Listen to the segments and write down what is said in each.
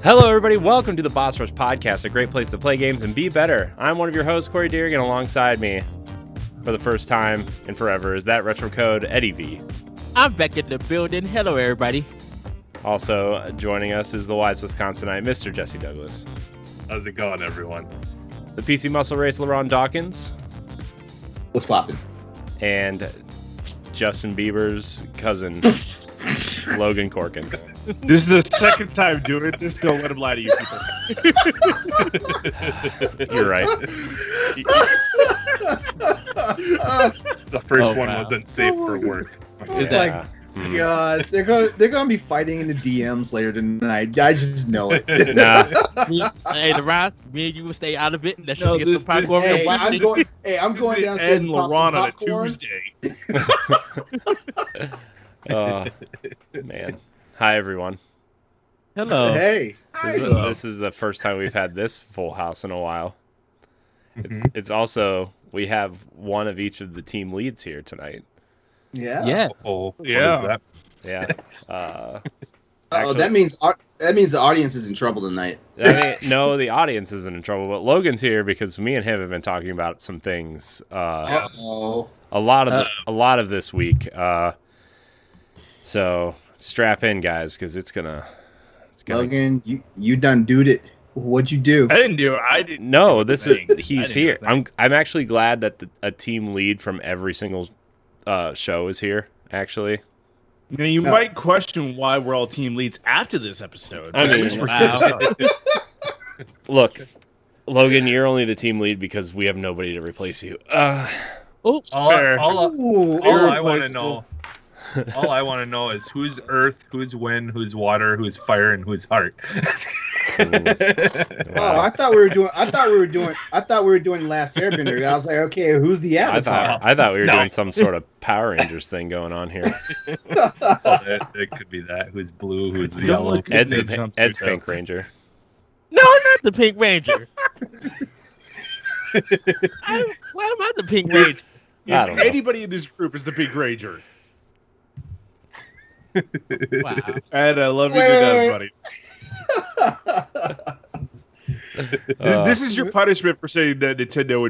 Hello, everybody. Welcome to the Boss Rush Podcast, a great place to play games and be better. I'm one of your hosts, Corey Deering, and alongside me, for the first time in forever, is that retro code Eddie V. I'm back in the building. Hello, everybody. Also joining us is the wise Wisconsinite, Mr. Jesse Douglas. How's it going, everyone? The PC Muscle Race, LeRon Dawkins. What's poppin'? And Justin Bieber's cousin, Logan Corkins. This is the second time doing this. Don't let him lie to you people. You're right. The first one wasn't safe for work. It's like, God, they're gonna be fighting in the DMs later tonight. I just know it. Nah. Hey, LeRon, me and you will stay out of it. Let's just get some popcorn Hey, and watch I'm going downstairs and to pop LeRon some on a popcorn. Tuesday. Man. Hi, everyone. Hello. Hey, This is the first time we've had this full house in a while. It's also, we have one of each of the team leads here tonight. yeah. Yes. Oh, Yeah. Actually, That means the audience is in trouble tonight. I mean, no, the audience isn't in trouble, but Logan's here because me and him have been talking about some things. Uh-oh. A lot of this week. So strap in, guys, because it's gonna. Logan, you done dude it. What'd you do? I didn't do it. I didn't. No, He's he's here. I'm actually glad that a team lead from every single show is here. Actually, You might question why we're all team leads after this episode. I mean, Wow. look, Logan, you're only the team lead because we have nobody to replace you. Oh, Fair. Ooh, All I want to know. All I want to know is who's earth, who's wind, who's water, who's fire, and who's heart. Oh, I thought we were doing Last Airbender. I was like, okay, who's the Avatar? I thought we were No. doing some sort of Power Rangers thing going on here. It could be that. Who's blue, who's Don't yellow. look- Ed's Pink Ranger. no, not the Pink Ranger. Why am I the Pink Ranger? I don't know. Anybody in this group is the Pink Ranger. Wow. And I love you to death, buddy. This is your punishment for saying that Nintendo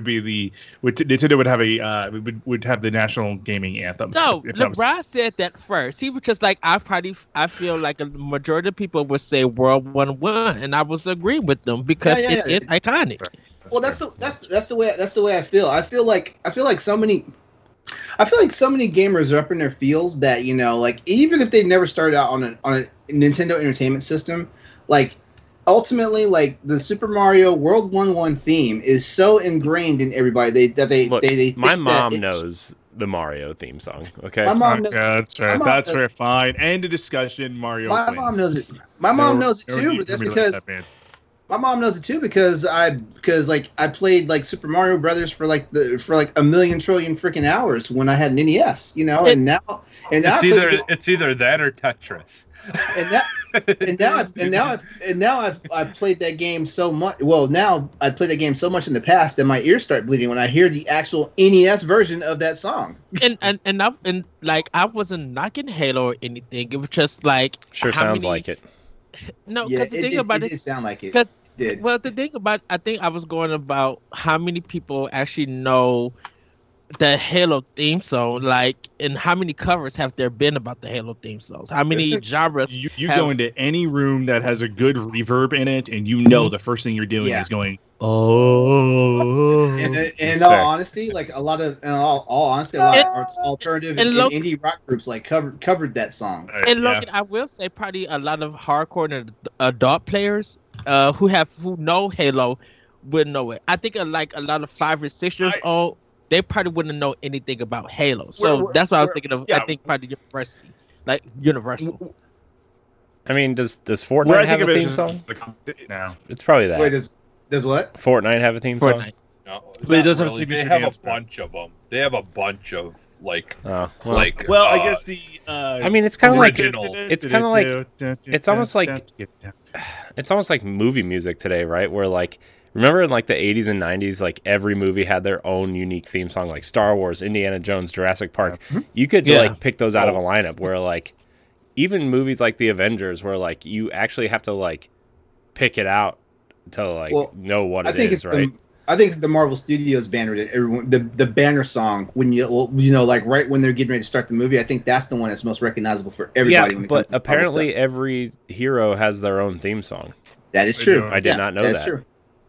would have the national gaming anthem. No, If that was- LeBron said that first. He was just like, I feel like a majority of people would say World 1-1, and I was agreeing with them because Yeah. it is iconic. Well, that's the way I feel. I feel like so many gamers are up in their fields that, you know, like, even if they never started out on a Nintendo Entertainment System, like, ultimately, like, the Super Mario World 1-1 theme is so ingrained in everybody Look, they my think mom that it's- knows the Mario theme song. Okay, My mom knows. Yeah, that's fair. my mom That's knows- fair. Fine. End of discussion. Mario. My wins. mom knows it. My mom knows it No too, need but that's for me to let because that man. my mom knows it too because I played like Super Mario Brothers for like a million trillion freaking hours when I had an NES, you know, and now It's either that or Tetris. I've played that game so much. Well, now I played that game so much in the past that my ears start bleeding when I hear the actual NES version of that song. And I wasn't knocking Halo or anything. It was just like sure how sounds many- like it. No, Yeah, because the thing about it did sound like it. 'cause- Did. Well, the thing about I think I was going about how many people actually know the Halo theme song, like, and how many covers have there been about the Halo theme songs? How many genres? You have- go into any room that has a good reverb in it, and you know the first thing you're doing Yeah. is going, oh. And in That's all fair. honesty, like a lot of alternative and and look- indie rock groups like covered that song. And Logan, I will say probably a lot of hardcore and adult players who know Halo would know it. I think a lot of 5 or 6 years old, they probably wouldn't know anything about Halo. So that's what I was thinking of. yeah. I think probably universal. I mean, does Where Fortnite I have think a of it theme is song? now. It's probably that. Wait, does what? Fortnite have a theme song? Fortnite. No, But it not doesn't have really. They signature have dance, a though. bunch of them. They have a bunch of like Oh, Well, I guess the. I mean, it's kind of like original. it's kinda like- it's almost like movie music today, right? Where like, remember in like the 80s and 90s, like every movie had their own unique theme song, like Star Wars, Indiana Jones, Jurassic Park. You could like pick those out of a lineup where like even movies like The Avengers, where like you actually have to like pick it out to like know what I it think is, it's right? I think it's the Marvel Studios banner that everyone the banner song when like right when they're getting ready to start the movie. I think that's the one that's most recognizable for everybody. Yeah, when it but comes to apparently every hero has their own theme song. that is true. I did not know that's that. True.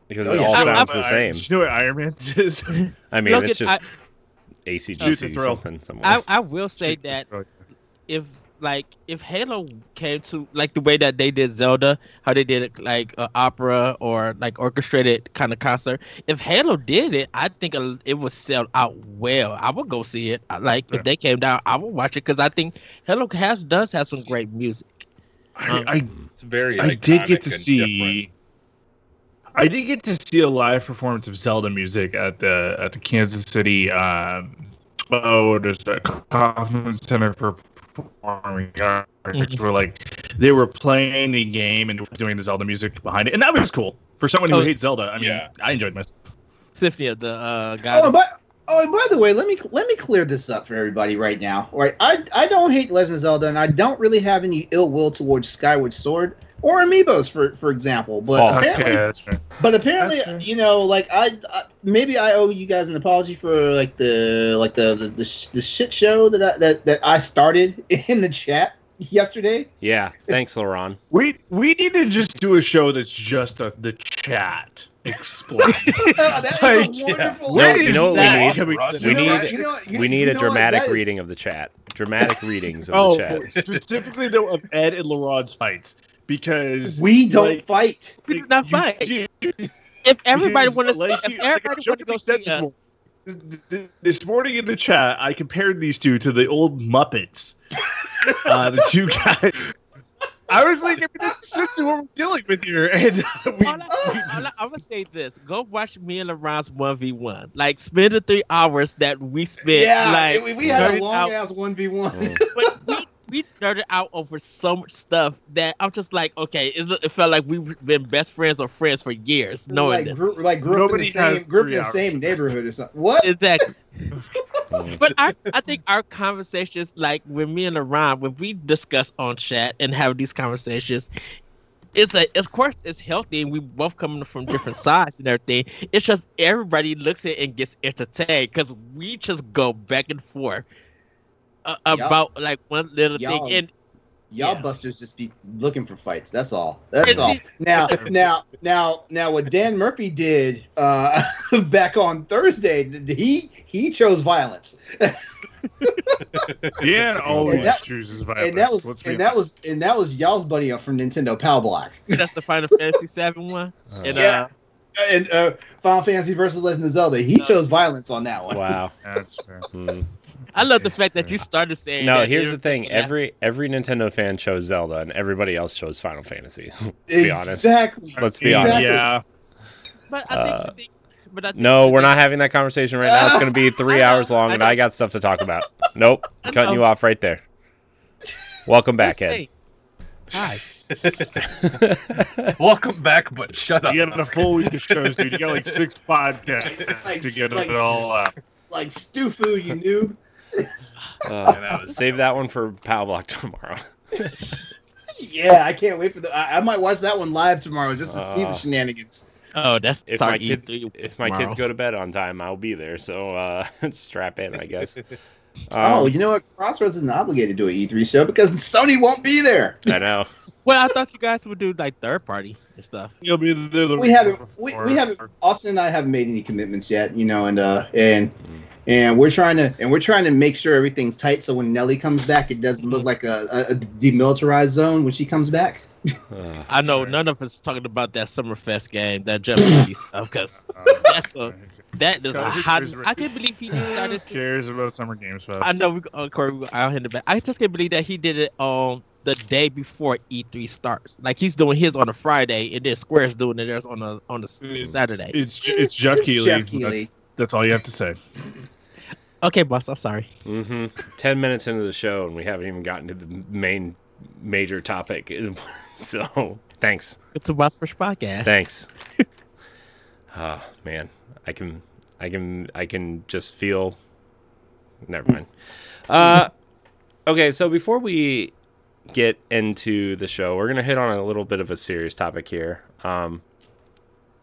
Because it all sounds the same. You know what Iron Man is? I mean, Look, it's just ACGC something somewhere. I will say that if Halo came to like the way that they did Zelda, how they did it like an opera or like orchestrated kind of concert. If Halo did it, I think it would sell out well. I would go see it. If they came down, I would watch it because I think Halo does have some great music. It's very. I did get to see. I did get to see a live performance of Zelda music at the Kansas City there's a Kaufman Center for Performing Arts where like they were playing the game and doing the Zelda music behind it, and that was cool for someone who hates Zelda. I mean, I enjoyed myself. Symphony the guy. And by the way, let me clear this up for everybody right now. Right, I don't hate Legend of Zelda, and I don't really have any ill will towards Skyward Sword or Amiibos, for example. But apparently, like maybe I owe you guys an apology for like the shit show that I started in the chat yesterday. Yeah, thanks, LeRon. We need to just do a show that's just the chat explained. That is a wonderful. No, you know what we need a dramatic reading of the chat. Dramatic readings of the chat. Specifically though of Ed and LeRon's fights. Because we don't fight. We do not fight. If everybody want to go see us. This morning in the chat, I compared these two to the old Muppets. The two guys. I was like, this is what we're dealing with here. And I'm going to say this. Go watch me and LeRon's 1v1. Like, spend the 3 hours that we spent. Yeah, we had a long-ass 1v1. But we nerded out over so much stuff that I'm just like, okay, it felt like we've been best friends or friends for years. Knowing grew up in the same neighborhood or something. What? Exactly. But I think our conversations, like when me and LeRon, when we discuss on chat and have these conversations, of course it's healthy and we both coming from different sides and everything. It's just everybody looks at it and gets entertained because we just go back and forth. About like one little thing, and busters just be looking for fights. That's all. That's all. Now, what Dan Murphy did back on Thursday, he chose violence. Dan always chooses violence. And that was y'all's buddy from Nintendo, Pal Block. That's the Final Fantasy VII one. And Final Fantasy versus Legend of Zelda. He chose violence on that one. Wow, that's fair. I love the fact that you started saying. No, here's the thing: every Nintendo fan chose Zelda, and everybody else chose Final Fantasy. Let's be honest. Let's be honest. Yeah. But I think. No, we're not having that conversation right now. It's going to be 3 hours long, and I got stuff to talk about. Nope, cutting you off right there. Welcome back, Ed. Hi. Welcome back, but shut up. You got a full week of shows, dude. You got like 6 podcasts to get it all out. Like Stufu, you knew. Save that one for Pal Block tomorrow. Yeah, I can't wait for I might watch that one live tomorrow just to see the shenanigans. Oh, that's if my kids go to bed on time, I'll be there. So strap in, I guess. You know what? Crossroads isn't obligated to do an E3 show because Sony won't be there. I know. Well, I thought you guys would do like third party and stuff. You'll be there. We haven't. Austin and I haven't made any commitments yet. And we're trying to make sure everything's tight. So when Nelly comes back, it doesn't look like a demilitarized zone when she comes back. I know none of us talking about that Summerfest game, that Japanese stuff, because that is a hot. I can't believe he decided to. Cares about Summer Games Fest. I know Corey, we out in the back. I just can't believe that he did it on the day before E3 starts. Like he's doing his on a Friday, and then Square's doing theirs on a Saturday. It's Jeff Keighley. That's all you have to say. Okay, boss. I'm sorry. 10 minutes into the show, and we haven't even gotten to the major topic. So thanks. It's a Boss Rush podcast. Thanks. Man, I can just feel. Never mind. Okay, so before we get into the show, we're gonna hit on a little bit of a serious topic here. And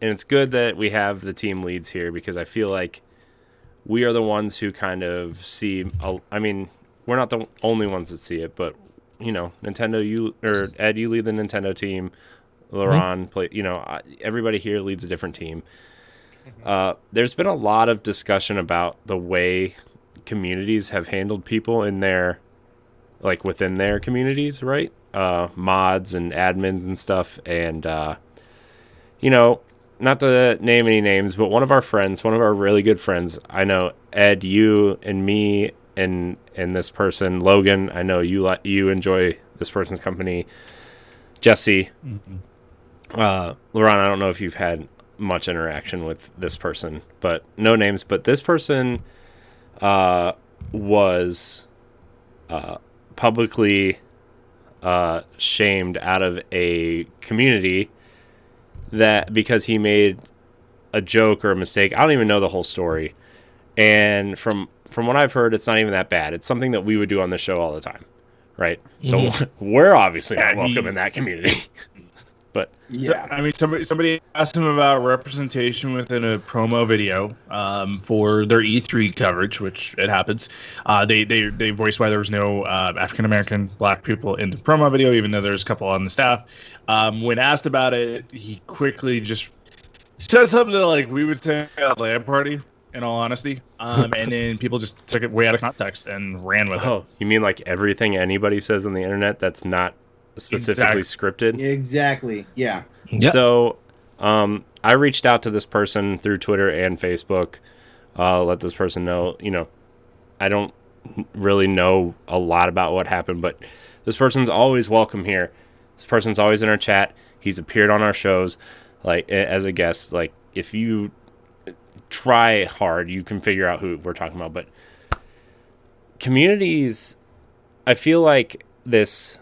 it's good that we have the team leads here because I feel like we are the ones who kind of see. I mean, we're not the only ones that see it, but Nintendo, Ed, you lead the Nintendo team. LeRon play. Everybody here leads a different team. There's been a lot of discussion about the way communities have handled people in their, within their communities, right? Mods and admins and stuff, and not to name any names, but one of our really good friends, I know, Ed, you and me and this person, Logan, I know you enjoy this person's company. Jesse, LeRon, I don't know if you've had much interaction with this person, but no names. But this person was publicly shamed out of a community that because he made a joke or a mistake. I don't even know the whole story. And from what I've heard, it's not even that bad. It's something that we would do on the show all the time, right? So we're obviously not welcome in that community. But yeah, I mean, somebody asked him about representation within a promo video for their E3 coverage, which it happens. They voiced why there was no African American Black people in the promo video, even though there's a couple on the staff. When asked about it, he quickly just said something that we would say at a LAN party. In all honesty, and then people just took it way out of context and ran with it. Oh, you mean like everything anybody says on the internet that's not specifically scripted? Exactly. Yeah. Yep. So, I reached out to this person through Twitter and Facebook. Let this person know, I don't really know a lot about what happened, but this person's always welcome here. This person's always in our chat. He's appeared on our shows, as a guest. If you try hard, you can figure out who we're talking about. But communities, I feel like this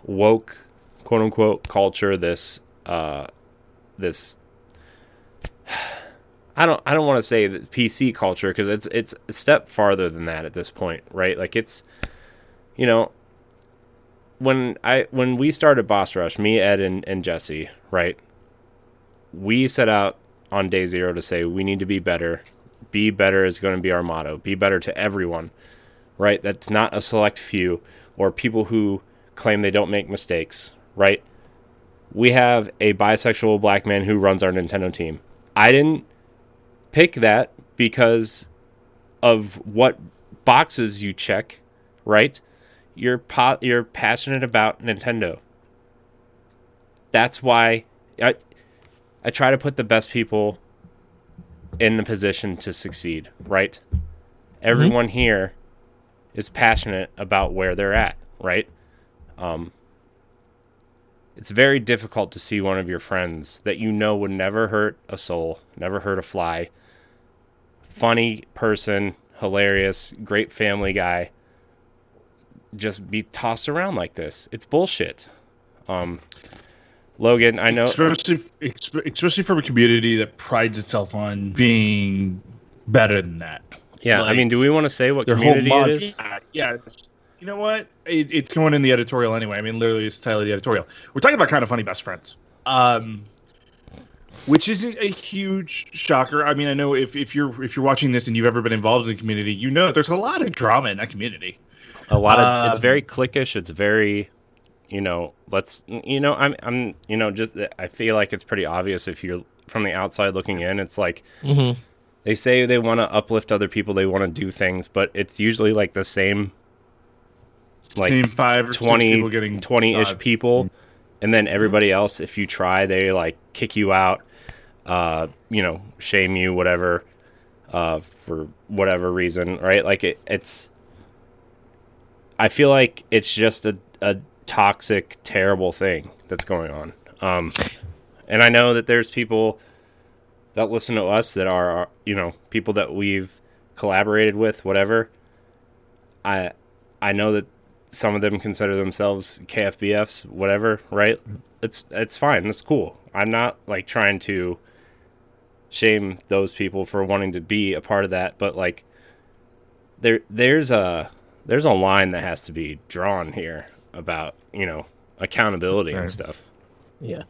woke, quote unquote, culture, this I don't want to say the PC culture because it's a step farther than that at this point, right? It's when we started Boss Rush, me, Ed, and Jesse, right? We set out on day zero to say we need to be better. Be better is going to be our motto. Be better to everyone, right? That's not a select few or people who claim they don't make mistakes, right? We have a bisexual black man who runs our Nintendo team. I didn't pick that because of what boxes you check, right? You're passionate about Nintendo. That's why I try to put the best people in the position to succeed, right? Everyone here is passionate about where they're at, right? It's very difficult to see one of your friends that would never hurt a soul, never hurt a fly, funny person, hilarious, great family guy, just be tossed around like this. It's bullshit. Logan, I know, especially from a community that prides itself on being better than that. Yeah, I mean, do we want to say what community it is? Yeah, you know what? It's going in the editorial anyway. I mean, literally, it's the title of the editorial. We're talking about Kind of Funny Best Friends, which isn't a huge shocker. I mean, I know if you're watching this and you've ever been involved in the community, there's a lot of drama in that community. A lot of it's very cliquish. It's very. I feel like it's pretty obvious if you're from the outside looking in. It's they say they want to uplift other people, they want to do things, but it's usually the same 5 or 20 people getting 20-ish people, and then everybody else, if you try, they kick you out, shame you, whatever, for whatever reason, right? I feel like it's just a toxic, terrible thing that's going on. And I know that there's people that listen to us that are, people that we've collaborated with, whatever. I know that some of them consider themselves KFBFs, whatever, right? It's fine. That's cool. I'm not trying to shame those people for wanting to be a part of that, but there's a line that has to be drawn here about accountability and stuff. Yeah,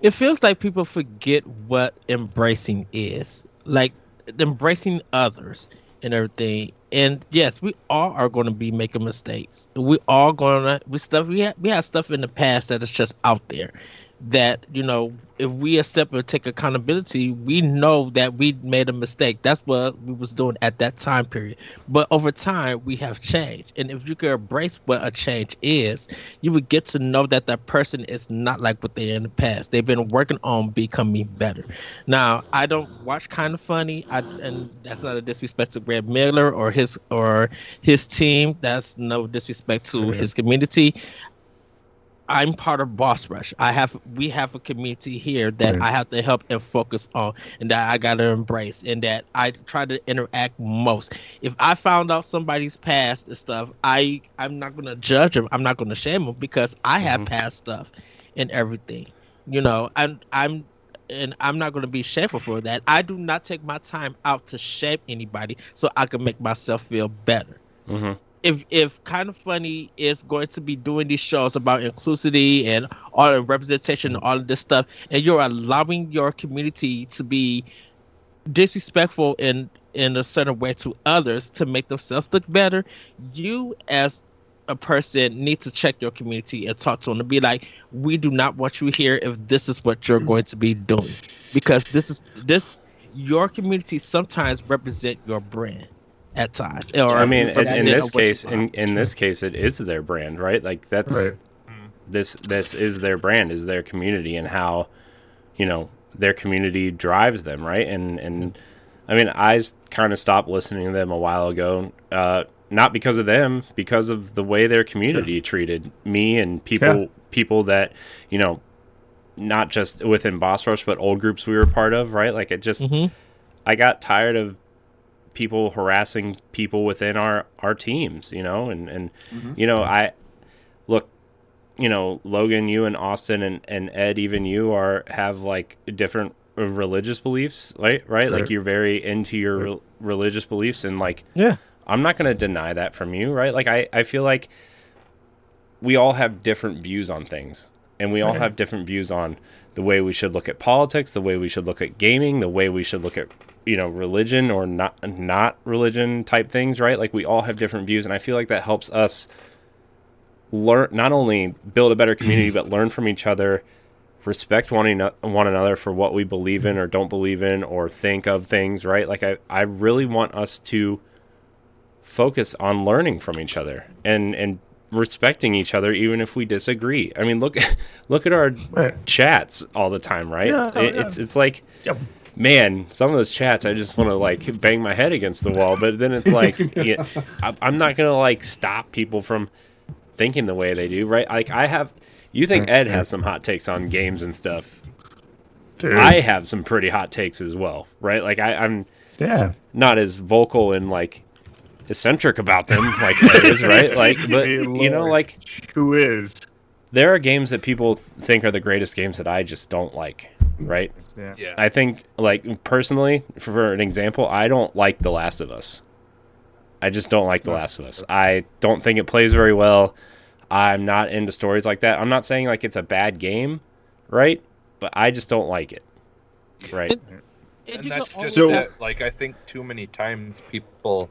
It feels like people forget what embracing is. Like embracing others and everything. And yes, we all are going to be making mistakes. We all going to we have stuff in the past that is just out there that, if we accept and take accountability, we know that we made a mistake. That's what we was doing at that time period. But over time, we have changed. And if you could embrace what a change is, you would get to know that that person is not like what they are in the past. They've been working on becoming better. Now, I don't watch Kind of Funny, and that's not a disrespect to Greg Miller or his team. That's no disrespect to his community. I'm part of Boss Rush. We have a community here that I have to help and focus on, and that I gotta embrace, and that I try to interact most. If I found out somebody's past and stuff, I'm not gonna judge them. I'm not gonna shame them because I have past stuff and everything. I'm not gonna be shameful for that. I do not take my time out to shame anybody so I can make myself feel better. Mm-hmm. If Kind of Funny is going to be doing these shows about inclusivity and all the representation and all of this stuff, and you're allowing your community to be disrespectful in a certain way to others to make themselves look better, you as a person need to check your community and talk to them and be like, we do not want you here if this is what you're going to be doing, because your community sometimes represent your brand at times. Or I mean, in this case, it is their brand, right? Like that's this is their brand, is their community, and how their community drives them, right? And I mean, I kind of stopped listening to them a while ago, not because of them, because of the way their community treated me and people that not just within Boss Rush, but old groups we were part of, right? Like it just, I got tired of people harassing people within our teams, I look, Logan, you and Austin and Ed, even you have like different religious beliefs, right? Like you're very into your religious beliefs, and like, I'm not going to deny that from you, right? Like I feel like we all have different views on things, and we all have different views on the way we should look at politics, the way we should look at gaming, the way we should look at religion or not religion type things, right? Like we all have different views, and I feel like that helps us learn, not only build a better community, but learn from each other, respect one another for what we believe in or don't believe in or think of things, right? Like I really want us to focus on learning from each other and respecting each other even if we disagree. I mean, look at our chats all the time, right? It's like man, some of those chats, I just want to like bang my head against the wall. But then it's like, I'm not going to like stop people from thinking the way they do, right? Like you think Ed has some hot takes on games and stuff. Dude. I have some pretty hot takes as well, right? Like I'm not as vocal and like eccentric about them like Ed is, right? Like, but like who is? There are games that people think are the greatest games that I just don't like, right? Yeah. I think, like, personally, for an example, I don't like The Last of Us. I just don't like The Last of Us. I don't think it plays very well. I'm not into stories like that. I'm not saying, like, it's a bad game, right? But I just don't like it, right? And that's just it. Like, I think too many times people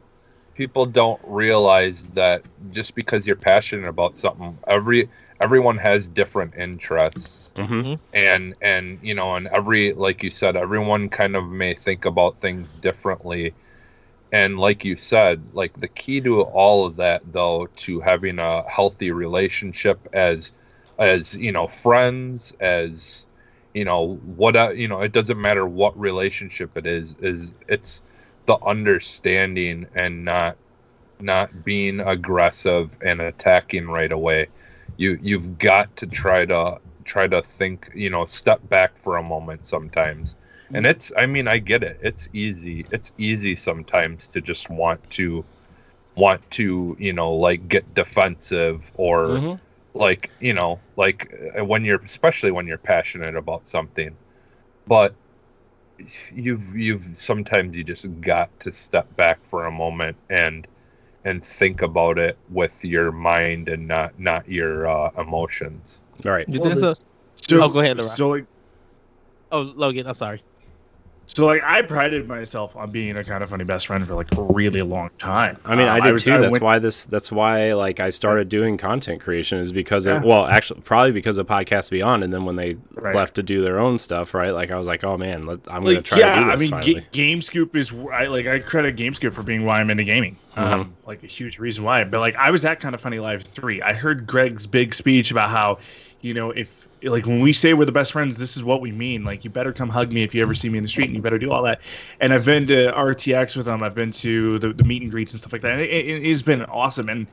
don't realize that just because you're passionate about something, everyone has different interests. And every, like you said, everyone kind of may think about things differently. And like you said, like the key to all of that, though, to having a healthy relationship as friends, as it doesn't matter what relationship it is it's the understanding and not being aggressive and attacking right away. You've got to try to think, step back for a moment sometimes. And I get it. It's easy sometimes to just want to, like get defensive or especially when you're passionate about something. But you've sometimes you just got to step back for a moment and think about it with your mind and not your emotions. All right. Go ahead, LeRon. So Oh, Logan, I'm sorry. So, like, I prided myself on being a kind of funny best friend for like a really long time. I mean, I did too. That's why like I started doing content creation is because of, well, actually, probably because of Podcast Beyond, and then when they left to do their own stuff, right? Like I was like, oh man, I'm gonna try to do this. Finally. GameScoop is I credit GameScoop for being why I'm into gaming. Like a huge reason why. But like I was at Kind of Funny Live 3. I heard Greg's big speech about how, you know, if like when we say we're the best friends, this is what we mean. Like, you better come hug me if you ever see me in the street, and you better do all that. And I've been to RTX with them. I've been to the meet and greets and stuff like that. And it's been awesome. And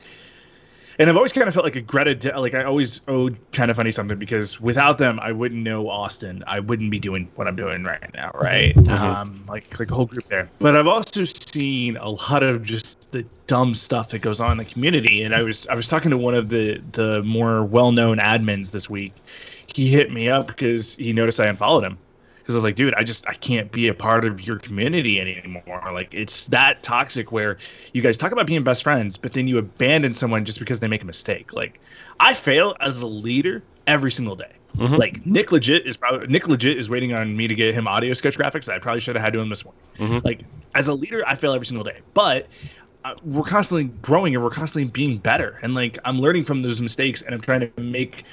I've always kind of felt like a Greta, like I always owed Kind of Funny something, because without them, I wouldn't know Austin. I wouldn't be doing what I'm doing right now, right? Like the whole group there. But I've also seen a lot of just the dumb stuff that goes on in the community. And I was talking to one of the more well-known admins this week. He hit me up because he noticed I unfollowed him. Because I was like, dude, I can't be a part of your community anymore. Like, it's that toxic where you guys talk about being best friends, but then you abandon someone just because they make a mistake. Like, I fail as a leader every single day. Like, Nick Legit is waiting on me to get him audio sketch graphics that I probably should have had to him this morning. Like, as a leader, I fail every single day. But we're constantly growing and we're constantly being better. And like, I'm learning from those mistakes, and I'm trying to make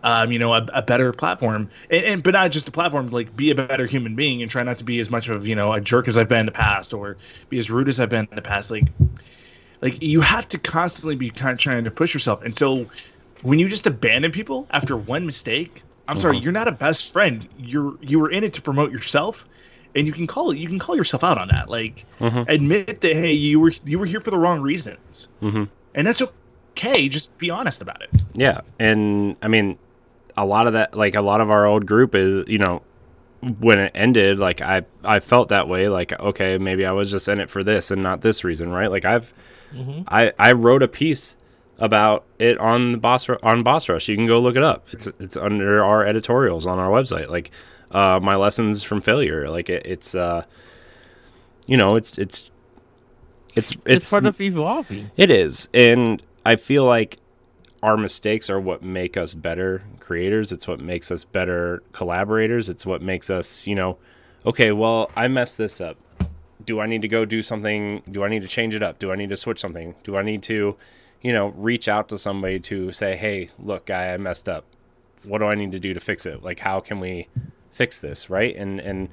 a better platform, but not just a platform, like be a better human being and try not to be as much of, a jerk as I've been in the past, or be as rude as I've been in the past. Like you have to constantly be kind of trying to push yourself. And so when you just abandon people after one mistake, I'm sorry, you're not a best friend. You were in it to promote yourself, and you can call yourself out on that. Like, admit that, hey, you were here for the wrong reasons, and that's okay. Just be honest about it. Yeah, and I mean, a lot of that, like a lot of our old group is, when it ended, like I felt that way, like, okay, maybe I was just in it for this and not this reason, right? Like I wrote a piece about it on Boss Rush. You can go look it up. It's under our editorials on our website. Like my lessons from failure. Like it's part of evolving. It is, and I feel like our mistakes are what make us better creators. It's what makes us better collaborators. It's what makes us, okay, well, I messed this up. Do I need to go do something? Do I need to change it up? Do I need to switch something? Do I need to, reach out to somebody to say, hey, look, guy, I messed up. What do I need to do to fix it? Like, how can we fix this, right? And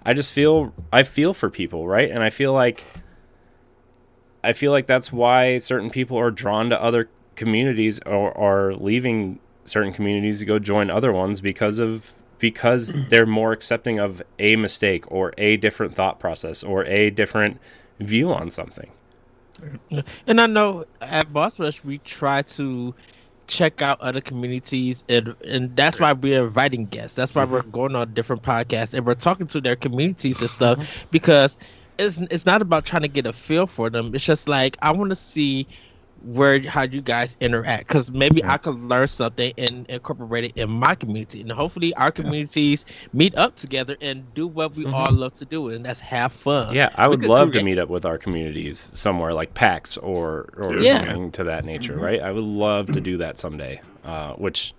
I feel for people, right? And I feel like that's why certain people are drawn to other communities or are leaving certain communities to go join other ones because they're more accepting of a mistake or a different thought process or a different view on something. And I know at Boss Rush we try to check out other communities, and that's why we're inviting guests. That's why we're going on different podcasts and we're talking to their communities and stuff, because it's not about trying to get a feel for them. It's just like, I want to see how you guys interact, because maybe I could learn something and incorporate it in my community, and hopefully our communities meet up together and do what we all love to do, and that's have fun. Yeah, I would love to meet up with our communities somewhere like PAX or something to that nature, right? I would love to do that someday, which,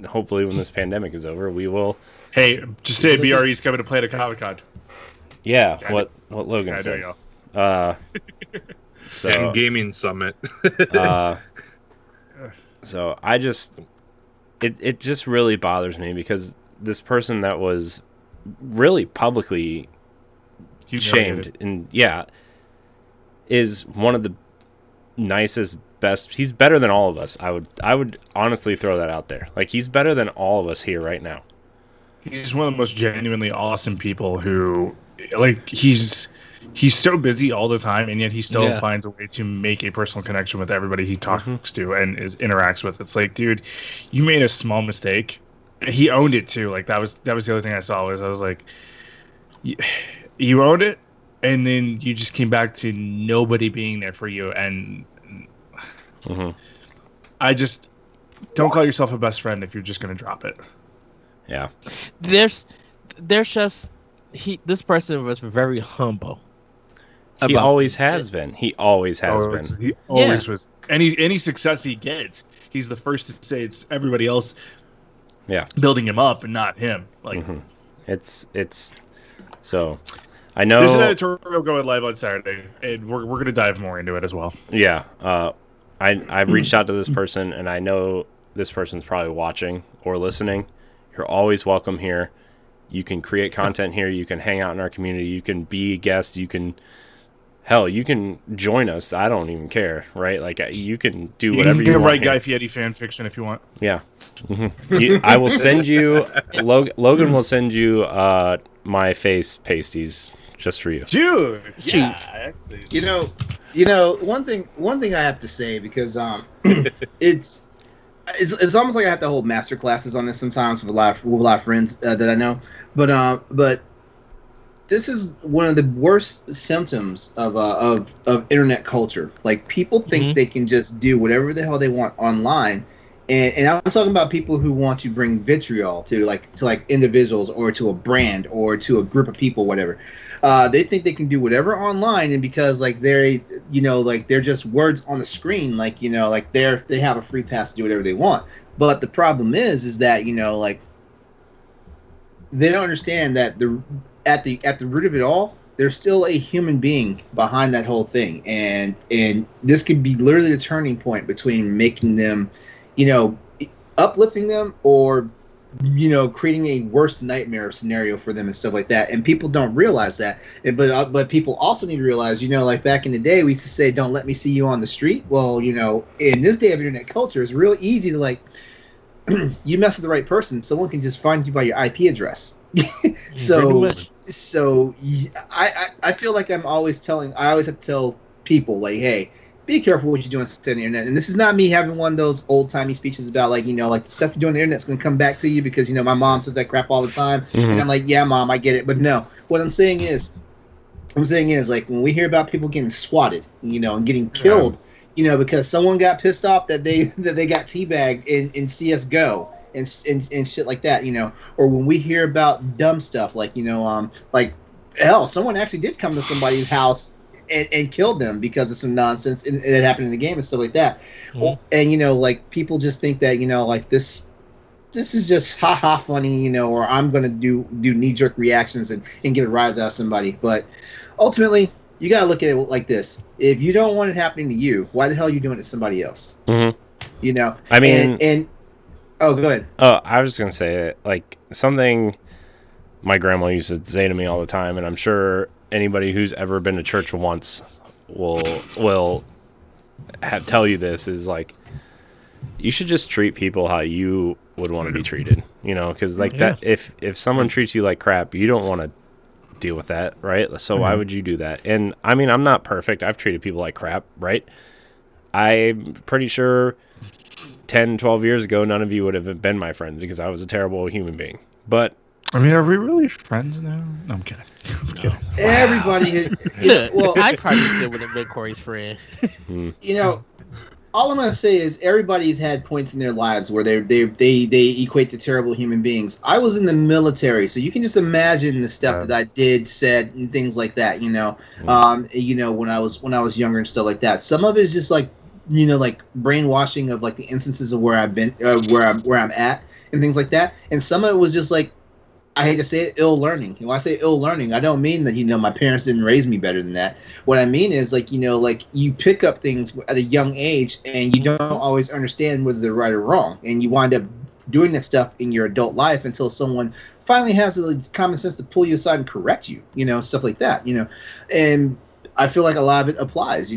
hopefully when this pandemic is over, we will. Hey, just say BRE's coming to play at Comic-Con. Yeah, what Logan said. So, and Gaming Summit. So I just, it just really bothers me, because this person that was really publicly shamed and is one of the nicest, best. He's better than all of us. I would honestly throw that out there. Like, he's better than all of us here right now. He's one of the most genuinely awesome people who, like, he's so busy all the time, and yet he still finds a way to make a personal connection with everybody he talks to and interacts with. It's like, dude, you made a small mistake. He owned it too. Like, that was the other thing I saw, was I was like, you owned it, and then you just came back to nobody being there for you. And I just don't call yourself a best friend if you're just going to drop it. Yeah. There's just this person was very humble. He always has been. He always has been. He always was. Any success he gets, he's the first to say it's everybody else building him up and not him. Like, It's so. I know there's an editorial going live on Saturday, and we're going to dive more into it as well. Yeah, I've reached out to this person, and I know this person's probably watching or listening. You're always welcome here. You can create content here. You can hang out in our community. You can be a guest. You can join us. I don't even care, right? Like you can do whatever you want. Write Guy Fieri fan fiction if you want. Yeah, I will send you. Logan will send you my face pasties just for you. Dude, yeah. You know, one thing I have to say, because it's almost like I have to hold master classes on this sometimes with a lot of friends that I know, but this is one of the worst symptoms of internet culture. Like, people think they can just do whatever the hell they want online. And I'm talking about people who want to bring vitriol to individuals or to a brand or to a group of people, whatever. They think they can do whatever online, and because they're just words on the screen, they have a free pass to do whatever they want. But the problem is that they don't understand that at the root of it all, there's still a human being behind that whole thing, and this could be literally a turning point between making them, uplifting them, or creating a worse nightmare scenario for them and stuff like that. And people don't realize that. But people also need to realize, back in the day, we used to say, "Don't let me see you on the street." Well, in this day of internet culture, it's real easy to you mess with the right person, someone can just find you by your IP address. So I feel like I always have to tell people, hey, be careful what you do on the internet. And this is not me having one of those old timey speeches about the stuff you do on the internet is going to come back to you, because my mom says that crap all the time, and I'm like, yeah, Mom, I get it. But no, what I'm saying is when we hear about people getting swatted, and getting killed, because someone got pissed off that they got teabagged in CS:GO and shit like that, or when we hear about dumb stuff hell, someone actually did come to somebody's house and killed them because of some nonsense, and it happened in the game and stuff like that. And people just think that this is just ha funny, or I'm gonna do knee-jerk reactions and get a rise out of somebody. But ultimately, you gotta look at it like this: if you don't want it happening to you, why the hell are you doing it to somebody else? I mean, and oh, go ahead. Oh, I was just gonna say something my grandma used to say to me all the time, and I'm sure anybody who's ever been to church once will tell you this, is you should just treat people how you would want to be treated, because that if someone treats you like crap, you don't want to deal with that, right? So why would you do that? And I mean, I'm not perfect. I've treated people like crap, right? I'm pretty sure 10, 12 years ago, none of you would have been my friends because I was a terrible human being. But I mean, are we really friends now? No, I'm kidding. Everybody I'd probably still would have been Corey's friend. All I'm gonna say is everybody's had points in their lives where they equate to terrible human beings. I was in the military, so you can just imagine the stuff that I did, said, and things like that. When I was younger and stuff like that. Some of it is just brainwashing of the instances of where I've been, where I'm at, and things like that. And some of it was just I hate to say it, ill learning. When I say ill learning, I don't mean that, my parents didn't raise me better than that. What I mean is you pick up things at a young age and you don't always understand whether they're right or wrong. And you wind up doing that stuff in your adult life until someone finally has the common sense to pull you aside and correct you, stuff like that, And I feel like a lot of it applies,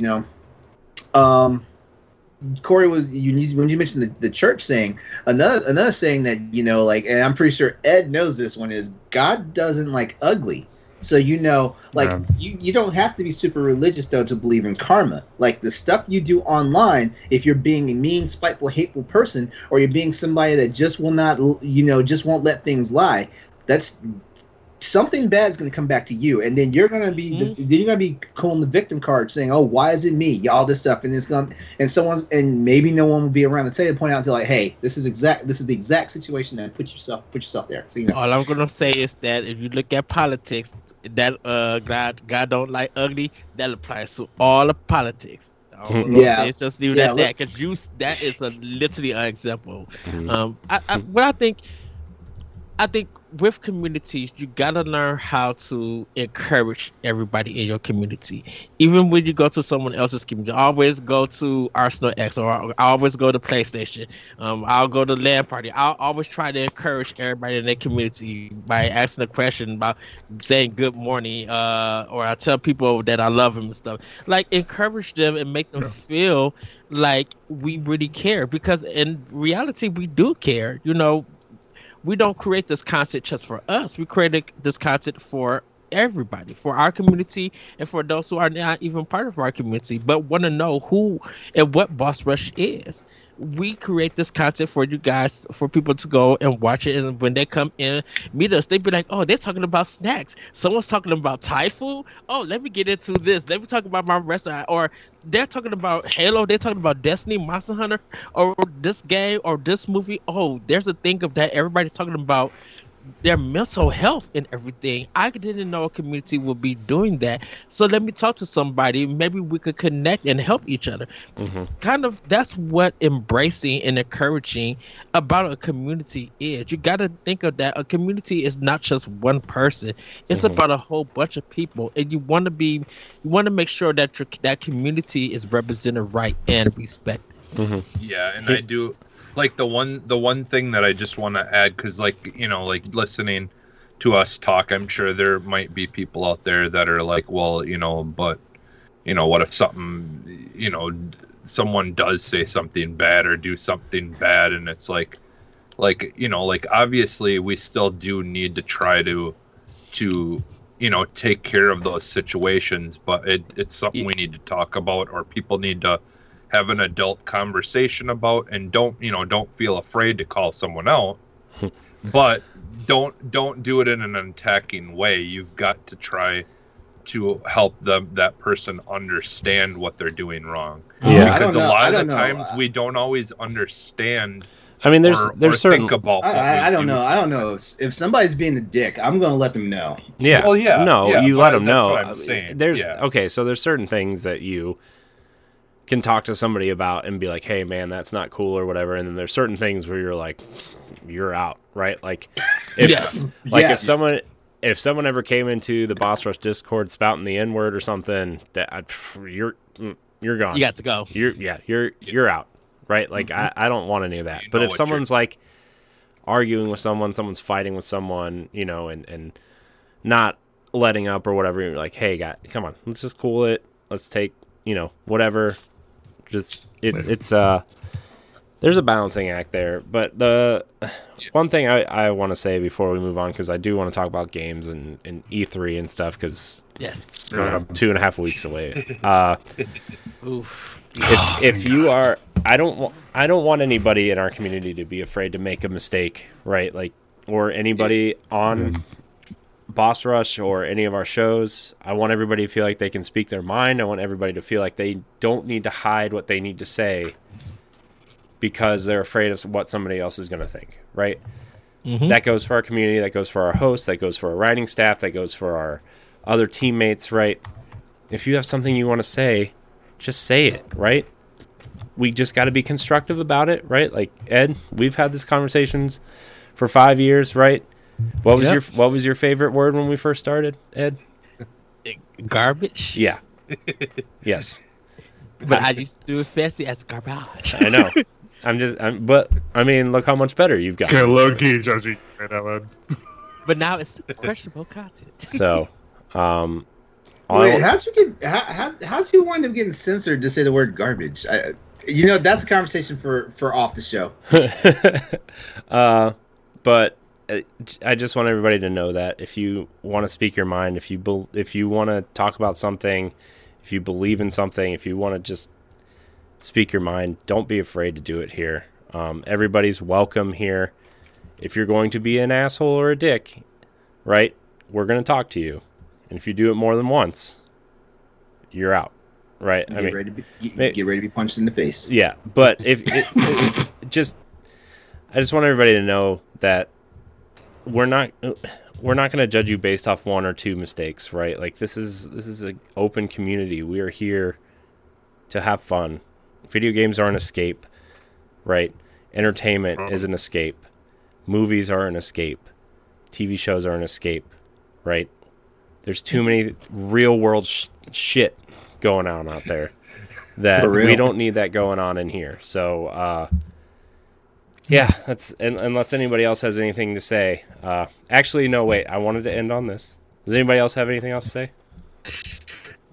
Corey, when you mentioned the church saying, another saying that and I'm pretty sure Ed knows this one, is God doesn't like ugly. So you don't have to be super religious though to believe in karma. The stuff you do online, if you're being a mean, spiteful, hateful person, or you're being somebody that just will not, just won't let things lie, that's something bad is going to come back to you, and then you're going to be calling the victim card, saying, "Oh, why is it me?" All this stuff, and and maybe no one will be around to tell you, point out to hey, this is the exact situation that put yourself there. So all I'm going to say is that if you look at politics, that God don't like ugly, that applies to all of politics. It's just leave it at that, because that is literally an example. What I think. I think with communities, you gotta learn how to encourage everybody in your community. Even when you go to someone else's community, always go to Arsenal X, or I always go to PlayStation. I'll go to LAN party. I'll always try to encourage everybody in their community by asking a question, about saying good morning, or I tell people that I love them and stuff. Like, encourage them and make them feel like we really care, because in reality we do care. We don't create this content just for us. We created this content for everybody, for our community, and for those who are not even part of our community but want to know who and what Boss Rush is. We create this content for you guys, for people to go and watch it, and when they come in, meet us, they be like, oh, they're talking about snacks, someone's talking about Thai food, oh, let me get into this, let me talk about my restaurant, or they're talking about Halo, they're talking about Destiny, Monster Hunter, or this game, or this movie. Oh, there's a thing of that everybody's talking about their mental health and everything. I didn't know a community would be doing that. So let me talk to somebody. Maybe we could connect and help each other. Kind of, that's what embracing and encouraging about a community is. You got to think of that. A community is not just one person. It's about a whole bunch of people. And you want to make sure that that community is represented right and respected. Yeah, and I do. Like the one thing that I just want to add, because like listening to us talk, I'm sure there might be people out there that are like, well, but what if something, someone does say something bad or do something bad, and it's like obviously we still do need to try to take care of those situations, but it's something we need to talk about, or people need to have an adult conversation about, and don't feel afraid to call someone out, but don't do it in an attacking way. You've got to try to help that person understand what they're doing wrong. Yeah, because a lot of the times we don't always understand. I mean, there's certain. Think about I don't know. I don't know if somebody's being a dick. I'm gonna let them know. Yeah. Well, yeah. No, yeah, you let them know. What I'm saying. Okay. So there's certain things that you can talk to somebody about and be like, hey man, that's not cool or whatever, and then there's certain things where you're like, you're out, right? Like if someone ever came into the Boss Rush Discord spouting the N-word or something, that you're gone. You got to go. You're out, right? Like I don't want any of that. But if someone's like arguing with someone's fighting with someone, and not letting up or whatever, you're like, hey guy, come on, let's just cool it, let's take whatever. Just it's there's a balancing act there. But the one thing I want to say before we move on, because I do want to talk about games and E3 and stuff, because it's 2.5 weeks away. If you are, I don't want anybody in our community to be afraid to make a mistake, right? Like, or anybody on Boss Rush or any of our shows. I want everybody to feel like they can speak their mind. I want everybody to feel like they don't need to hide what they need to say because they're afraid of what somebody else is going to think, right? That goes for our community, that goes for our hosts, that goes for our writing staff, that goes for our other teammates, right? If you have something you want to say, just say it, right? We just got to be constructive about it, right? Like, Ed, we've had these conversations for 5 years, right? What was your favorite word when we first started, Ed? Garbage. Yeah. Yes. But I used to do it fancy as garbage. I know. But I mean, look how much better you've got. Okay, low key judging right now, Ed. But now it's questionable content. So, wait, how'd you wind up getting censored to say the word garbage? That's a conversation for off the show. But I just want everybody to know that if you want to speak your mind, if you want to talk about something, if you believe in something, if you want to just speak your mind, don't be afraid to do it here. Everybody's welcome here. If you're going to be an asshole or a dick, right, we're going to talk to you. And if you do it more than once, you're out, right? Get ready to be punched in the face. Yeah, but I just want everybody to know that we're not going to judge you based off one or two mistakes, right? Like, this is an open community. We are here to have fun. Video games are an escape, right? Entertainment is an escape. Movies are an escape. TV shows are an escape, right? There's too many real world shit going on out there that we don't need that going on in here. So, yeah, that's unless anybody else has anything to say. Actually, no, wait. I wanted to end on this. Does anybody else have anything else to say?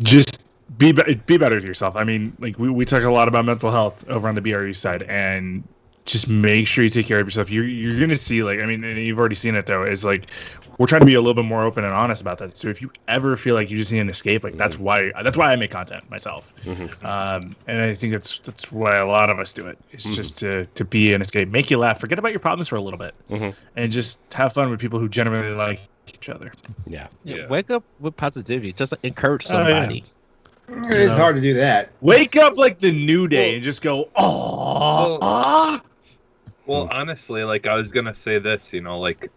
Just be better to yourself. I mean, like we talk a lot about mental health over on the BRU side, and just make sure you take care of yourself. You're gonna see, like, I mean, and you've already seen it though. Is like we're trying to be a little bit more open and honest about that. So if you ever feel like you just need an escape, like that's why I make content myself. And I think that's why a lot of us do it. It's just to be an escape, make you laugh, forget about your problems for a little bit, and just have fun with people who genuinely like each other. Yeah. Wake up with positivity. Just encourage somebody. It's hard to do that. Wake up like the new day and just go, oh. Well, honestly, like I was gonna say this, like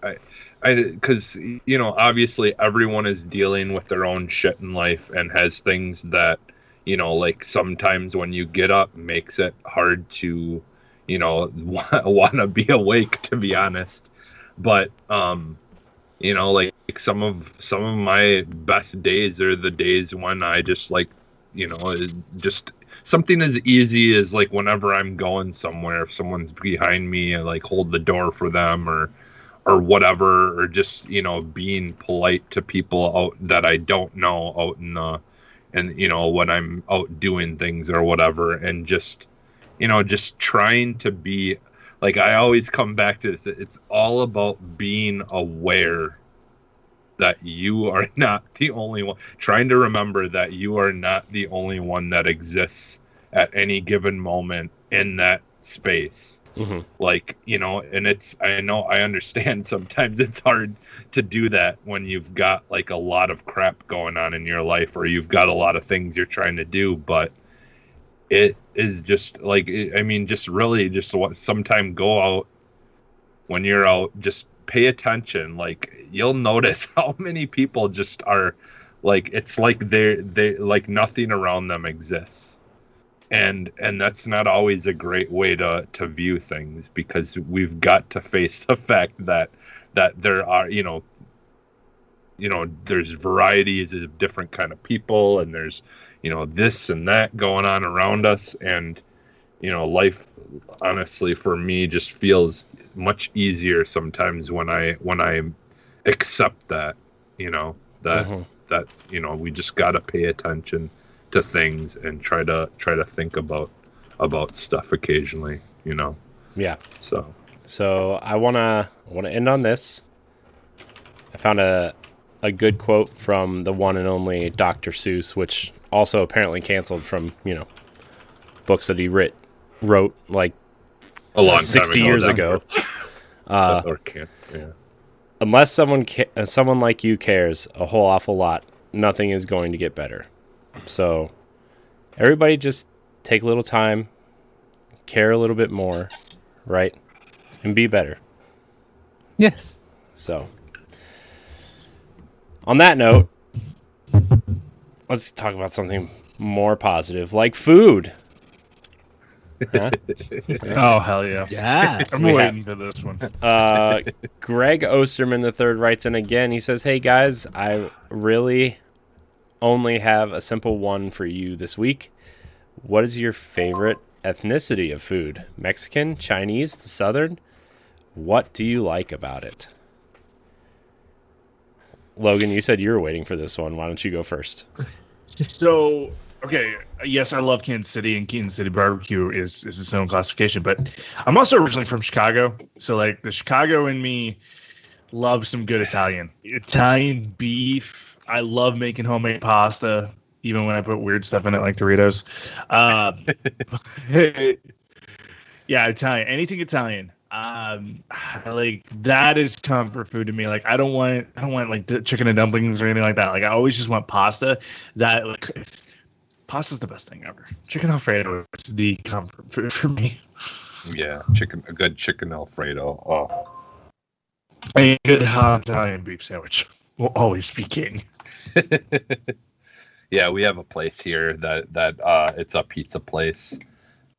because obviously everyone is dealing with their own shit in life and has things that like sometimes when you get up makes it hard to want to be awake, to be honest. But like some of my best days are the days when I just like just something as easy as like whenever I'm going somewhere, if someone's behind me, I like hold the door for them or whatever, or just being polite to people out that I don't know out in the, and when I'm out doing things or whatever, and just just trying to be like, I always come back to this, it's all about being aware that you are not the only one, trying to remember that you are not the only one that exists at any given moment in that space. Like, and I understand sometimes it's hard to do that when you've got like a lot of crap going on in your life, or you've got a lot of things you're trying to do, but it is just like, I mean, just really just sometime go out, when you're out, just pay attention. Like, you'll notice how many people just are like, it's like they like nothing around them exists. And that's not always a great way to view things, because we've got to face the fact that there are, there's varieties of different kind of people, and there's, this and that going on around us. And, life, honestly, for me, just feels much easier sometimes when I accept that, that we just got to pay attention to things and try to think about stuff occasionally, Yeah. So I wanna end on this. I found a good quote from the one and only Dr. Seuss, which also apparently canceled from books that he wrote like a long 60 years ago. Or canceled, yeah. Unless someone like you cares a whole awful lot, nothing is going to get better. So everybody just take a little time, care a little bit more, right? And be better. Yes. So on that note, let's talk about something more positive, like food. Huh? Oh, hell yeah. Yeah. I'm waiting for this one. Greg Osterman III writes in again. He says, "Hey guys, I really only have a simple one for you this week. What is your favorite ethnicity of food? Mexican, Chinese, the Southern? What do you like about it?" Logan, you said you were waiting for this one. Why don't you go first? So, okay, yes, I love Kansas City, and Kansas City barbecue is its own classification, but I'm also originally from Chicago. So, like, the Chicago in me loves some good Italian beef. I love making homemade pasta, even when I put weird stuff in it, like Doritos. Yeah, Italian. Anything Italian. Like, that is comfort food to me. Like, I don't want like the chicken and dumplings or anything like that. Like, I always just want pasta. Pasta's the best thing ever. Chicken Alfredo is the comfort food for me. Yeah, a good chicken Alfredo. Oh, a good hot Italian beef sandwich will always be king. Yeah, we have a place here that it's a pizza place,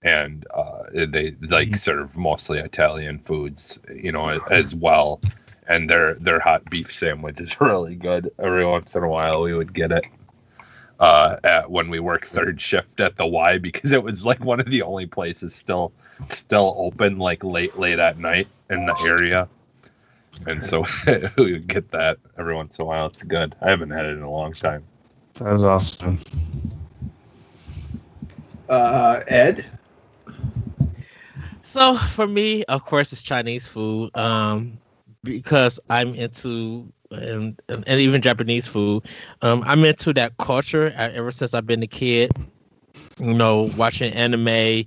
and they like serve mostly Italian foods, as well. and their hot beef sandwich is really good. Every once in a while, we would get it when we worked third shift at the Y, because it was like one of the only places still open like late at night in the area, and so we would get that every once in a while. It's good. I haven't had it in a long time. That was awesome. Ed? So for me, of course, it's Chinese food. Because I'm into and even Japanese food. I'm into that culture ever since I've been a kid. You know, watching anime,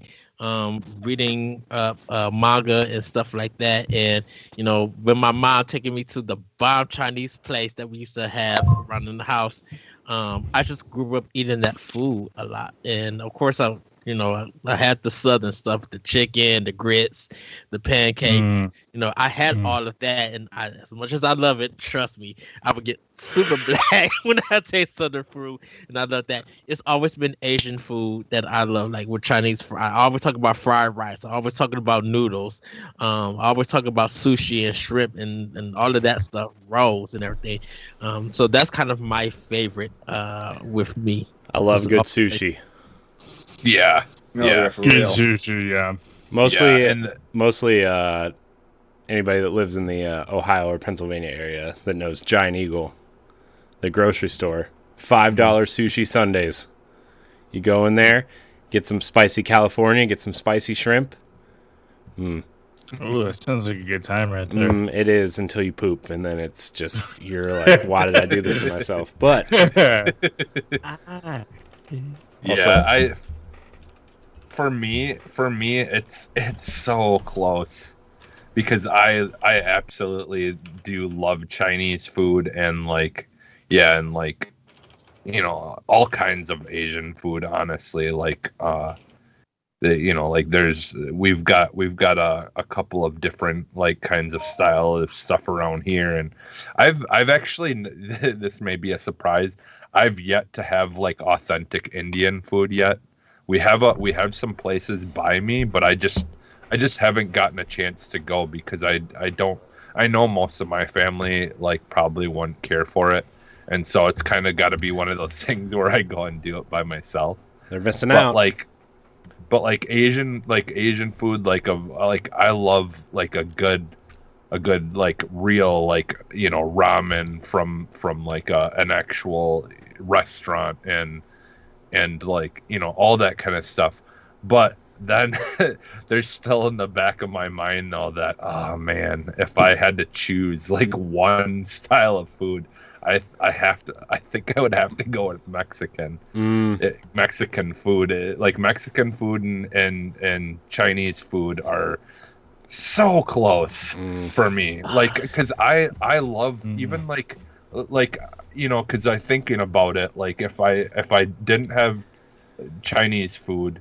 reading manga and stuff like that. And you know, when my mom taking me to the bomb Chinese place that we used to have around in the house, I just grew up eating that food a lot. And of course, I had the southern stuff, the chicken, the grits, the pancakes. You know, I had all of that, and as much as I love it, trust me, I would get super black when I taste southern food, and I love that. It's always been Asian food that I love, like with Chinese. I always talk about fried rice. I always talking about noodles. I always talk about sushi and shrimp and all of that stuff, rolls and everything. So that's kind of my favorite with me. I love good sushi. Yeah. Good sushi, yeah. Mostly anybody that lives in the Ohio or Pennsylvania area that knows Giant Eagle, the grocery store. $5 sushi Sundays. You go in there, get some spicy California, get some spicy shrimp. Oh, that sounds like a good time right there. It is, until you poop, and then it's just, you're like, why did I do this to myself? But yeah, For me, it's so close, because I absolutely do love Chinese food, and all kinds of Asian food. Honestly, we've got a couple of different kinds of style of stuff around here, and I've actually, this may be a surprise, I've yet to have authentic Indian food yet. We have some places by me, but I just haven't gotten a chance to go, because I know most of my family probably wouldn't care for it, and so it's kind of got to be one of those things where I go and do it by myself. They're missing out. But Asian food, I love a good real ramen from an actual restaurant, and all that kind of stuff. But then there's still in the back of my mind though that, oh man, if I had to choose one style of food, I think I would have to go with Mexican. Mexican food, Mexican food and Chinese food are so close for me. Because I love even because I'm thinking about it, if I didn't have Chinese food,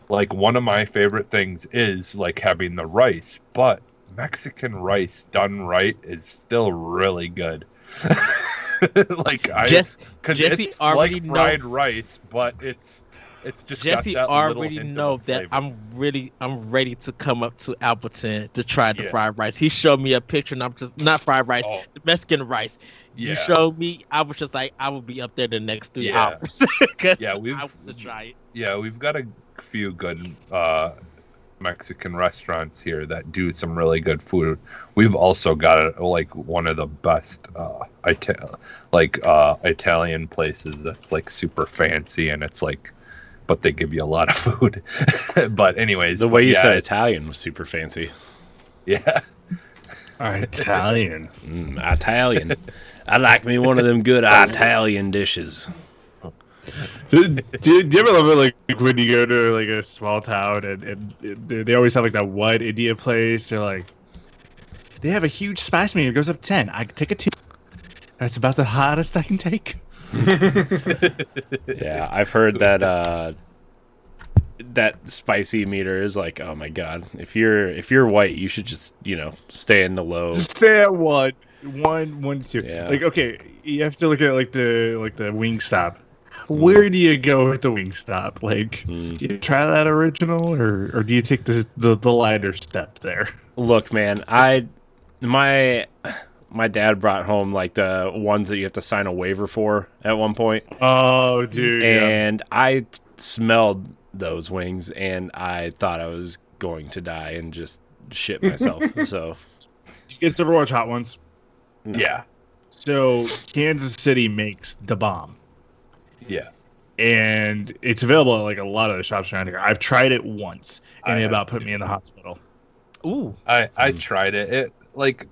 one of my favorite things is having the rice, but Mexican rice done right is still really good. Jesse it's already fried rice, but it's just Jesse got that already little know that I'm ready to come up to Appleton to try the fried rice. He showed me a picture, and I'm just not fried rice, the Mexican rice. You showed me, I was just like, I will be up there the next 3 hours. I want to try it. Yeah, we've got a few good Mexican restaurants here that do some really good food. We've also got one of the best Italian places that's super fancy, and it's but they give you a lot of food. But anyways, the way you said Italian was super fancy. Yeah. Italian. Italian. I like me one of them good Italian dishes. Do you ever love it when you go to a small town and they always have that one Indian place? They're they have a huge spice meter. It goes up 10. I take a 2. That's about the hottest I can take. Yeah, I've heard that that spicy meter is oh my god. If you're white, you should just stay in the low. Just stay at 1, 2. Yeah. Okay, you have to look at the Wingstop. Where do you go with the Wingstop? Do you try that original, or do you take the lighter step there? Look, man, my dad brought home like the ones that you have to sign a waiver for at one point. Oh, dude! And I smelled those wings, and I thought I was going to die and just shit myself. So, you guys ever watch Hot Ones? No. Yeah. So Kansas City makes the bomb. Yeah. And it's available at like a lot of the shops around here. I've tried it once, and it about put me in the hospital. Ooh. I tried it. It like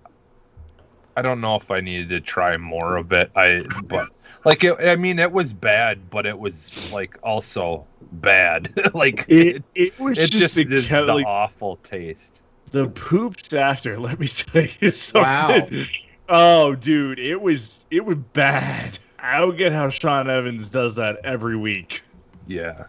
I don't know if I needed to try more of it. But like it was bad, but it was like also bad. Like it was just the awful taste. The poops after, let me tell you something. Wow. Oh, dude, it was bad. I don't get how Sean Evans does that every week. Yeah,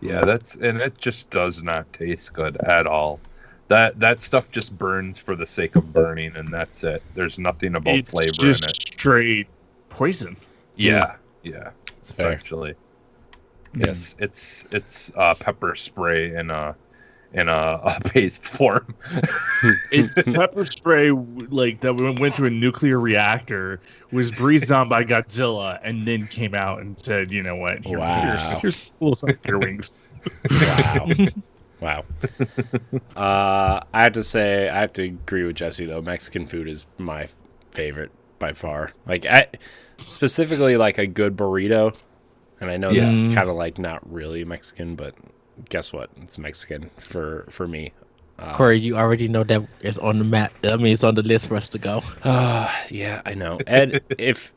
and it just does not taste good at all. That stuff just burns for the sake of burning, and that's it. There's nothing about flavor in it. It's just straight poison. Yeah, it's essentially. Yes, it's pepper spray in a paste form. It's pepper spray like that went to a nuclear reactor, was breathed on by Godzilla, and then came out and said, "You know what? Here's a little something for your wings." Wow. I have to agree with Jesse though. Mexican food is my favorite by far. Like specifically like a good burrito, and I know that's kind of like not really Mexican, but guess what? It's Mexican for me. Corey, you already know that it's on the map. I mean, it's on the list for us to go. Yeah, I know. Ed, if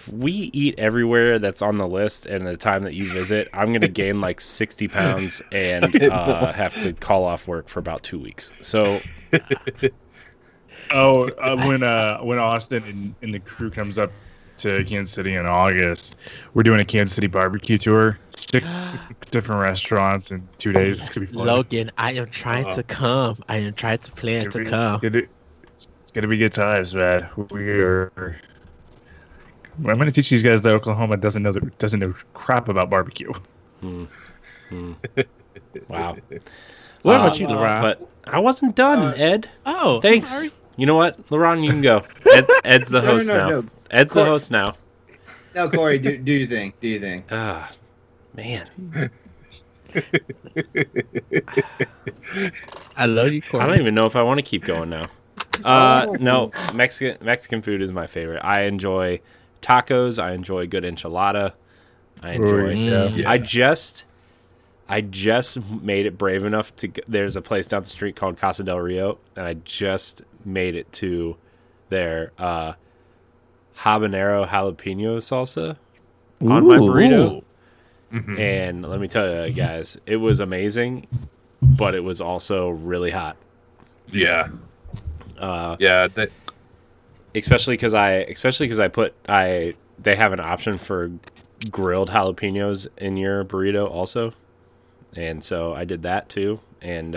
we eat everywhere that's on the list and the time that you visit, I'm going to gain like 60 pounds and have to call off work for about 2 weeks. So, when Austin and the crew comes up to Kansas City in August, we're doing a Kansas City barbecue tour. 6 different restaurants in 2 days. It's going to be fun. Logan, I am trying to come. I am trying to plan to come. It's going to be good times, man. I'm going to teach these guys that Oklahoma doesn't know crap about barbecue. Wow. What about you, LeRon? But I wasn't done, Ed. Oh, thanks. Sorry. You know what, LeRon, you can go. Ed's the host now. No. Ed's the host now. No, Corey, do your thing. Do your thing. Man. I love you, Corey. I don't even know if I want to keep going now. No, Mexican food is my favorite. I enjoy tacos. I enjoy good enchilada. I enjoy. I just made it brave enough to. There's a place down the street called Casa del Rio, and I just made it to their habanero jalapeno salsa on my burrito. Mm-hmm. And let me tell you guys, it was amazing, but it was also really hot. Yeah. Especially because they have an option for grilled jalapenos in your burrito also, and so I did that too. And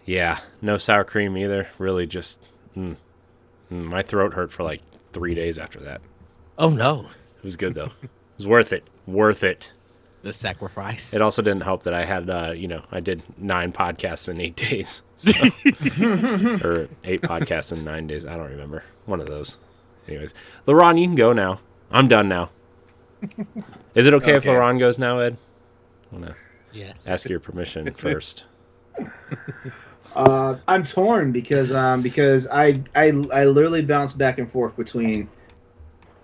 no sour cream either. Really, just my throat hurt for like 3 days after that. Oh no! It was good though. It was worth it. Worth it. The sacrifice. It also didn't help that I had, I did 9 podcasts in 8 days. So. Or 8 podcasts in 9 days. I don't remember. One of those. Anyways. LeRon, you can go now. I'm done now. Is it okay if LeRon goes now, Ed? I want to ask your permission first. I'm torn because I literally bounce back and forth between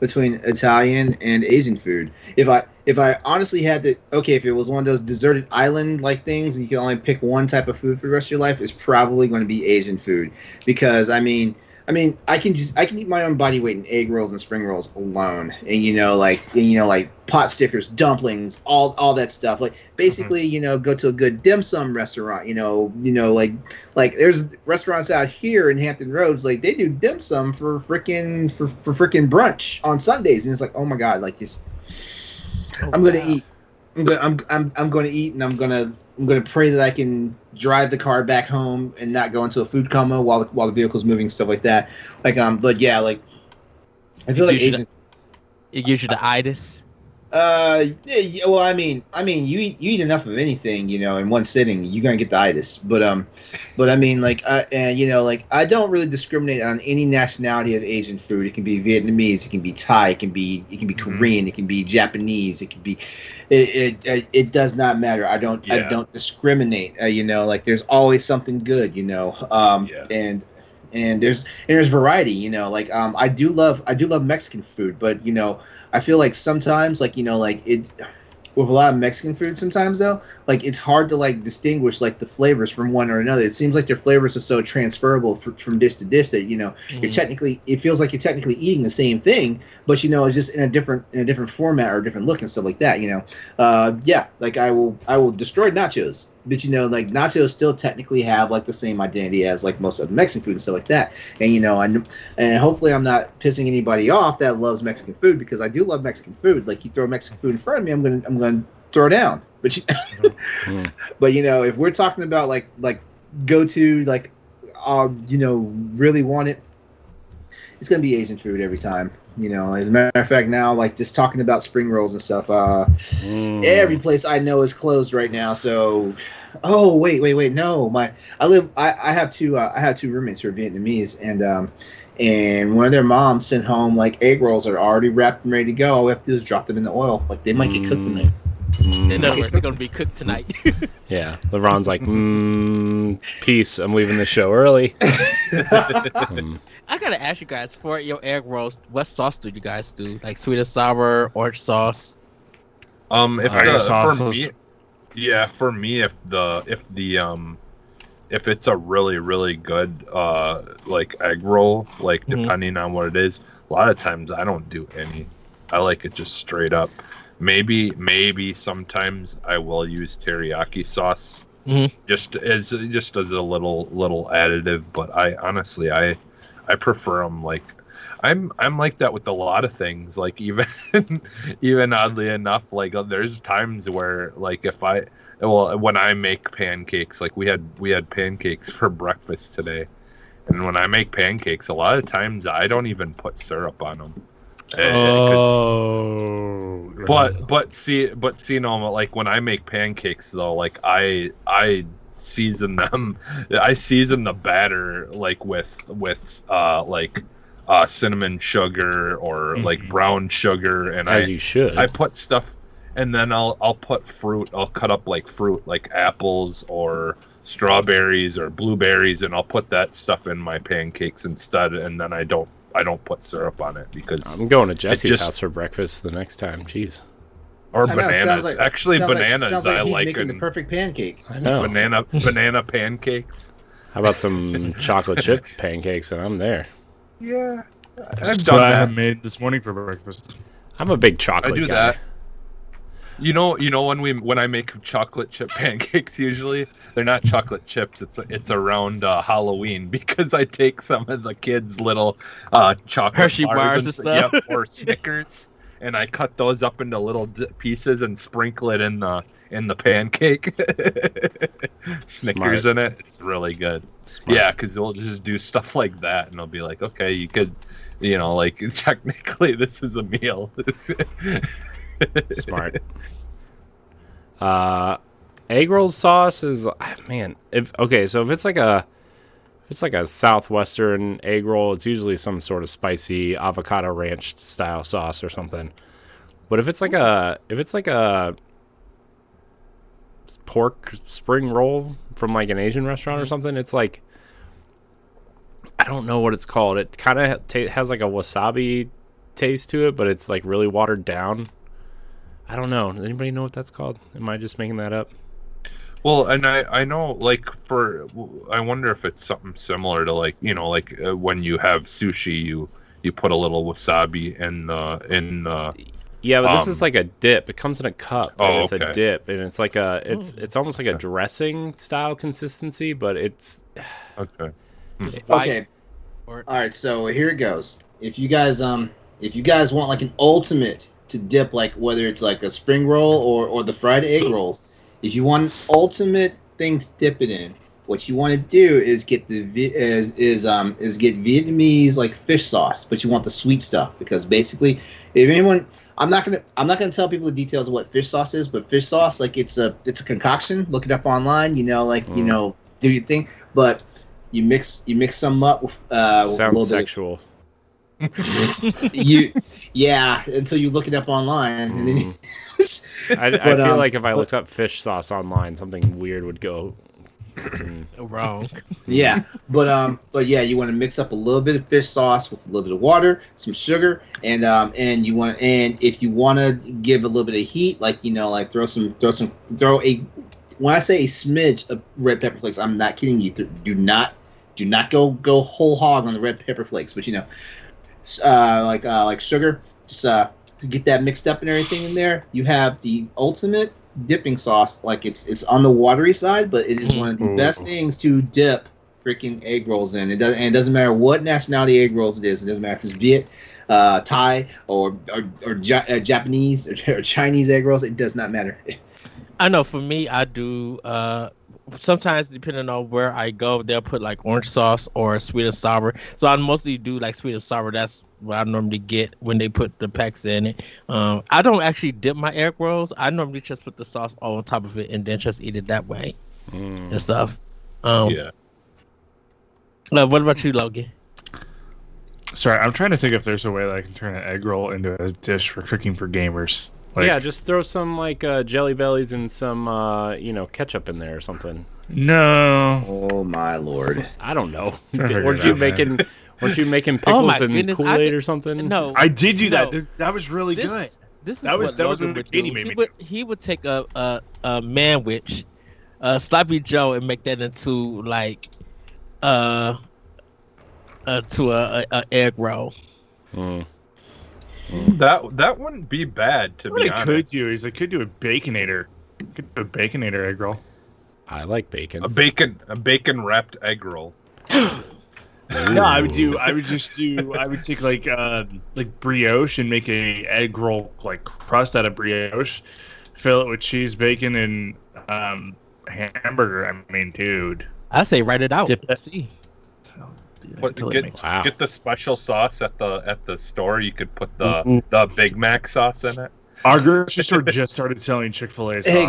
Italian and Asian food. If I honestly had to, if it was one of those deserted island like things and you can only pick one type of food for the rest of your life, it's probably going to be Asian food. Because I mean I can eat my own body weight in egg rolls and spring rolls alone, and like pot stickers, dumplings, all that stuff. Like basically, go to a good dim sum restaurant. Like there's restaurants out here in Hampton Roads, like they do dim sum for freaking brunch on Sundays, and it's like, oh my god, like I'm gonna eat. I'm going to eat, and I'm going to pray that I can drive the car back home and not go into a food coma while the vehicle's moving, stuff like that. But yeah, like I feel like Asian. It gives you the itis. Yeah, well, I mean, you eat enough of anything, in one sitting, you're gonna get the itis. But I mean, like, and like, I don't really discriminate on any nationality of Asian food. It can be Vietnamese, it can be Thai, it can be Korean, it can be Japanese, it can be, it does not matter. I don't discriminate. Like, there's always something good. And there's variety. Like, I do love Mexican food, but I feel like sometimes, like, like it with a lot of Mexican food sometimes though, like it's hard to like distinguish like the flavors from one or another. It seems like their flavors are so transferable from dish to dish that it feels like you're technically eating the same thing, but it's just in a different format or a different look and stuff like that. Like I will destroy nachos. But like nachos still technically have like the same identity as like most of the Mexican food and stuff like that. And and hopefully I'm not pissing anybody off that loves Mexican food, because I do love Mexican food. Like, you throw Mexican food in front of me, I'm gonna throw it down. But but if we're talking about like go to like really want it, it's gonna be Asian food every time. As a matter of fact, now, like, just talking about spring rolls and stuff, every place I know is closed right now. So, wait, no, I have two roommates who are Vietnamese, and one of their moms sent home like egg rolls are already wrapped and ready to go. All we have to do is drop them in the oil. Like, they might get cooked tonight. In other words, they're gonna be cooked tonight. Yeah, LeRon's like, peace. I'm leaving the show early. I gotta ask you guys, for your egg rolls, what sauce do you guys do? Like sweet and sour, orange sauce? For me, if it's a really, really good like egg roll, like depending on what it is, a lot of times I don't do any. I like it just straight up. Maybe sometimes I will use teriyaki sauce, just as a little additive. But I honestly I prefer them. Like, I'm like that with a lot of things. Like, even oddly enough, like, there's times where, like, when I make pancakes, like we had pancakes for breakfast today, and when I make pancakes, a lot of times I don't even put syrup on them. But see, no, like, when I make pancakes though, like I season them. I season the batter like with cinnamon sugar or like brown sugar, and you should. I put stuff, and then I'll put fruit. I'll cut up like fruit, like apples or strawberries or blueberries, and I'll put that stuff in my pancakes instead. And then I don't put syrup on it, because I'm going to Jesse's house for breakfast the next time. Jeez. Or bananas. Bananas. Sounds like I he's like making the perfect pancake. I know. Banana pancakes. How about some chocolate chip pancakes, and I'm there. Yeah, I've done that. I have made this morning for breakfast. I'm a big chocolate guy. That. You know when I make chocolate chip pancakes, usually they're not chocolate chips. It's around Halloween, because I take some of the kids' little chocolate Hershey bars and stuff, or Snickers, and I cut those up into little pieces and sprinkle it in the pancake. Snickers in it. It's really good. Smart. Yeah, because we'll just do stuff like that, and they'll be like, okay, you could, like, technically this is a meal. Smart. Egg roll sauce is, man. If it's like a southwestern egg roll, it's usually some sort of spicy avocado ranch style sauce or something. But if it's like a pork spring roll from like an Asian restaurant or something, it's like, I don't know what it's called. It kind of has like a wasabi taste to it, but it's like really watered down. I don't know. Does anybody know what that's called? Am I just making that up? Well, and I know, like, I wonder if it's something similar to, like, when you have sushi, you put a little wasabi in the Yeah, but this is like a dip. It comes in a cup, and it's okay. a dip, and it's like it's almost like a dressing style consistency, but it's okay. Okay. All right, so here it goes. If you guys want like an ultimate to dip, like whether it's like a spring roll or the fried egg rolls, if you want an ultimate thing to dip it in, what you want to do is get get Vietnamese like fish sauce, but you want the sweet stuff, because basically, if anyone, I'm not gonna tell people the details of what fish sauce is, but fish sauce, like it's a concoction. Look it up online. Do your thing. But you mix some up with Sounds with a little sexual. Until you look it up online, and then. I feel like if I looked up fish sauce online, something weird would go wrong. Yeah, but yeah, you want to mix up a little bit of fish sauce with a little bit of water, some sugar, and if you want to give a little bit of heat, like throw a. When I say a smidge of red pepper flakes, I'm not kidding you. Do not go whole hog on the red pepper flakes, but like sugar, just to get that mixed up and everything in there. You have the ultimate dipping sauce. Like it's on the watery side, but it is one of the best things to dip freaking egg rolls in. It doesn't matter what nationality egg rolls it is. It doesn't matter if it's Viet, Thai, or Japanese or Chinese egg rolls. It does not matter. I know for me, I do. Sometimes depending on where I go, they'll put like orange sauce or sweet and sour. So I mostly do like sweet and sour. That's what I normally get when they put the packs in it. I don't actually dip my egg rolls. I normally just put the sauce all on top of it and then just eat it that way and stuff. What about you, Logan? Sorry, I'm trying to think if there's a way that I can turn an egg roll into a dish for cooking for gamers. Just throw some Jelly Bellies and some ketchup in there or something. No. Oh my lord. I don't know. Weren't you making pickles and Kool-Aid or something? No. I did do that. That was really good. That was what Katie made me do. He would take a manwich, Sloppy Joe, and make that into like to a egg roll. That wouldn't be bad to be honest. What I could do a baconator. Could do a baconator egg roll. I like bacon. A bacon wrapped egg roll. No, I would take like brioche and make a egg roll like crust out of brioche, fill it with cheese, bacon, and hamburger. I mean, dude. I say write it out. Let's see. Get the special sauce at the store. You could put the Big Mac sauce in it. Our grocery store just started selling Chick-fil-A sauce. Hey,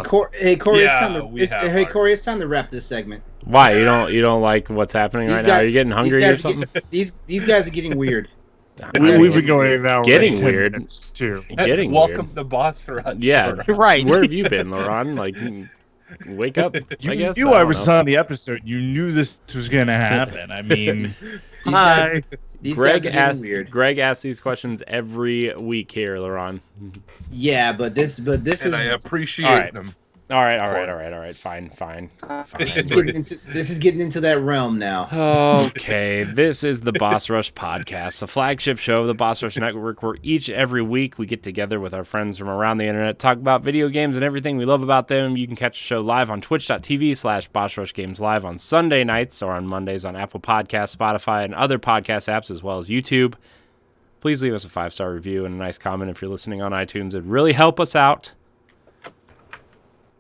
Corey, it's time to wrap this segment. Why you don't like what's happening right now? Are you getting hungry or something? These guys are getting weird. We've been going in now. Getting weird too. Getting Welcome weird. to Boss Rush. Yeah, right. Where have you been, LeRon? Like, wake up. You I guess knew I was on the episode. You knew this was going to happen. I mean, hi. Greg asks these questions every week here, LeRon. Yeah, but this and I appreciate them. All right. Fine. This is getting into that realm now. Okay, this is the Boss Rush Podcast, a flagship show of the Boss Rush Network, where every week we get together with our friends from around the internet, talk about video games and everything we love about them. You can catch the show live on twitch.tv/BossRushGamesLive Live on Sunday nights or on Mondays on Apple Podcasts, Spotify, and other podcast apps, as well as YouTube. Please leave us a 5-star review and a nice comment if you're listening on iTunes. It'd really help us out.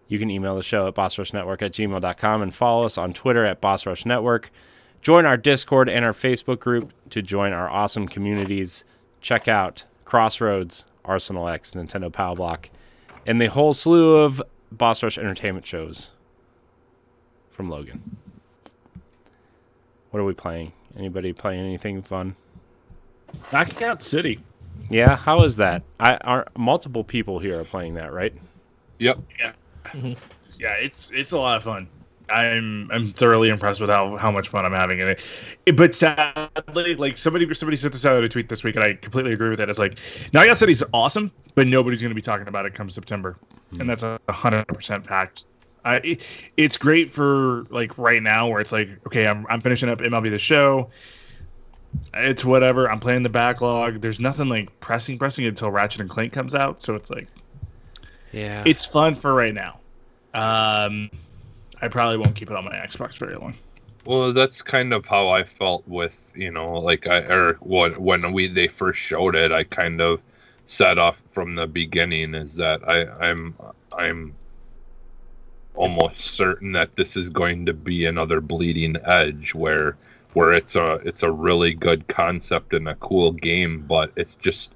You can email the show at bossrushnetwork@gmail.com and follow us on Twitter at bossrushnetwork. Join our Discord and our Facebook group to join our awesome communities. Check out Crossroads, Arsenal X, Nintendo Power Block, and the whole slew of Boss Rush Entertainment shows from Logan. What are we playing? Anybody playing anything fun? Knockout City. Yeah, how is that? Multiple people here are playing that, right? Yep. Yeah. Mm-hmm. Yeah, it's a lot of fun. I'm thoroughly impressed with how much fun I'm having in it. But sadly, like somebody sent this out in a tweet this week, and I completely agree with it. It's like, Knockout City's awesome, but nobody's going to be talking about it come September, and that's 100% fact. It's great for like right now, where it's like, okay, I'm finishing up MLB The Show. It's whatever. I'm playing the backlog. There's nothing like pressing until Ratchet and Clank comes out, so it's like, yeah, it's fun for right now. I probably won't keep it on my Xbox very long. Well, that's kind of how I felt with, like when they first showed it. I kind of set off from the beginning is that I'm almost certain that this is going to be another Bleeding Edge where it's a really good concept and a cool game, but it's just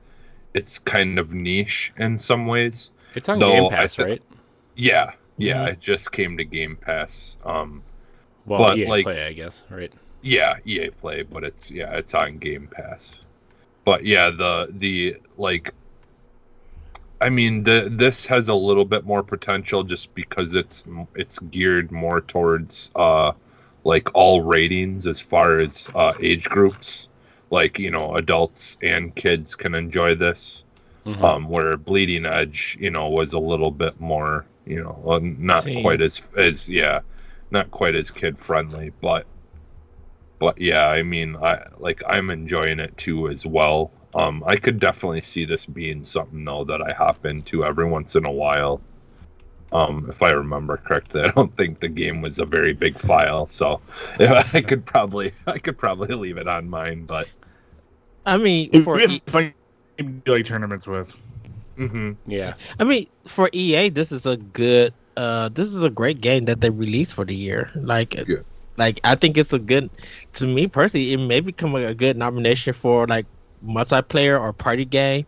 it's kind of niche in some ways. It's on Game Pass, right? Yeah, it just came to Game Pass. Well, but EA Play, I guess, right? Yeah, EA Play, but it's on Game Pass. But yeah, the like, I mean, this has a little bit more potential just because it's geared more towards like all ratings as far as age groups. Like, adults and kids can enjoy this. Mm-hmm. Where Bleeding Edge, was a little bit more, not quite as kid friendly, but yeah, I mean, I'm enjoying it too as well. I could definitely see this being something though that I hop into every once in a while. If I remember correctly, I don't think the game was a very big file, so I could probably leave it on mine. But I mean, like tournaments with. Mm-hmm. Yeah. I mean, for EA, this is a great game that they released for the year. Like I think it's a good. To me personally, it may become a good nomination for like multiplayer or party game.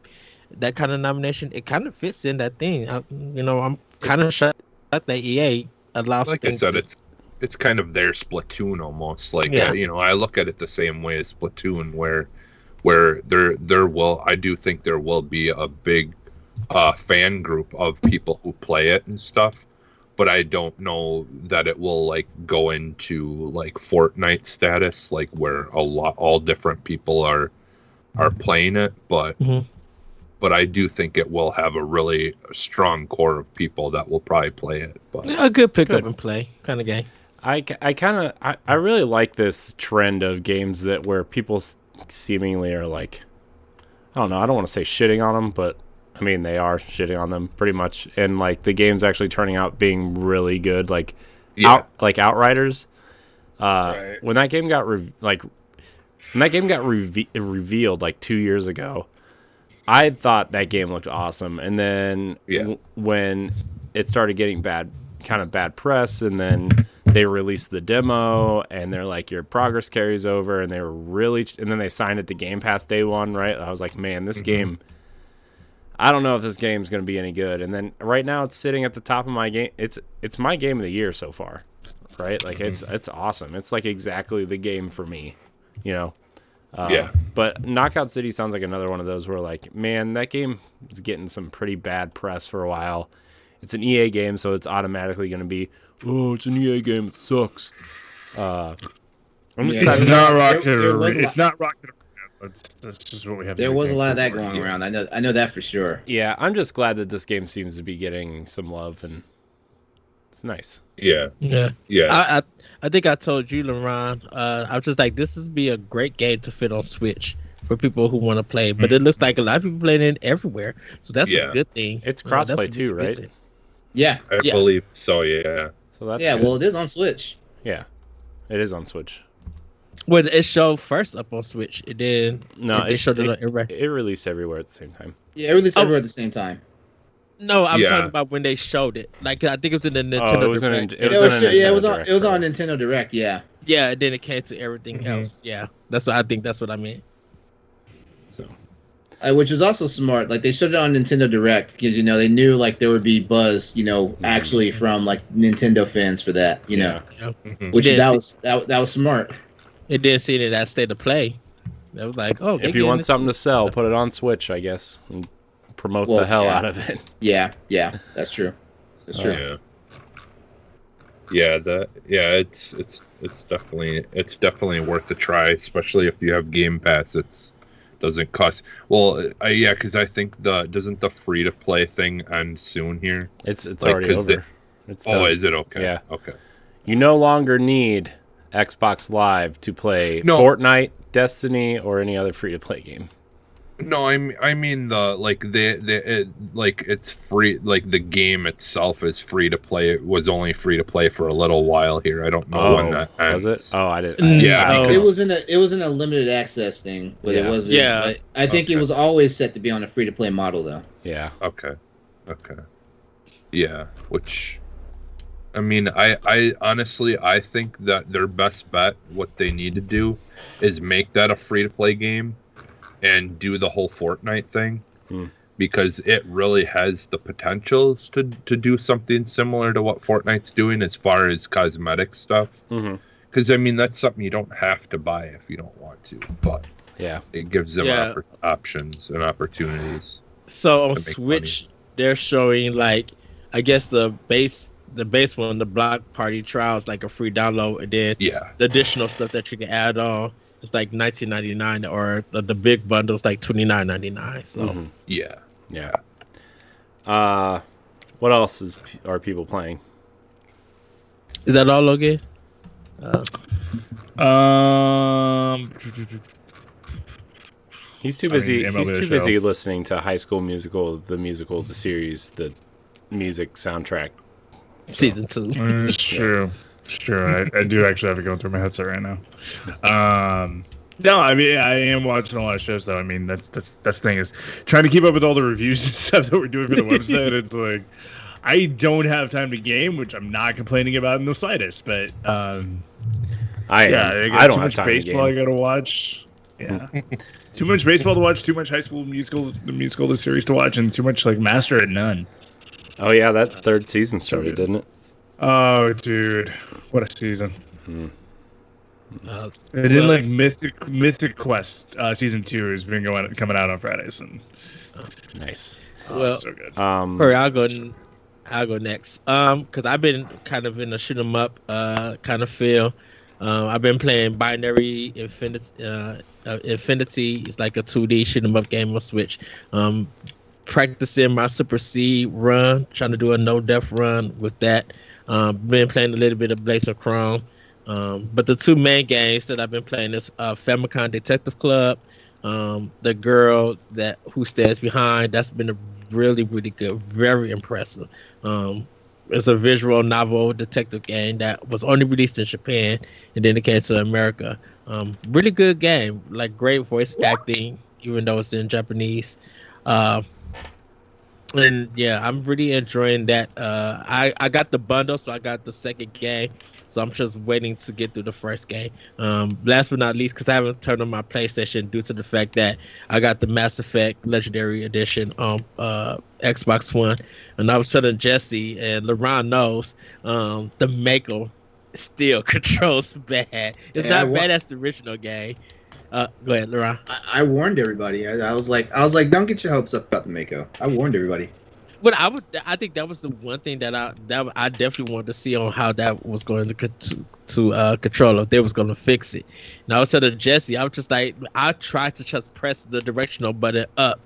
That kind of nomination, it kind of fits in that thing. I'm kind of shocked that EA allows. Like I said, it's kind of their Splatoon almost. Like I look at it the same way as Splatoon, where I do think there will be a big fan group of people who play it and stuff, but I don't know that it will like go into like Fortnite status, like where all different people are playing it, but I do think it will have a really strong core of people that will probably play it. But a good pick up and play kind of game. I really like this trend of games where people seemingly are like, I don't know, I don't want to say shitting on them, but I mean they are shitting on them pretty much, and like the game's actually turning out being really good, like Outriders. Right. When that game got revealed like 2 years ago, I thought that game looked awesome, and then when it started getting bad press, and then they released the demo, and they're like, your progress carries over, and and then they signed it to Game Pass day one, right? I was like, man, this game, I don't know if this game's going to be any good. And then right now it's sitting at the top of my game. It's my game of the year so far, right? Like it's awesome. It's like exactly the game for me, But Knockout City sounds like another one of those where like, man, that game is getting some pretty bad press for a while. It's an EA game, so it's automatically going to be, oh, it's an EA game, it sucks. It's not Rocket Arena. It's not Rocket Arena. That's just what we have. There was a lot of that going around. I know that for sure. Yeah, I'm just glad that this game seems to be getting some love, and it's nice. Yeah. I think I told you, LeRon, I was just like, this would be a great game to fit on Switch for people who want to play. But it looks like a lot of people playing it everywhere, so that's a good thing. It's crossplay too, right? Yeah, I believe so. Yeah. So that's good. Well, it is on Switch. Yeah, it is on Switch. Well, it showed first up on Switch. It did. No, it released everywhere at the same time. Yeah, it released everywhere at the same time. No, I'm talking about when they showed it. Like I think it was in the Nintendo Direct. It was on Nintendo Direct. Yeah. Yeah, and then it came to everything else. Yeah, that's what I meant. So, which was also smart. Like they showed it on Nintendo Direct because they knew like there would be buzz, actually from like Nintendo fans for that, which that was smart. It did see it at State of Play. That was like, oh, if you want something to sell, put it on Switch, I guess, and promote the hell out of it. Yeah, that's true. That's true. It's definitely worth a try, especially if you have Game Pass. It doesn't cost. Well, because I think doesn't the free to play thing end soon here? It's already over. It's done. Is it okay? Yeah. Okay. You no longer need Xbox Live to play Fortnite, Destiny, or any other free to play game. No, I mean it's free. Like the game itself is free to play. It was only free to play for a little while here. I don't know when that ends. Was it? Oh, I didn't. It was in a limited access thing, but it wasn't. Yeah, but I think it was always set to be on a free to play model though. Yeah. Okay. Yeah, which. I mean, I honestly, I think that their best bet, what they need to do, is make that a free-to-play game and do the whole Fortnite thing. because it really has the potentials to do something similar to what Fortnite's doing as far as cosmetic stuff. Because, I mean, that's something you don't have to buy if you don't want to, but it gives them options and opportunities. So on Switch, they're showing, like, I guess the base one, the Block Party Trials, like a free download, and then the additional stuff that you can add on, it's like $19.99, or the big bundle's like $29.99. So what else are people playing? Is that all, Logan? He's too busy. He's too busy listening to High School Musical, the series, the music soundtrack. Season 2. It's true. It's true. I do actually have it going through my headset right now. No, I mean, I am watching a lot of shows, though. I mean, that's the thing, is trying to keep up with all the reviews and stuff that we're doing for the website. It's like, I don't have time to game, which I'm not complaining about in the slightest. But I don't have time baseball to game. I gotta watch. Yeah, too much baseball to watch. Too much High School Musical, the series to watch, and too much like Master at None. Oh yeah, that third season started, didn't it? Oh, dude, what a season! They did like Mythic Quest season 2 has been coming out on Fridays, and nice. So good. I'll go next. Because I've been kind of in a shoot 'em up kind of feel. I've been playing Binary Infinity. It's like a 2D shoot 'em up game on Switch. Practicing my Super C run, trying to do a no death run with that. Been playing a little bit of Blaze of Chrome. But the two main games that I've been playing is Famicom Detective Club. The Girl Who Stands Behind. That's been a really, really good, very impressive. It's a visual novel detective game that was only released in Japan, and then it came to America. Really good game, like great voice acting, even though it's in Japanese. And yeah, I'm really enjoying that. I got the bundle, so I got the second game. So I'm just waiting to get through the first game. Last but not least, because I haven't turned on my PlayStation due to the fact that I got the Mass Effect Legendary Edition on Xbox One. And I was telling Jesse, and LeRon knows, the Mako still controls bad. It's not bad as the original game. Go ahead, LeRon. I warned everybody. I was like, don't get your hopes up about the Mako. I warned everybody. But I think that was the one thing that I definitely wanted to see on how that was going to control, if they was going to fix it. And I was telling Jesse, I was just like, I tried to just press the directional button up,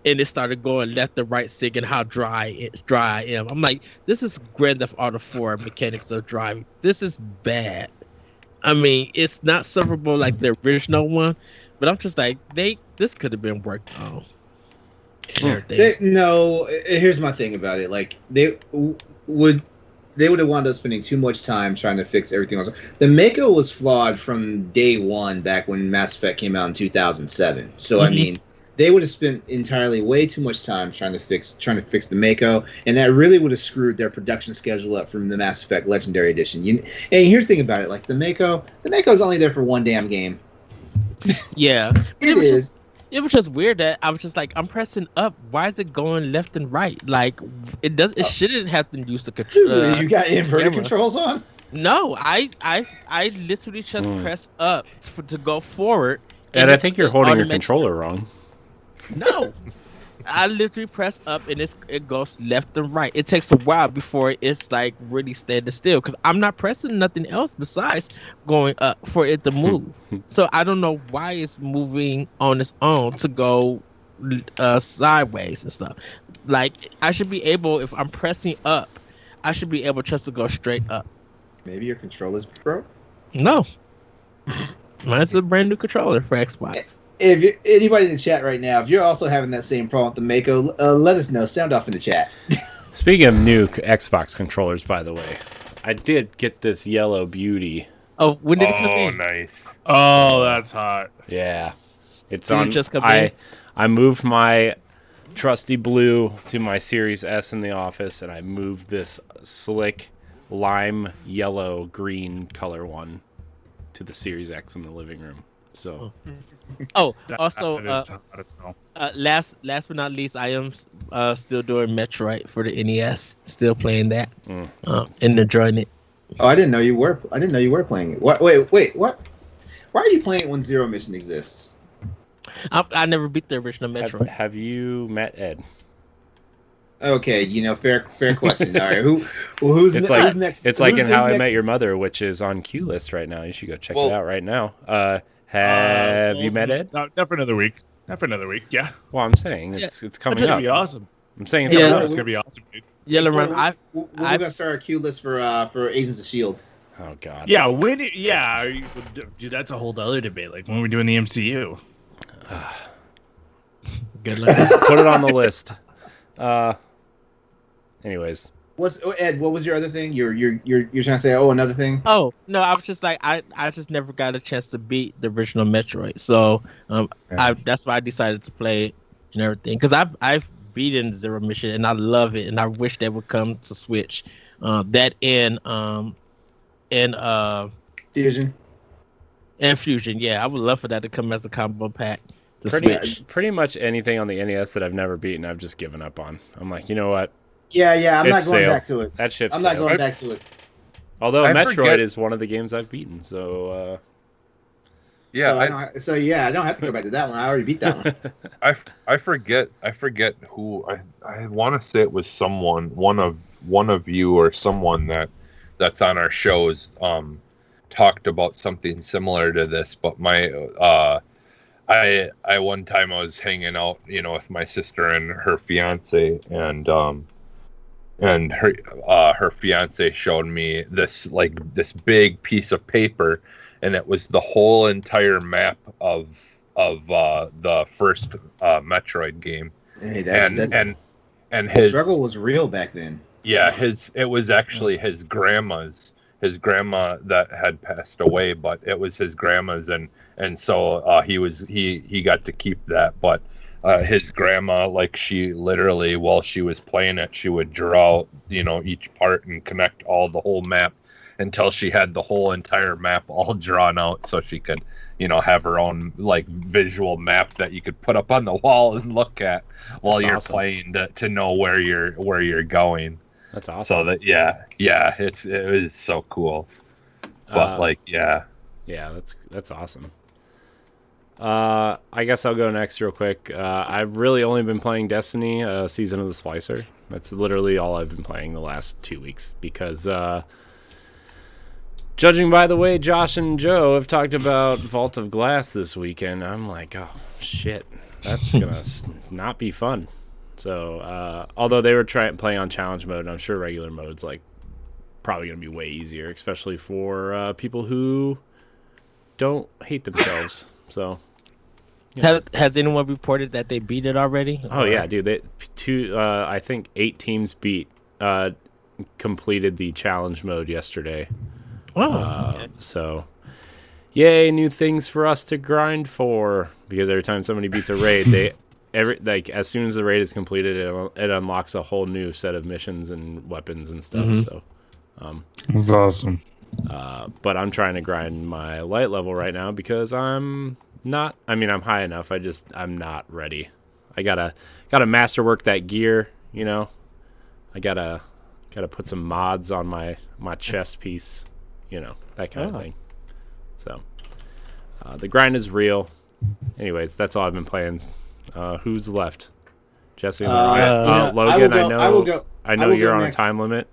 and it started going left and right, singing how dry I am. I'm like, this is Grand Theft Auto 4 mechanics of driving. This is bad. I mean, it's not sufferable like the original one, but I'm just like, this could have been worked on. Here's my thing about it. Like, they would have wound up spending too much time trying to fix everything else. The Mako was flawed from day one, back when Mass Effect came out in 2007. So I mean, they would have spent entirely way too much time trying to fix the Mako, and that really would have screwed their production schedule up from the Mass Effect Legendary Edition. And here's the thing about it: like the Mako is only there for one damn game. Yeah, it is. It was just weird that I was just like, I'm pressing up. Why is it going left and right? Like, it shouldn't have to use the control. You got inverted controls on? No, I literally just press up to go forward. And I think you're holding your controller wrong. No, I literally press up and it goes left and right. It takes a while before it's like really standing still, because I'm not pressing nothing else besides going up for it to move. So I don't know why it's moving on its own to go sideways and stuff. Like, I should be able, if I'm pressing up, I should be able just to go straight up. Maybe your controller's broke? No, mine's a brand new controller for Xbox. If anybody in the chat right now, if you're also having that same problem with the Mako, let us know. Sound off in the chat. Speaking of new Xbox controllers, by the way, I did get this yellow beauty. Oh, when did it come in? Oh, nice. Oh, that's hot. Yeah, it's Did on. it just come in? I moved my trusty blue to my Series S in the office, and I moved this slick lime yellow green color one to the Series X in the living room. So. Also, last but not least, I am still doing Metroid for the NES. Still playing that and enjoying it. Oh, I didn't know you were. I didn't know you were playing it. What? Wait. What? Why are you playing it when Zero Mission exists? I never beat the original Metroid. Have you met Ed? Okay, fair question. All right, who's next? It's like in How I Met Your Mother, which is on Q List right now. You should go check it out right now. Have you met Ed? No, not for another week. Yeah. Well, I'm saying it's coming up. It's gonna be awesome. I'm saying it's coming up. It's gonna be awesome, dude. Yeah, LeRon, we're gonna start our queue list for Agents of S.H.I.E.L.D. Oh God. Yeah, dude, that's a whole other debate. Like when we're doing the MCU. Good luck. Put it on the list. Anyways. Ed? What was your other thing? You're trying to say another thing? Oh no, I was just like I just never got a chance to beat the original Metroid, so that's why I decided to play it and everything. Because I've beaten Zero Mission and I love it, and I wish they would come to Switch. That in Fusion. And Fusion, yeah, I would love for that to come as a combo pack to Switch. Pretty much anything on the NES that I've never beaten, I've just given up on. I'm like, you know what? Yeah, I'm not going back to it. That ship's I'm not going back to it. Although Metroid is one of the games I've beaten, so yeah. I don't have to go back to that one. I already beat that one. I forget who I want to say it was one of you or someone that's on our shows talked about something similar to this, but I one time I was hanging out, with my sister and her fiance, and her fiance showed me this big piece of paper, and it was the whole entire map of the first Metroid game. Hey, and his struggle was real back then. Yeah, it was actually his grandma that had passed away, but it was his grandma's, and so he got to keep that, but his grandma, like, she literally, while she was playing it, she would draw each part and connect the whole map until she had the whole entire map all drawn out, so she could have her own visual map that you could put up on the wall and look at while you're playing to know where you're going. That's awesome. So that it was so cool. But yeah, that's awesome. I guess I'll go next real quick. I've really only been playing Destiny, Season of the Splicer. That's literally all I've been playing the last 2 weeks because, judging by the way Josh and Joe have talked about Vault of Glass this weekend, I'm like, oh shit, that's gonna not be fun. So, although they were playing on challenge mode, and I'm sure regular mode's probably gonna be way easier, especially for people who don't hate themselves. So, yeah. Has anyone reported that they beat it already? Oh yeah, dude. I think 8 teams completed the challenge mode yesterday. Oh, so yay, new things for us to grind for, because every time somebody beats a raid, as soon as the raid is completed, it unlocks a whole new set of missions and weapons and stuff. Mm-hmm. So that's awesome. But I'm trying to grind my light level right now because I'm high enough. I'm not ready. I gotta masterwork that gear, I gotta put some mods on my chest piece, that kind of thing. So the grind is real. Anyways, that's all I've been playing. Who's left? Jesse and Logan. I know you're on a time limit,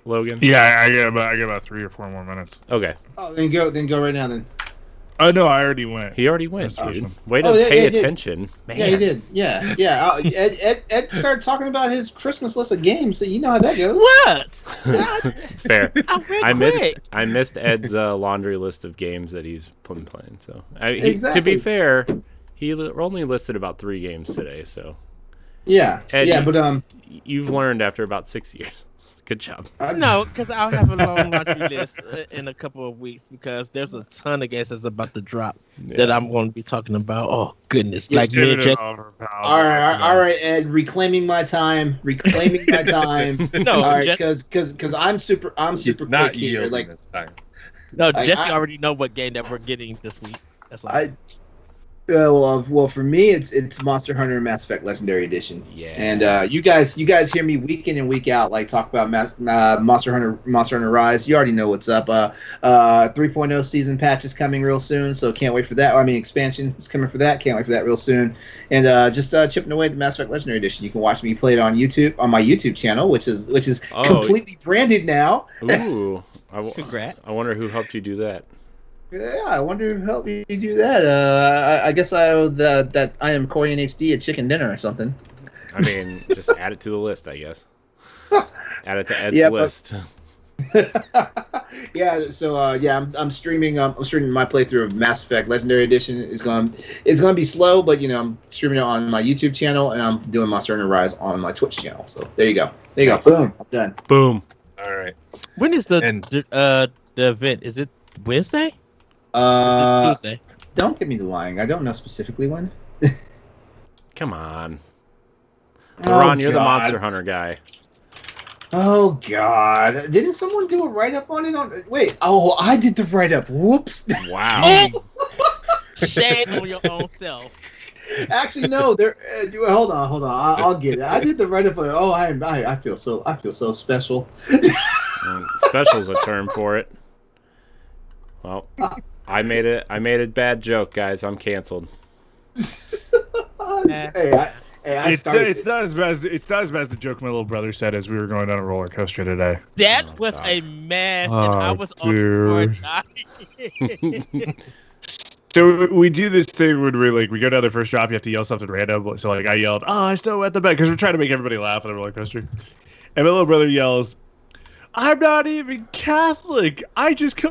Logan. Yeah, I got about 3 or 4 more minutes. Okay. Oh, then go right now then. Oh no, I already went. He already went, dude. Awesome. Way to pay attention, man. Yeah, he did. Yeah. Ed started talking about his Christmas list of games, so you know how that goes. What? It's fair. I missed Ed's laundry list of games that he's been playing. So, exactly. To be fair, he only listed about 3 games today. So, yeah, Ed, but you've learned after about 6 years. Good job. No, because I'll have a long laundry list in a couple of weeks because there's a ton of games that's about to drop that I'm going to be talking about. Oh goodness! All right, Ed, reclaiming my time. No, all right, because I'm super quick here. This time. No, Jesse already know what game that we're getting this week. That's all. Well, for me, it's Monster Hunter Mass Effect Legendary Edition. Yeah. And you guys hear me week in and week out like talk about Monster Hunter Rise. You already know what's up. 3.0 season patch is coming real soon, so can't wait for that. I mean, expansion is coming for that. Can't wait for that real soon. And just chipping away at the Mass Effect Legendary Edition. You can watch me play it on YouTube on my YouTube channel, which is completely branded now. Ooh, Congrats! I wonder who helped you do that. Yeah, I wonder who helped me do that. I guess I owe that I am Korean HD a chicken dinner or something. I mean, just add it to the list, I guess. Add it to Ed's list. Yeah. So I'm streaming. I'm streaming my playthrough of Mass Effect Legendary Edition. It's going to be slow, but I'm streaming it on my YouTube channel, and I'm doing Monster Hunter Rise on my Twitch channel. So there you go. Nice. Boom. I'm done. Boom. All right. When is the event? Is it Wednesday? Is it Tuesday? Don't get me to lying. I don't know specifically when. Come on. LeRon, you're the Monster Hunter guy. Oh, God. Didn't someone do a write-up on it? Wait. Oh, I did the write-up. Whoops. Wow. Shade on your own self. Actually, no. Hold on. I'll get it. I did the write-up. I feel so special. Special's a term for it. Well, I made a bad joke, guys. I'm canceled. It's not as bad as the joke my little brother said as we were going down a roller coaster today. That was a mess, and I was on the floor dying. So we do this thing when we go down the first drop, you have to yell something random. So I yelled, "Oh, I still wet the bed," because we're trying to make everybody laugh on a roller coaster. And my little brother yells, "I'm not even Catholic. I just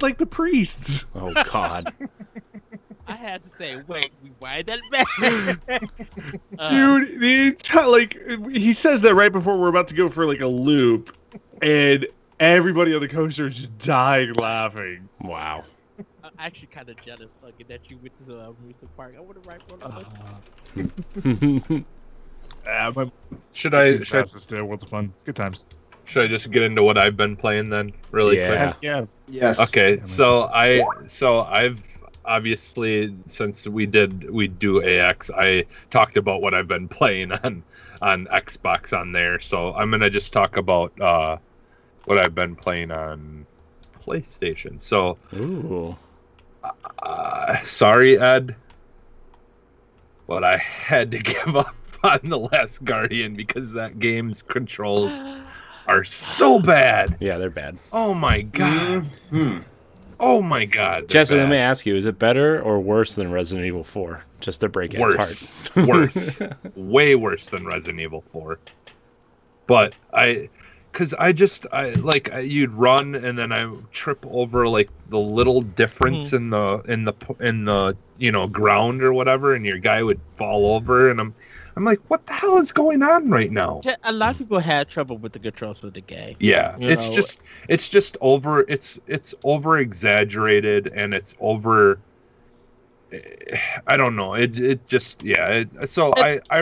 like the priests." Oh God. I had to say, wait, why that bad? Dude, the entire, he says that right before we're about to go for a loop, and everybody on the coaster is just dying laughing. Wow. I'm actually kind of jealous, that you went to the amusement park. I want to ride one. Should I what's fun? Good times. Should I just get into what I've been playing then, really quick? Yeah. Yes. Okay. So I've obviously, since we do AX, I talked about what I've been playing on Xbox on there. So I'm gonna just talk about what I've been playing on PlayStation. So, ooh. Sorry, Ed, but I had to give up on The Last Guardian because that game's controls are so bad. Yeah, they're bad. Oh my God. Oh my God. Jesse, let me ask you, is it better or worse than Resident Evil 4? Just to break Ed's heart. Worse. Way worse than Resident Evil 4. But you'd run and then I trip over the little difference in the ground or whatever, and your guy would fall over, and I'm like, what the hell is going on right now? A lot of people had trouble with the controls for the game. Yeah, it's just over exaggerated, and it's over. I don't know. I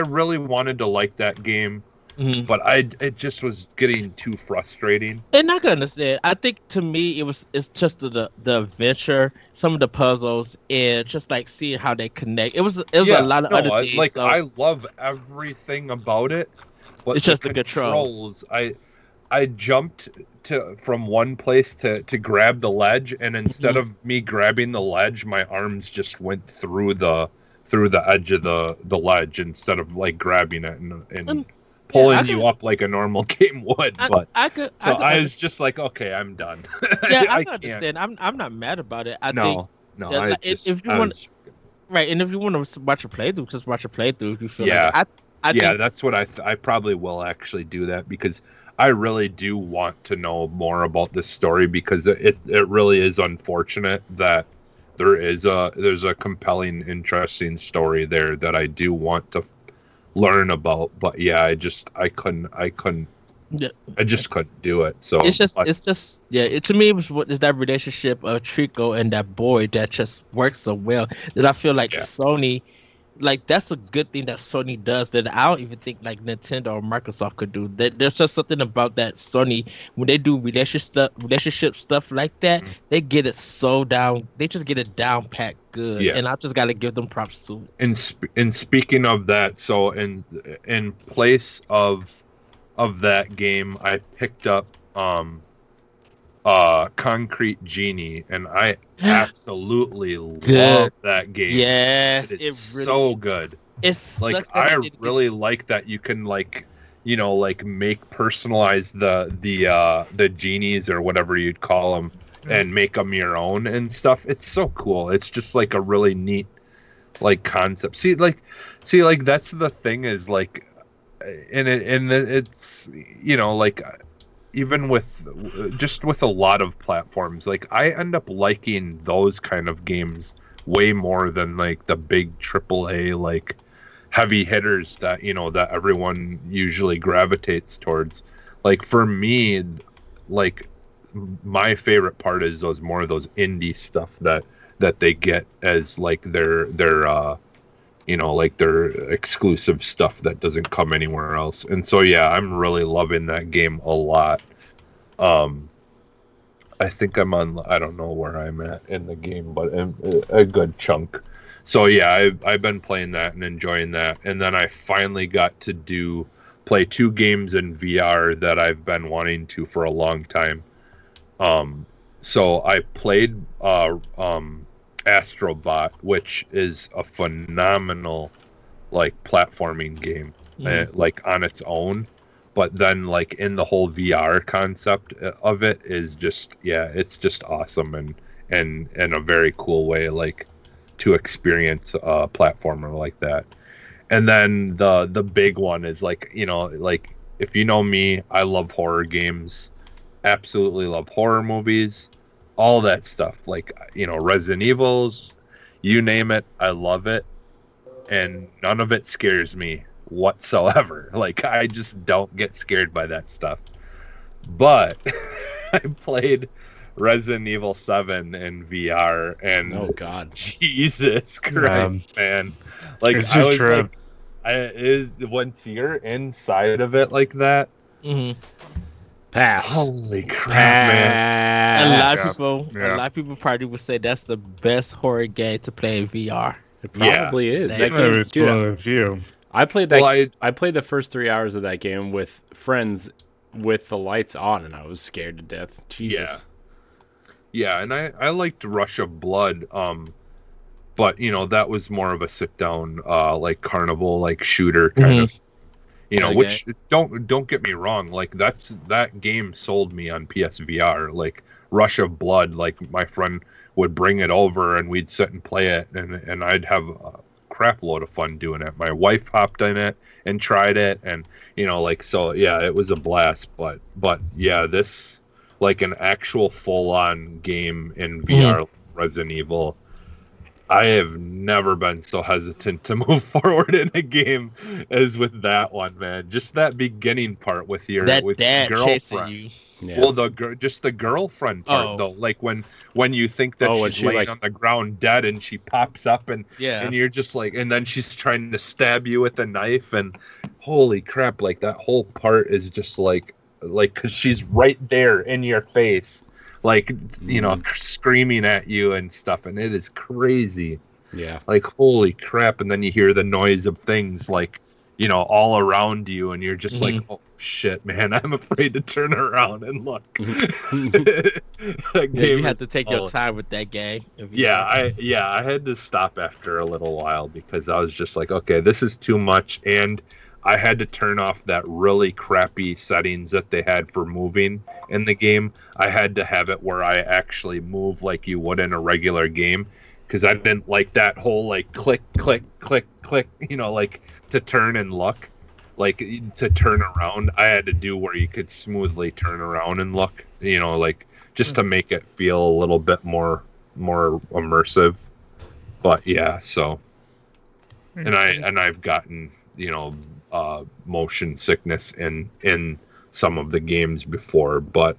really wanted to like that game. Mm-hmm. But it just was getting too frustrating. And I can understand. I think to me it's just the adventure, some of the puzzles, and just seeing how they connect. It was a lot of other things. I love everything about it, but it's just the controls. I jumped from one place to grab the ledge, and instead of me grabbing the ledge, my arms just went through the edge of the ledge instead of grabbing it and pulling you up like a normal game would. I was just like, okay, I'm done. Yeah, I can understand. I'm not mad about it. If you want to watch a playthrough, just watch a playthrough. You feel that's what I probably will actually do that, because I really do want to know more about this story, because it really is unfortunate that there's a compelling, interesting story there that I do want to learn about, but I couldn't do it. So to me, it's that relationship of Trico and that boy that just works so well, that I feel like Sony like that's a good thing that Sony does that I don't even think like Nintendo or Microsoft could do. There's just something about that Sony when they do relationship stuff like that, they get it so down. They just get it down packed good, and I just gotta give them props to it. And speaking of that, so in place of that game, I picked up Concrete Genie, and I absolutely love that game. Yes, it's really, so good. It's like I really like that you can like make personalize the genies or whatever you'd call them and make them your own and stuff. It's so cool. It's just like a really neat like concept. See like that's the thing is like, and it's like. Even with a lot of platforms, like I end up liking those kind of games way more than like the big AAA like heavy hitters that that everyone usually gravitates towards. Like for me, like my favorite part is those indie stuff that they get as like their like their exclusive stuff that doesn't come anywhere else. And so yeah, I'm really loving that game a lot. I think I'm on, I don't know where I'm at in the game, but a good chunk. So yeah, I've been playing that and enjoying that. And then I finally got to play 2 games in VR that I've been wanting to for a long time. So I played Astrobot, which is a phenomenal like platforming game, like on its own, but then like in the whole VR concept of it is just it's just awesome and a very cool way like to experience a platformer like that. And then the big one is like like if you know me, I love horror games, absolutely love horror movies. All that stuff, like Resident Evils, you name it, I love it, and none of it scares me whatsoever. Like I just don't get scared by that stuff. But I played Resident Evil 7 in VR, and oh god, Jesus Christ, man! Like it's just true. Once you're inside of it like that. Mm-hmm. Pass. Holy crap, man! A lot of people probably would say that's the best horror game to play in VR. It probably is. That game, dude, I played that. Well, I played the first 3 hours of that game with friends with the lights on, and I was scared to death. Jesus. Yeah, and I liked Rush of Blood, but that was more of a sit down, like carnival, like shooter kind of. Which don't get me wrong, like that game sold me on PSVR. Like Rush of Blood, like my friend would bring it over and we'd sit and play it, and I'd have a crap load of fun doing it. My wife hopped in it and tried it, and so yeah, it was a blast. But yeah, this like an actual full on game in VR, Resident Evil. I have never been so hesitant to move forward in a game as with that one, man. Just that beginning part with your girlfriend. Chasing you. Yeah. Well, just the girlfriend part though, like when you think that she's laying on the ground dead and she pops up and you're just like, and then she's trying to stab you with a knife, and holy crap, like that whole part is just like because she's right there in your face. Like, screaming at you and stuff, and it is crazy. Yeah. Like, holy crap. And then you hear the noise of things, like, all around you, and you're just like, oh, shit, man, I'm afraid to turn around and look. You have to take your time with that game. I had to stop after a little while because I was just like, okay, this is too much, and I had to turn off that really crappy settings that they had for moving in the game. I had to have it where I actually move like you would in a regular game, because I didn't like that whole like click, click, click, click, like to turn and look. Like to turn around, I had to do where you could smoothly turn around and look, like just to make it feel a little bit more immersive. But yeah, so and I've gotten motion sickness in some of the games before, but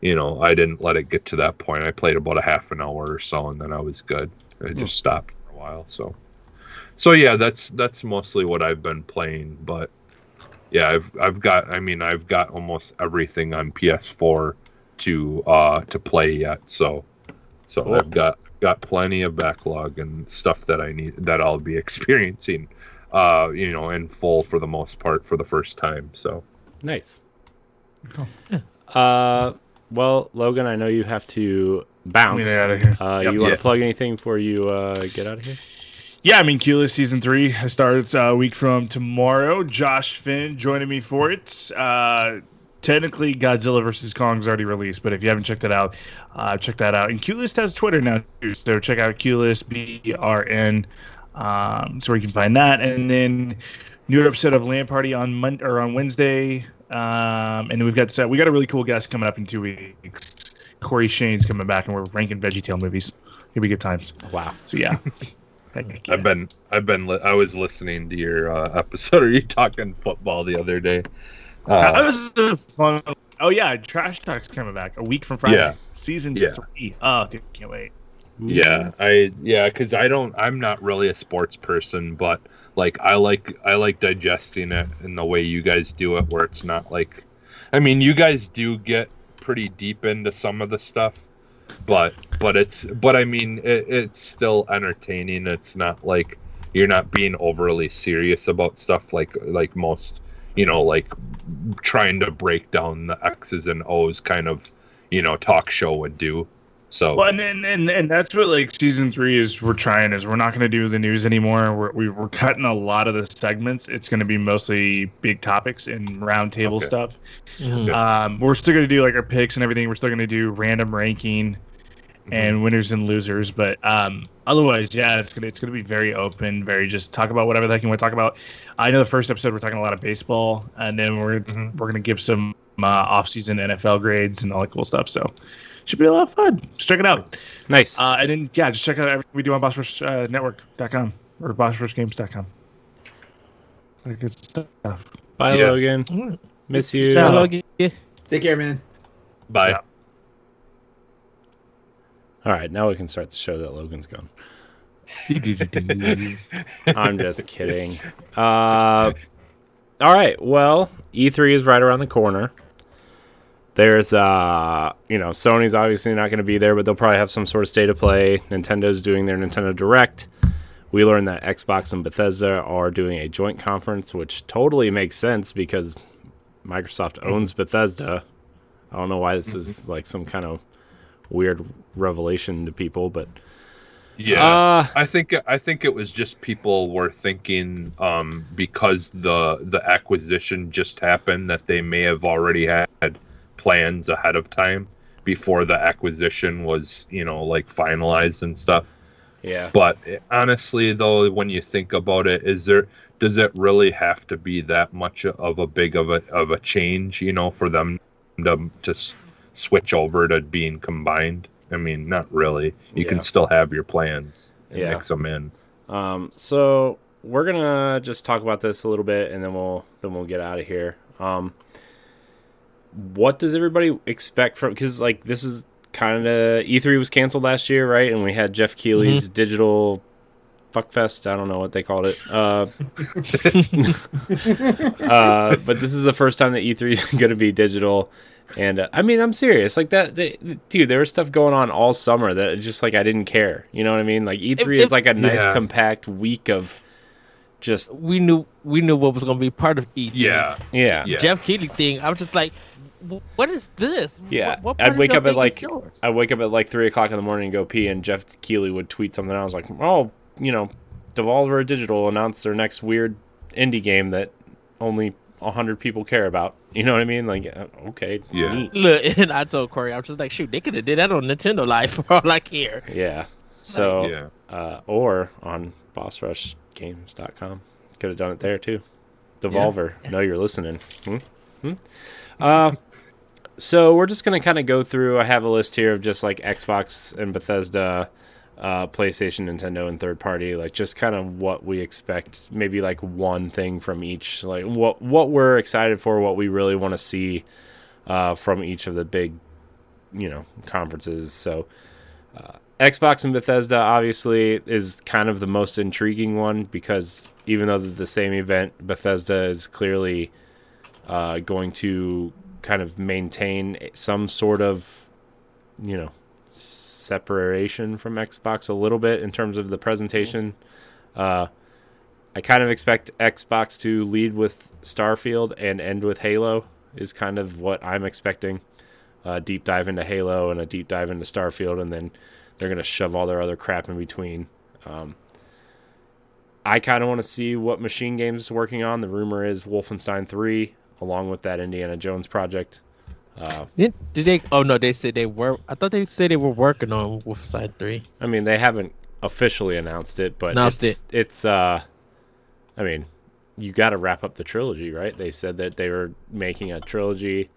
I didn't let it get to that point. I played about a half an hour or so, and then I was good. I just stopped for a while. So So yeah, that's mostly what I've been playing. But yeah, I've got almost everything on PS4 to play yet. So Cool. I've got plenty of backlog and stuff that I need that I'll be experiencing, in full for the most part for the first time. So nice. Cool. Well, Logan, I know you have to bounce. Get out of here. You want to plug anything before you get out of here? Yeah, I mean, Q-List Season 3 starts a week from tomorrow. Josh Finn joining me for it. Technically, Godzilla vs. Kong's already released, but if you haven't checked it out, check that out. And Q-List has Twitter now, too, so check out Q-List, BRN, so where you can find that. And then new episode of Land Party on Wednesday. And we got a really cool guest coming up in 2 weeks. Corey Shane's coming back, and we're ranking VeggieTale movies. It'll be good times. Wow. So yeah. I was listening to your episode. Are you talking football the other day? That was a fun. Oh yeah, Trash Talk's coming back a week from Friday. Yeah. Season 3. Oh, dude, can't wait. Yeah, because I'm not really a sports person, but like I like digesting it in the way you guys do it, where it's not like, I mean, you guys do get pretty deep into some of the stuff, but I mean, it's still entertaining. It's not like you're not being overly serious about stuff like most, like trying to break down the X's and O's kind of, talk show would do. So well, and that's what like season 3 is. We're not going to do the news anymore. We're cutting a lot of the segments. It's going to be mostly big topics and roundtable stuff. Mm-hmm. We're still going to do like our picks and everything. We're still going to do random ranking and winners and losers. But otherwise, yeah, it's gonna be very open. Very just talk about whatever the heck you want to talk about. I know the first episode we're talking a lot of baseball, and then we're going to give some off-season NFL grades and all that cool stuff. So. Should be a lot of fun. Just check it out. Nice. And then, yeah, just check out everything we do on BossRushNetwork.com or BossRushGames.com. Good stuff. Bye, Logan. Miss you. Bye, Logan. Take care, man. Bye. Yeah. All right, now we can start the show that Logan's gone. I'm just kidding. All right, well, E3 is right around the corner. There's, Sony's obviously not going to be there, but they'll probably have some sort of state of play. Nintendo's doing their Nintendo Direct. We learned that Xbox and Bethesda are doing a joint conference, which totally makes sense because Microsoft owns Bethesda. I don't know why this is like some kind of weird revelation to people, but yeah, I think it was just people were thinking because the acquisition just happened that they may have already had plans ahead of time before the acquisition was finalized and stuff. Yeah, but honestly though, when you think about it, does it really have to be that much of a change for them to switch over to being combined? I mean, not really. You can still have your plans and mix them in. So we're gonna just talk about this a little bit, and then we'll get out of here. What does everybody expect from? Because this is kind of E3 was canceled last year, right? And we had Jeff Keighley's digital fuckfest. I don't know what they called it. But this is the first time that E3 is going to be digital. And I mean, I'm serious. Like that, dude. There was stuff going on all summer that just I didn't care. You know what I mean? Like E3 is like a nice compact week of just. We knew what was going to be part of E3. Yeah. Jeff Keighley thing. I was just like, what is this? Yeah. What I'd wake up at 3:00 in the morning and go pee, and Jeff Keighley would tweet something. I was like, oh, Devolver Digital announced their next weird indie game that only 100 people care about. You know what I mean? Like, okay, neat. Look, and I told Corey, I was just like, shoot, they could have did that on Nintendo Live for all I care. Yeah. So, or on BossRushGames.com. Could have done it there too. Devolver, know you're listening. So we're just going to kind of go through. I have a list here of just Xbox and Bethesda, PlayStation, Nintendo, and third party, just kind of what we expect, maybe one thing from each, what we're excited for, what we really want to see from each of the big conferences. So Xbox and Bethesda obviously is kind of the most intriguing one because even though they're the same event, Bethesda is clearly going to kind of maintain some sort of, separation from Xbox a little bit in terms of the presentation. I kind of expect Xbox to lead with Starfield and end with Halo is kind of what I'm expecting. A deep dive into Halo and a deep dive into Starfield, and then they're going to shove all their other crap in between. I kind of want to see what Machine Games is working on. The rumor is Wolfenstein 3, along with that Indiana Jones project. Did they? Oh no, they said they were. I thought they said they were working on Wolfenstein 3. I mean, they haven't officially announced it, but it's. I mean, you got to wrap up the trilogy, right? They said that they were making a trilogy.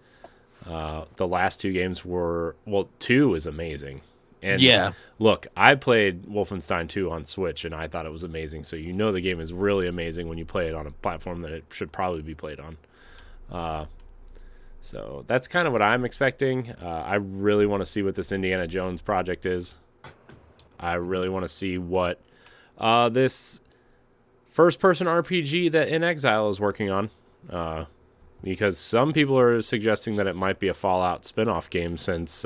The last 2 games were 2 is amazing. And look, I played Wolfenstein 2 on Switch, and I thought it was amazing. So the game is really amazing when you play it on a platform that it should probably be played on. So that's kind of what I'm expecting. I really want to see what this Indiana Jones project is. I really want to see what this first-person RPG that In Exile is working on. Because some people are suggesting that it might be a Fallout spin-off game since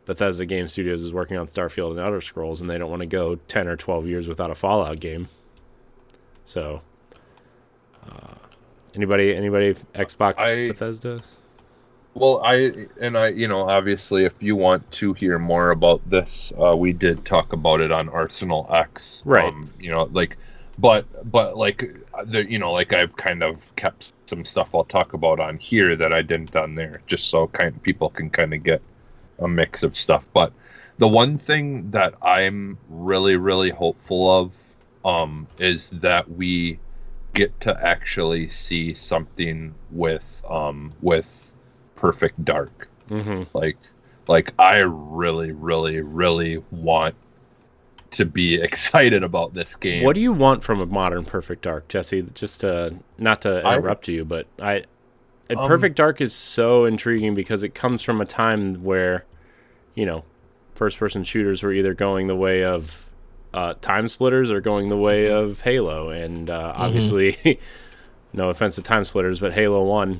Bethesda Game Studios is working on Starfield and Elder Scrolls, and they don't want to go 10 or 12 years without a Fallout game. So, anybody Xbox Bethesda? Well, obviously, if you want to hear more about this, we did talk about it on Arsenal X. Right. But I've kind of kept some stuff I'll talk about on here that I didn't on there, just so people can kind of get a mix of stuff. But the one thing that I'm really, really hopeful of is that we get to actually see something with Perfect Dark. Mm-hmm. Like I really, really, really want to be excited about this game. What do you want from a modern Perfect Dark, Jesse? Just not to interrupt you, but Perfect Dark is so intriguing because it comes from a time where, first-person shooters were either going the way of Time Splitters or going the way of Halo, and obviously, no offense to Time Splitters, but Halo won.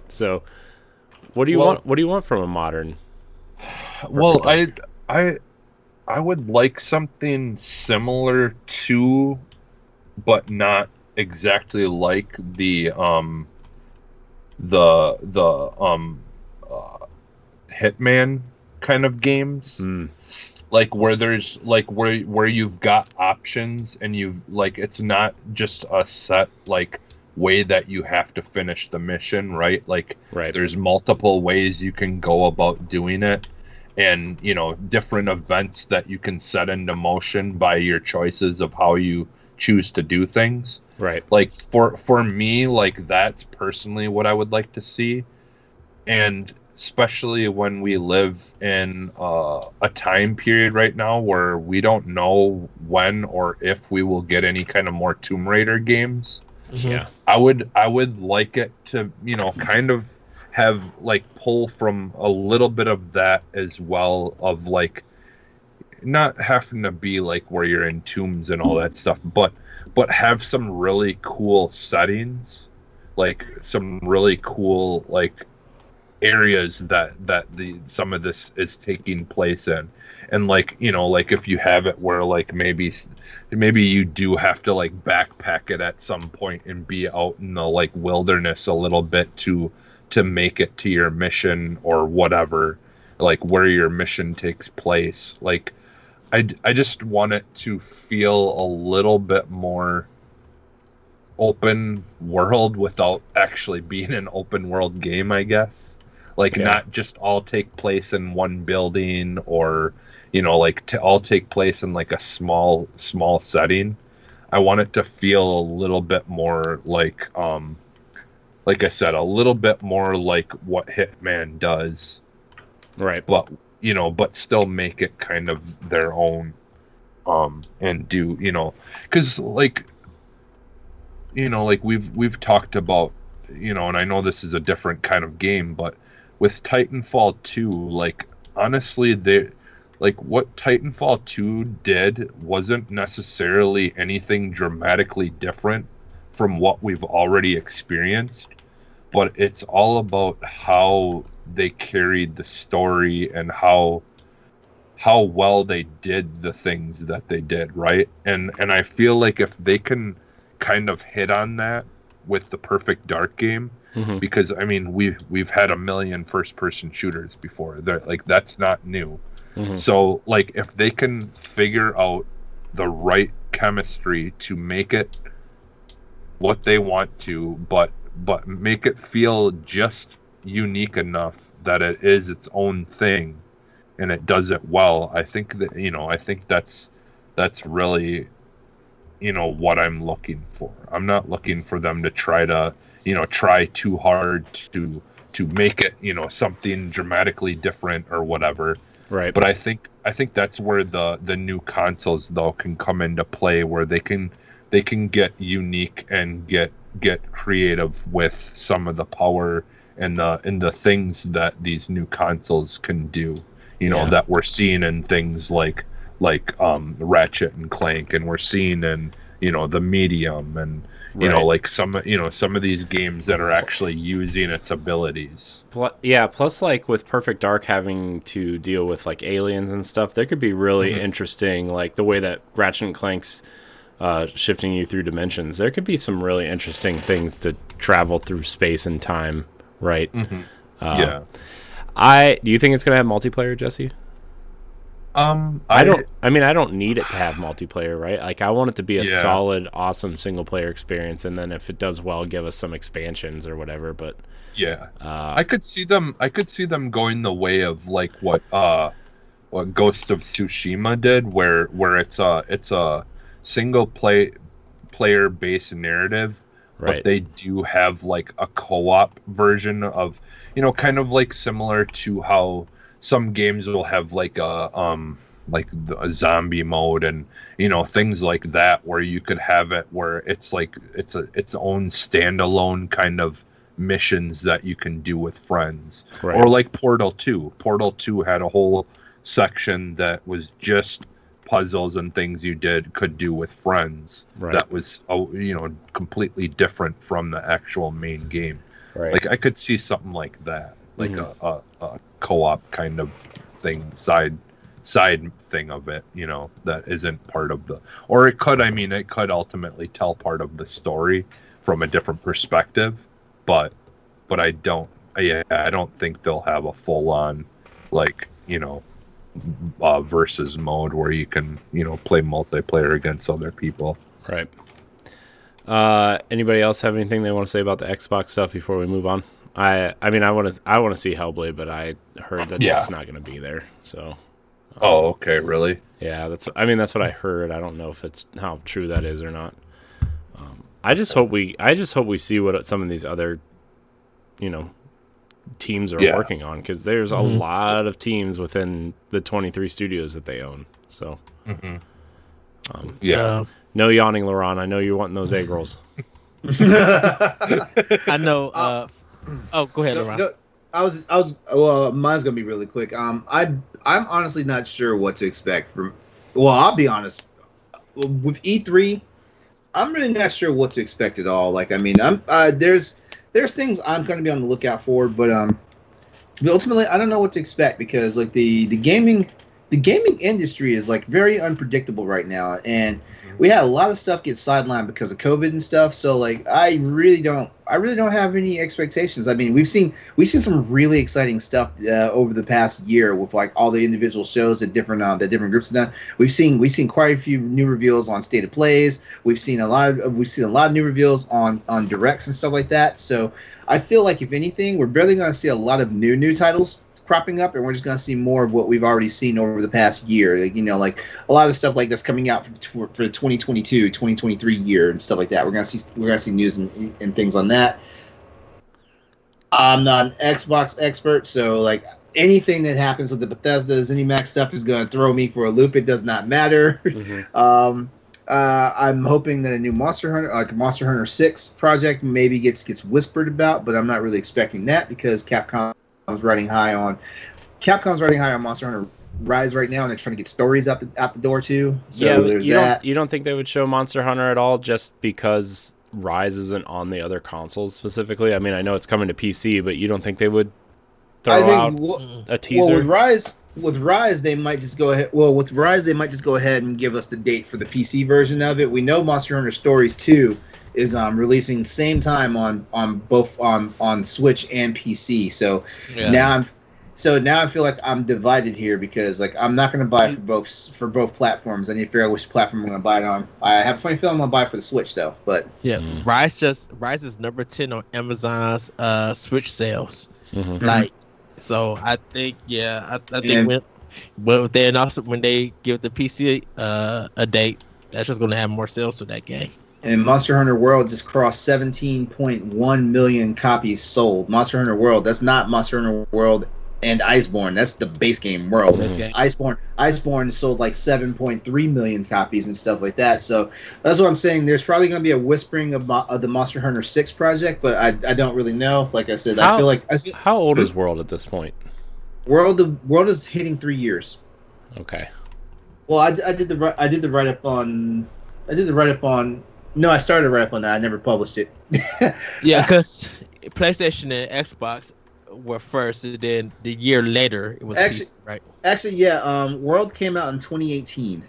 So, what do you want? What do you want from a modern? Well, I would like something similar to, but not exactly like the Hitman kind of games. Like where there's where you've got options and it's not just a set way that you have to finish the mission, right? There's multiple ways you can go about doing it. And, different events that you can set into motion by your choices of how you choose to do things. Right. For me, that's personally what I would like to see. And especially when we live in a time period right now where we don't know when or if we will get any kind of more Tomb Raider games. Yeah. I would like it to, kind of have pull from a little bit of that as well, of not having to be where you're in tombs and all that stuff, but have some really cool settings, some really cool areas that some of this is taking place in. And if you have it where maybe you do have to backpack it at some point and be out in the wilderness a little bit to make it to your mission or whatever, where your mission takes place. I just want it to feel a little bit more open world without actually being an open world game, I guess. Not just all take place in one building or, to all take place in a small setting. I want it to feel a little bit more like I said, a little bit more like what Hitman does. Right. But, but still make it kind of their own. And do, because we've talked about, and I know this is a different kind of game, but with Titanfall 2, honestly, what Titanfall 2 did wasn't necessarily anything dramatically different from what we've already experienced, but it's all about how they carried the story and how well they did the things that they did, right? And I feel like if they can kind of hit on that with the Perfect Dark game, because I mean we've had a million first person shooters before. That's not new. So like if they can figure out the right chemistry to make it what they want to, but make it feel just unique enough that it is its own thing and it does it well, I think that's really what I'm looking for. I'm not looking for them to try too hard to make it something dramatically different or whatever. Right. But I think that's where the new consoles though can come into play, where they can get unique and get creative with some of the power and the things that these new consoles can do. That we're seeing in things like Ratchet and Clank, and we're seeing in the Medium, and like some of these games that are actually using its abilities. Plus like with Perfect Dark having to deal with like aliens and stuff, there could be really interesting, like the way that Ratchet and Clank's shifting you through dimensions. There could be some really interesting things to travel through space and time, right? Do you think it's gonna have multiplayer, Jesse? I don't need it to have multiplayer, right? Like I want it to be a solid, awesome single player experience, and then if it does well, give us some expansions or whatever. But I could see them going the way of like what Ghost of Tsushima did, where it's a single player based narrative, but they do have like a co-op version of kind of like similar to how some games will have like a zombie mode and things like that, where you could have it where it's like it's own standalone kind of missions that you can do with friends, or like Portal 2 had a whole section that was just puzzles and things you could do with friends, that was completely different from the actual main game. Like I could see something like that, like a co-op kind of thing, side thing of it, that isn't part of or it could ultimately tell part of the story from a different perspective, but I don't think they'll have a full on versus mode where you can play multiplayer against other people. Right. Anybody else have anything they want to say about the Xbox stuff before we move on? I want to see Hellblade, but I heard that that's not going to be there. So. Okay, really? Yeah, that's what I heard. I don't know if it's how true that is or not. I just hope we see what some of these other, teams are working on, because there's a lot of teams within the 23 studios that they own. So. No yawning, LeRon. I know you're wanting those egg rolls. I know. Go ahead, LeRon. No, I was. Well, mine's gonna be really quick. I'm honestly not sure what to expect from. Well, I'll be honest. With E3, I'm really not sure what to expect at all. Like, I mean, there's things I'm going to be on the lookout for, but ultimately, I don't know what to expect, because like the gaming industry is like very unpredictable right now, and we had a lot of stuff get sidelined because of COVID and stuff. So like, I really don't have any expectations. I mean, we've seen some really exciting stuff over the past year with like all the individual shows that different groups have done. We've seen quite a few new reveals on State of Plays. We've seen a lot of new reveals on directs and stuff like that. So I feel like, if anything, we're barely going to see a lot of new titles cropping up, and we're just going to see more of what we've already seen over the past year. Like, like a lot of stuff like that's coming out for the 2022, 2023 year and stuff like that. We're going to see news and things on that. I'm not an Xbox expert, so like anything that happens with the Bethesda ZeniMax stuff is going to throw me for a loop. It does not matter. I'm hoping that a new Monster Hunter 6 project maybe gets whispered about, but I'm not really expecting that, because Capcom's riding high on Monster Hunter Rise right now, and they're trying to get stories out the door too. So yeah, there's that. You don't think they would show Monster Hunter at all just because Rise isn't on the other consoles specifically? I mean, I know it's coming to PC, but you don't think they would throw out a teaser? Well, with Rise, they might just go ahead. Well, with Rise, they might just go ahead and give us the date for the PC version of it. We know Monster Hunter Stories 2 is releasing same time on both on Switch and PC. So now I feel like I'm divided here because like I'm not going to buy for both platforms. I need to figure out which platform I'm going to buy it on. I have a funny feeling I'm going to buy it for the Switch though. But Rise is number 10 on Amazon's Switch sales. Mm-hmm. Like, so I think I think when they give the PC a date, that's just going to have more sales to that game. And Monster Hunter World just crossed 17.1 million copies sold. Monster Hunter World, that's not Monster Hunter World and Iceborne. That's the base game World. Iceborne sold like 7.3 million copies and stuff like that. So that's what I'm saying. There's probably going to be a whispering of the Monster Hunter 6 project, but I don't really know. Like I said, I feel how old is World at this point? World is hitting 3 years. Okay. Well, I did the write up on. No, I started a write up on that. I never published it. Yeah, because PlayStation and Xbox were first, and then the year later it was PC, right? Actually, yeah. World came out in 2018.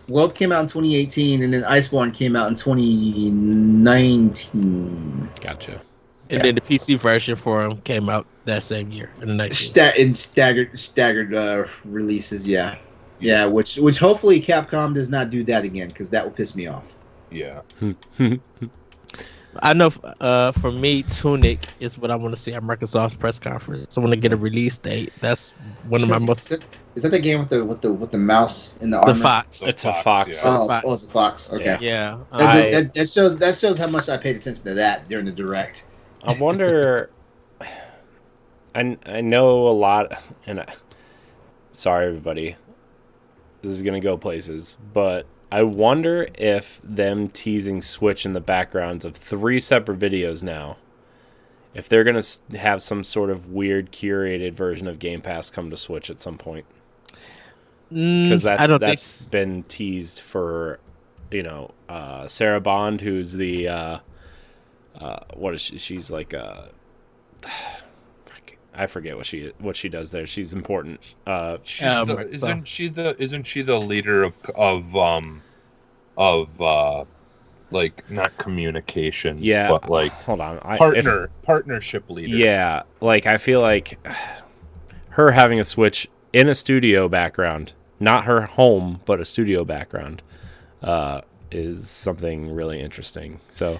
World came out in 2018, and then Iceborne came out in 2019. Gotcha. And then the PC version for them came out that same year in the next in staggered releases. Yeah, which hopefully Capcom does not do that again because that will piss me off. Yeah. I know for me, Tunic is what I want to see at Microsoft's press conference. So I want to get a release date. That's one of my most. Is that the game with the mouse in the armor? The fox. It's a fox. Yeah. Oh, it's a fox. Okay. Yeah. That shows how much I paid attention to that during the direct. I wonder. I know a lot, and sorry everybody, this is gonna go places, but I wonder if them teasing Switch in the backgrounds of 3 separate videos now, if they're going to have some sort of weird curated version of Game Pass come to Switch at some point. Because that's been teased for, Sarah Bond, who's the, what is she? She's like I forget what she does there. She's important. Isn't she the leader of like not communications? Yeah, but like hold on, partnership leader. Yeah, like I feel like her having a Switch in a studio background, not her home, but a studio background, is something really interesting. So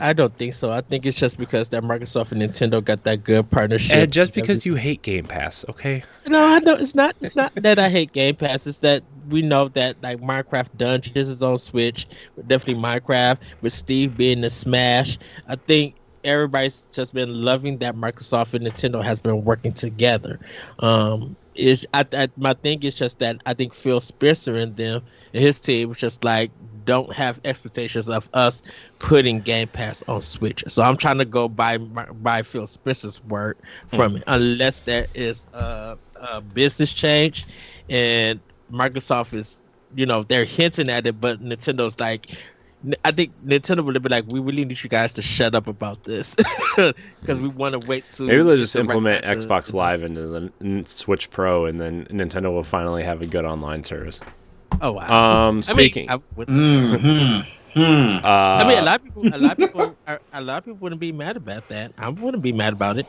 I don't think so. I think it's just because that Microsoft and Nintendo got that good partnership. And just because you hate Game Pass, okay? No, I know it's not that I hate Game Pass. It's that we know that like Minecraft Dungeons is on Switch. Definitely Minecraft with Steve being the Smash. I think everybody's just been loving that Microsoft and Nintendo has been working together. My thing is just that I think Phil Spencer and them and his team was just like don't have expectations of us putting Game Pass on Switch. So I'm trying to go by Phil Spencer's word from it, unless there is a business change and Microsoft is, they're hinting at it, but Nintendo's like, I think Nintendo would be like, we really need you guys to shut up about this because we want to wait to. Maybe they'll just implement Xbox Live into the Switch Pro, and then Nintendo will finally have a good online service. Oh wow! Speaking, I mean, a lot of people wouldn't be mad about that. I wouldn't be mad about it.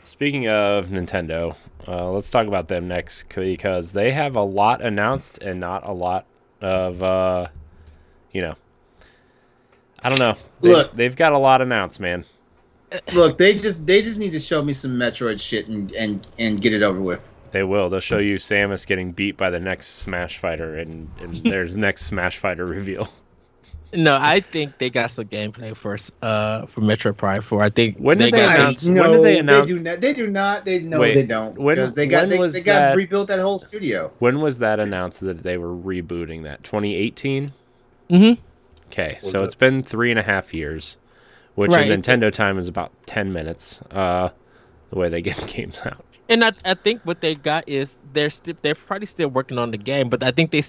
Speaking of Nintendo, let's talk about them next because they have a lot announced and not a lot of, I don't know. They've got a lot announced, man. Look, they just need to show me some Metroid shit and get it over with. They will. They'll show you Samus getting beat by the next Smash Fighter, and there's next Smash Fighter reveal. No, I think they got some gameplay for Metroid Prime 4. I think when did they announce? No, when did they announce? They do not. They don't. Because they got rebuilt that whole studio. When was that announced that they were rebooting that? 2018. Mm-hmm. Okay, so it's been 3.5 years, which in Nintendo time is about 10 minutes. The way they get games out. And I think what they got is they're probably still working on the game, but I think they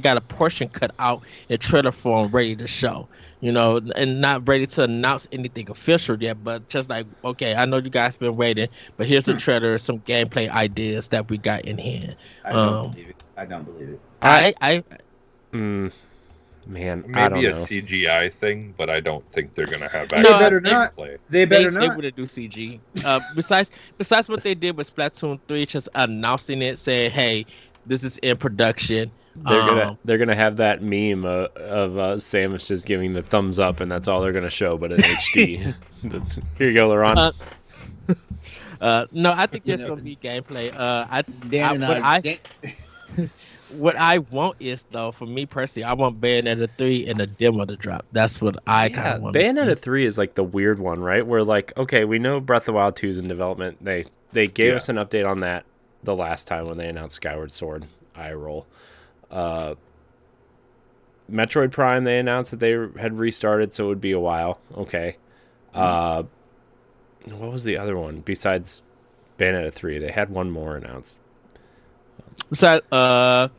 got a portion cut out in trailer form ready to show, and not ready to announce anything official yet, but just like, okay, I know you guys been waiting, but here's a trailer, some gameplay ideas that we got in hand. I don't believe it. I don't believe it. Man, maybe I don't know. A CGI thing, but I don't think they're gonna have. They better not. They better not. They wouldn't do CG. Besides what they did with Splatoon 3, just announcing it, saying, "Hey, this is in production." They're gonna have that meme of Samus just giving the thumbs up, and that's all they're gonna show, but in HD. Here you go, LeRon. No, I think there's gonna be gameplay. What I want is, though, for me personally, I want Bayonetta 3 and a demo to drop. That's what I kind of want. Bayonetta 3 is like the weird one, right? Where like, okay, we know Breath of the Wild 2 is in development. They gave us an update on that the last time when they announced Skyward Sword. Eye roll. Metroid Prime, they announced that they had restarted, so it would be a while. Okay. What was the other one besides Bayonetta 3? They had one more announced. Besides, Mario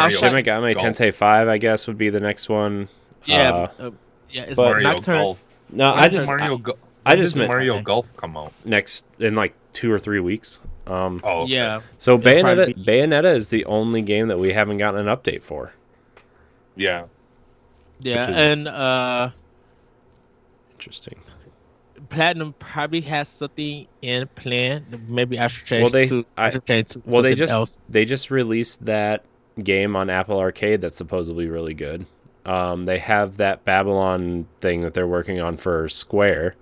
Shin Megami Tensei 5, I guess, would be the next one. It's Mario Golf. No, I just meant Mario Golf come out next in like 2 or 3 weeks. Okay. Yeah. So Bayonetta is the only game that we haven't gotten an update for. Yeah. Yeah, and interesting. Platinum probably has something in plan. Maybe I should change. They just released that game on Apple Arcade that's supposedly really good. They have that Babylon thing that they're working on for Square,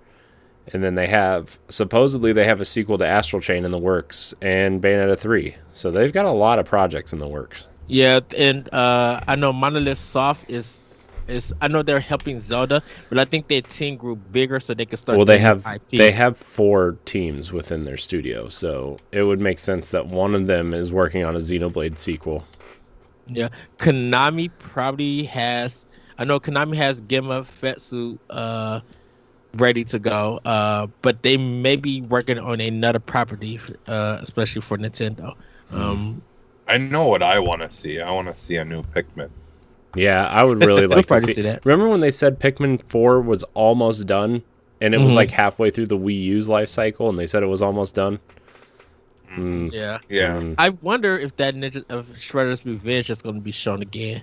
and then they have a sequel to Astral Chain in the works and Bayonetta 3. So they've got a lot of projects in the works. Yeah, and I know Monolith Soft is I know they're helping Zelda, but I think their team grew bigger so they could start. Well, they have 4 teams within their studio, so it would make sense that one of them is working on a Xenoblade sequel. Yeah, Konami probably has. I know Konami has Gemma Fetsu ready to go, but they may be working on another property, especially for Nintendo. I know what I want to see. I want to see a new Pikmin. Yeah, I would really like to see that. Remember when they said Pikmin 4 was almost done, and it was like halfway through the Wii U's life cycle, and they said it was almost done? Yeah. I wonder if that Ninja of Shredder's Revenge is going to be shown again.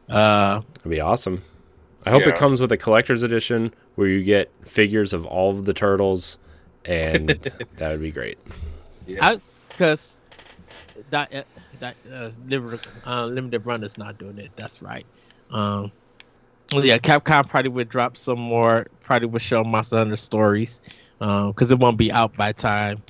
That'd be awesome. I hope it comes with a collector's edition where you get figures of all of the turtles, and that would be great. Yeah. Because Limited Run is not doing it. That's right. Capcom probably would drop some more. Probably would show Monster Hunter Stories, because it won't be out by time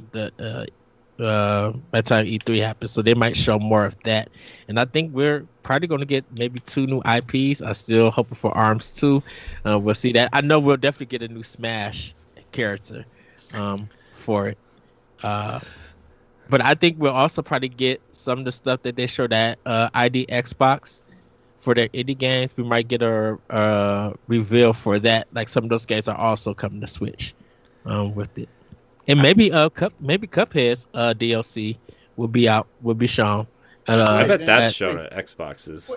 E3 happens. So they might show more of that. And I think we're probably going to get maybe 2 new IPs. I'm still hoping for ARMS 2. We'll see that. I know we'll definitely get a new Smash character for it. But I think we'll also probably get some of the stuff that they showed at ID Xbox for their indie games. We might get a reveal for that. Like some of those games are also coming to Switch with it. And maybe Cuphead's DLC will be shown. I bet that's shown at Xboxes.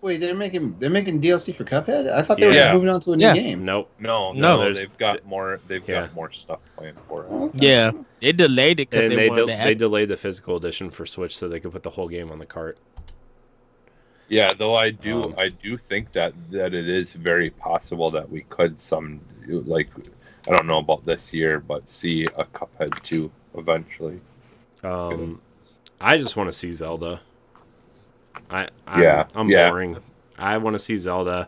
Wait, they're making DLC for Cuphead? I thought they were moving on to a new game. Nope. No, they've got more. They've got more stuff planned for it. Yeah, they delayed it because they delayed the physical edition for Switch so they could put the whole game on the cart. Yeah, though I do think that it is very possible that we could I don't know about this year, but see a Cuphead 2 eventually. I just want to see Zelda. I'm boring. I want to see Zelda.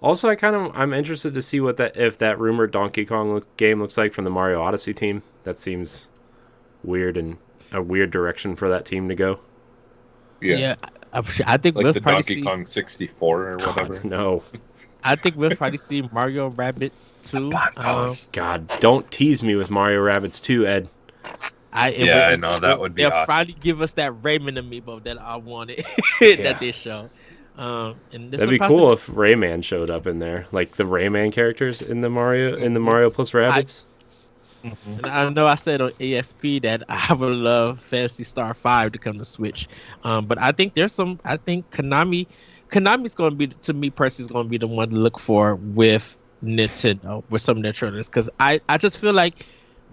Also, I'm interested to see if that rumored Donkey Kong game looks like from the Mario Odyssey team. That seems weird and a weird direction for that team to go. Yeah, I think like we'll the probably Donkey see Kong 64 or whatever. God, no. I think we'll probably see Mario Rabbids 2. God, don't tease me with Mario Rabbids 2, Ed. I know that would be. They'll awesome. finally give us that Rayman amiibo that I wanted that they show. That'd be cool if Rayman showed up in there, like the Rayman characters in the Mario plus Rabbids. Mm-hmm. And I know I said on ESP that I would love Phantasy Star 5 to come to Switch. But I think Konami's going to be, to me personally, is going to be the one to look for with Nintendo, with some of their trailers. Because I just feel like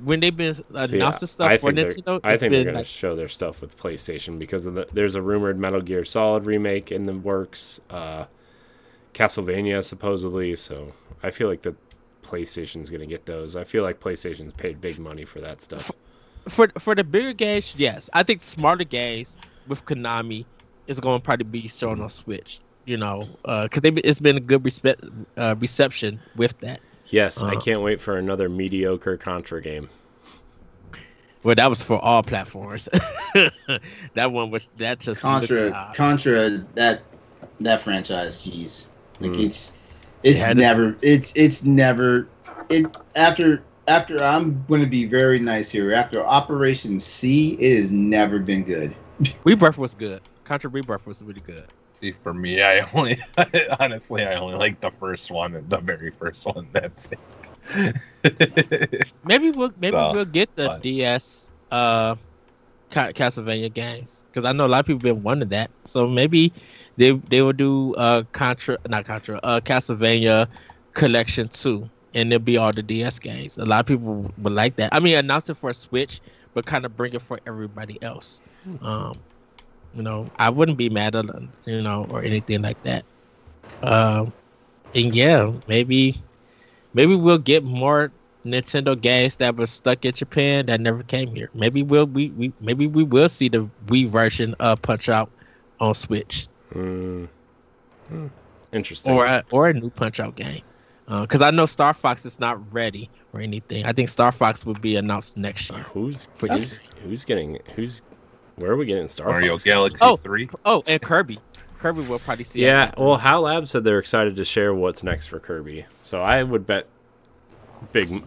when they've been announcing stuff for Nintendo, I think they're going to show their stuff with PlayStation because there's a rumored Metal Gear Solid remake in the works, Castlevania supposedly. So I feel like the PlayStation's going to get those. I feel like PlayStation's paid big money for that stuff. For the bigger games, yes. I think smarter games with Konami is going to probably be shown on Switch. Because it's been a good reception with that. Yes, I can't wait for another mediocre Contra game. Well, that was for all platforms. That just Contra that franchise. Jeez, after I'm going to be very nice here. After Operation C, it has never been good. Rebirth was good. Contra Rebirth was really good. See, for me, I only like the first one, and the very first one. That's it. maybe we'll get the DS Castlevania games, because I know a lot of people have been wanting that. So maybe they will do Castlevania Collection 2, and it'll be all the DS games. A lot of people would like that. I mean, announce it for a Switch, but kind of bring it for everybody else. I wouldn't be mad at them, or anything like that. And yeah, maybe we'll get more Nintendo games that were stuck in Japan that never came here. Maybe we will see the Wii version of Punch Out on Switch. Interesting. Or a new Punch Out game. Because I know Star Fox is not ready or anything. I think Star Fox will be announced next year. Where are we getting Star Mario Fox? Galaxy 3? Oh, and Kirby. Kirby will probably see. Yeah, well, HAL Labs said they're excited to share what's next for Kirby. So I would bet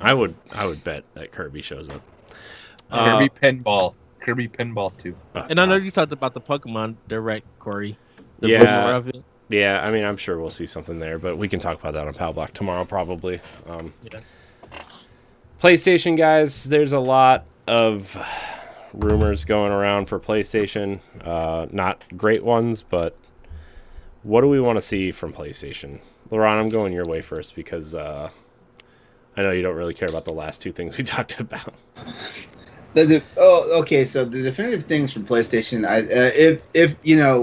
I would bet that Kirby shows up. Kirby Pinball 2. And I know you talked about the Pokemon Direct, Corey. Yeah. Of it. Yeah, I mean, I'm sure we'll see something there, but we can talk about that on Pal Block tomorrow probably. PlayStation, guys, there's a lot of rumors going around for PlayStation. Not great ones, but what do we want to see from PlayStation? LeRon, I'm going your way first because I know you don't really care about the last two things we talked about. Okay. So the definitive things from PlayStation,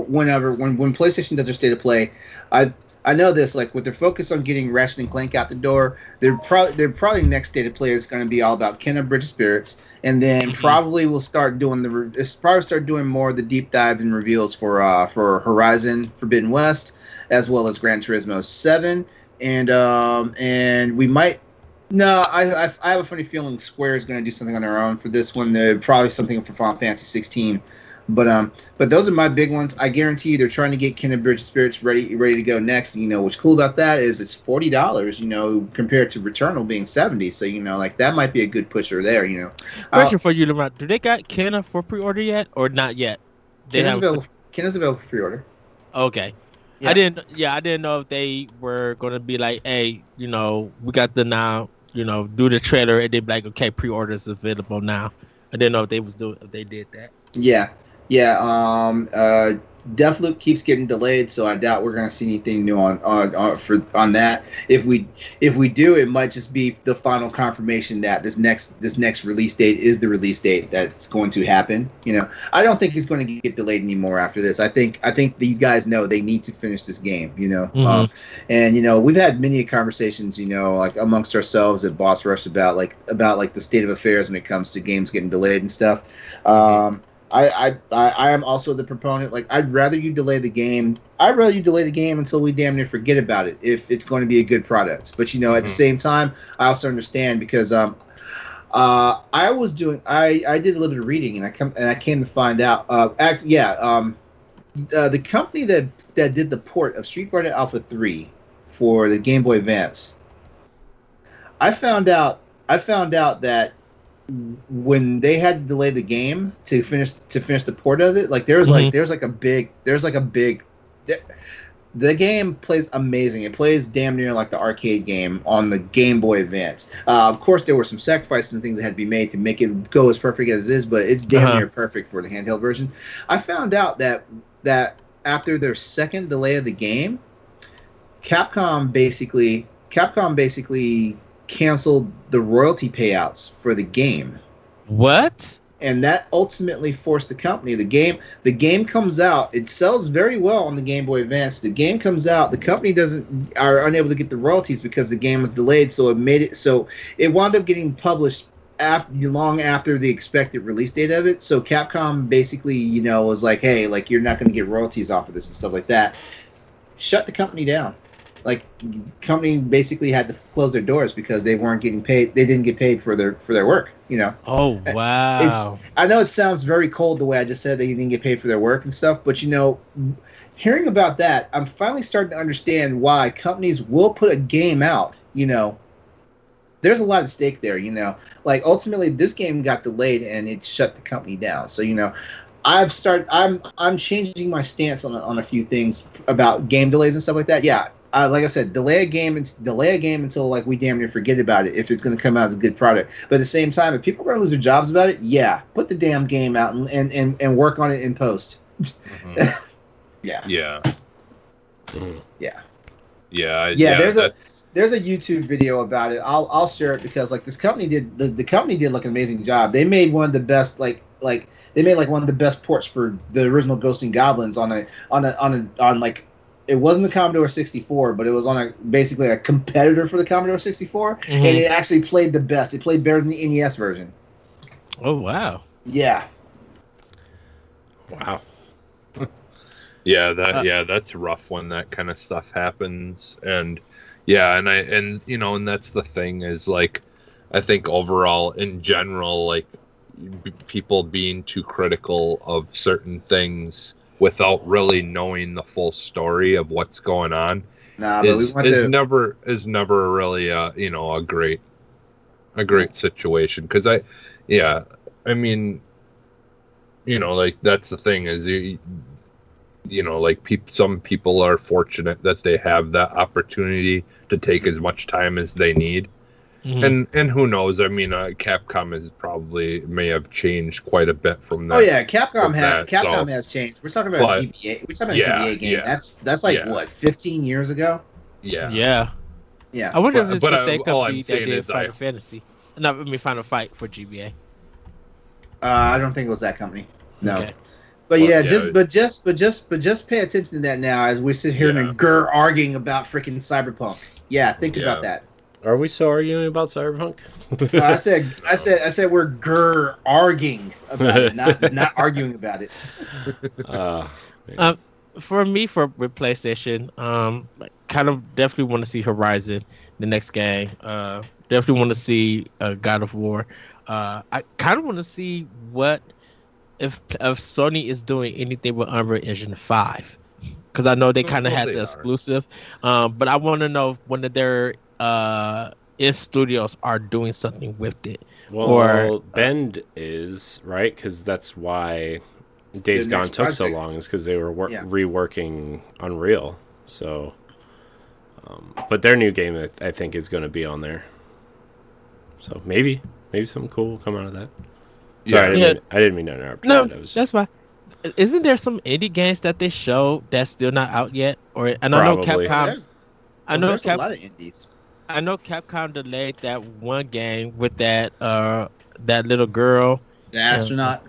when PlayStation does their state of play, I know this, like with their focus on getting Ratchet and Clank out the door, their probably next state of play is going to be all about Kena Bridge of Spirits, and then probably we'll start doing more of the deep dive and reveals for Horizon Forbidden West, as well as Gran Turismo 7, and we might. No, I have a funny feeling Square is going to do something on their own for this one. They're probably something for Final Fantasy 16. But those are my big ones. I guarantee you they're trying to get Kena Bridge of Spirits ready to go next. What's cool about that is it's $40, compared to Returnal being $70. So, like that might be a good pusher there, Question for you, LeRon. Do they got Kena for pre-order yet or not yet? Kena's available for pre-order. Okay. Yeah. I didn't know if they were going to be like, hey, we got the now, do the trailer and they'd be like, okay, pre-orders available now. I didn't know if they did that. Yeah. Deathloop keeps getting delayed, so I doubt we're going to see anything new on that. If we do, it might just be the final confirmation that this next release date is the release date that's going to happen. I don't think it's going to get delayed anymore after this. I think these guys know they need to finish this game. And we've had many conversations, like amongst ourselves at Boss Rush about the state of affairs when it comes to games getting delayed and stuff. I am also the proponent. Like, I'd rather you delay the game until we damn near forget about it if it's going to be a good product. But at the same time, I also understand because I did a little bit of reading and I came to find out the company that did the port of Street Fighter Alpha 3 for the Game Boy Advance. I found out that when they had to delay the game to finish the port of it, like there's a big The game plays amazing. It plays damn near like the arcade game on the Game Boy Advance. Of course, there were some sacrifices and things that had to be made to make it go as perfect as it is, but it's damn near perfect for the handheld version. I found out that after their second delay of the game, Capcom basically canceled the royalty payouts for the game. What? And that ultimately forced the company. The game comes out. It sells very well on the Game Boy Advance. The game comes out. The company are unable to get the royalties because the game was delayed. So it wound up getting published long after the expected release date of it. So Capcom basically, was like, hey, like you're not going to get royalties off of this and stuff like that. Shut the company down. Like, the company basically had to close their doors because they weren't getting paid. They didn't get paid for their work. Oh wow! I know it sounds very cold the way I just said that you didn't get paid for their work and stuff, but hearing about that, I'm finally starting to understand why companies will put a game out. There's a lot at stake there. Like ultimately, this game got delayed and it shut the company down. So I'm changing my stance on a few things about game delays and stuff like that. Yeah. Like I said, delay a game until like we damn near forget about it if it's going to come out as a good product. But at the same time, if people are going to lose their jobs about it, yeah, put the damn game out and work on it in post. Mm-hmm. Yeah. Yeah. Mm-hmm. Yeah. Yeah. There's a YouTube video about it. I'll share it because like this company did the company did like an amazing job. They made one of the best like they made like one of the best ports for the original Ghosts and Goblins on like. It wasn't the Commodore 64, but it was on basically a competitor for the Commodore 64, and it actually played the best. It played better than the NES version. Oh wow! Yeah. Wow. That's rough when that kind of stuff happens, and and that's the thing is like, I think overall in general, like people being too critical of certain things without really knowing the full story of what's going on is never really a great situation. Because like that's the thing is some people are fortunate that they have that opportunity to take as much time as they need. Mm-hmm. And who knows? I mean, Capcom may have changed quite a bit from that. Oh yeah, Capcom has changed. We're talking about GBA. We're talking about GBA game. Yeah. That's like what, 15 years ago? Yeah. I wonder if it's the same company that did Final Fantasy. No, I mean Final Fight for GBA. I don't think it was that company. No. Okay. But just pay attention to that now as we sit here and arguing about freaking Cyberpunk. Yeah, think about that. Are we still arguing about Cyberpunk? No, I said we're arguing about it, not arguing about it. For me, with PlayStation, kind of definitely want to see Horizon, the next game. Definitely want to see God of War. I kind of want to see what if Sony is doing anything with Unreal Engine 5, because I know they kind of had the exclusive. But I want to know when their in studios are doing something with it. Well, Bend is right, because that's why Days Gone took so long, is because they were reworking Unreal. So, but their new game, I think, is going to be on there. So maybe something cool will come out of that. Sorry, I didn't mean to interrupt. No, that's fine. Isn't there some indie games that they show that's still not out yet? I know Capcom. There's a lot of indies. I know Capcom delayed that one game with that little girl, the astronaut.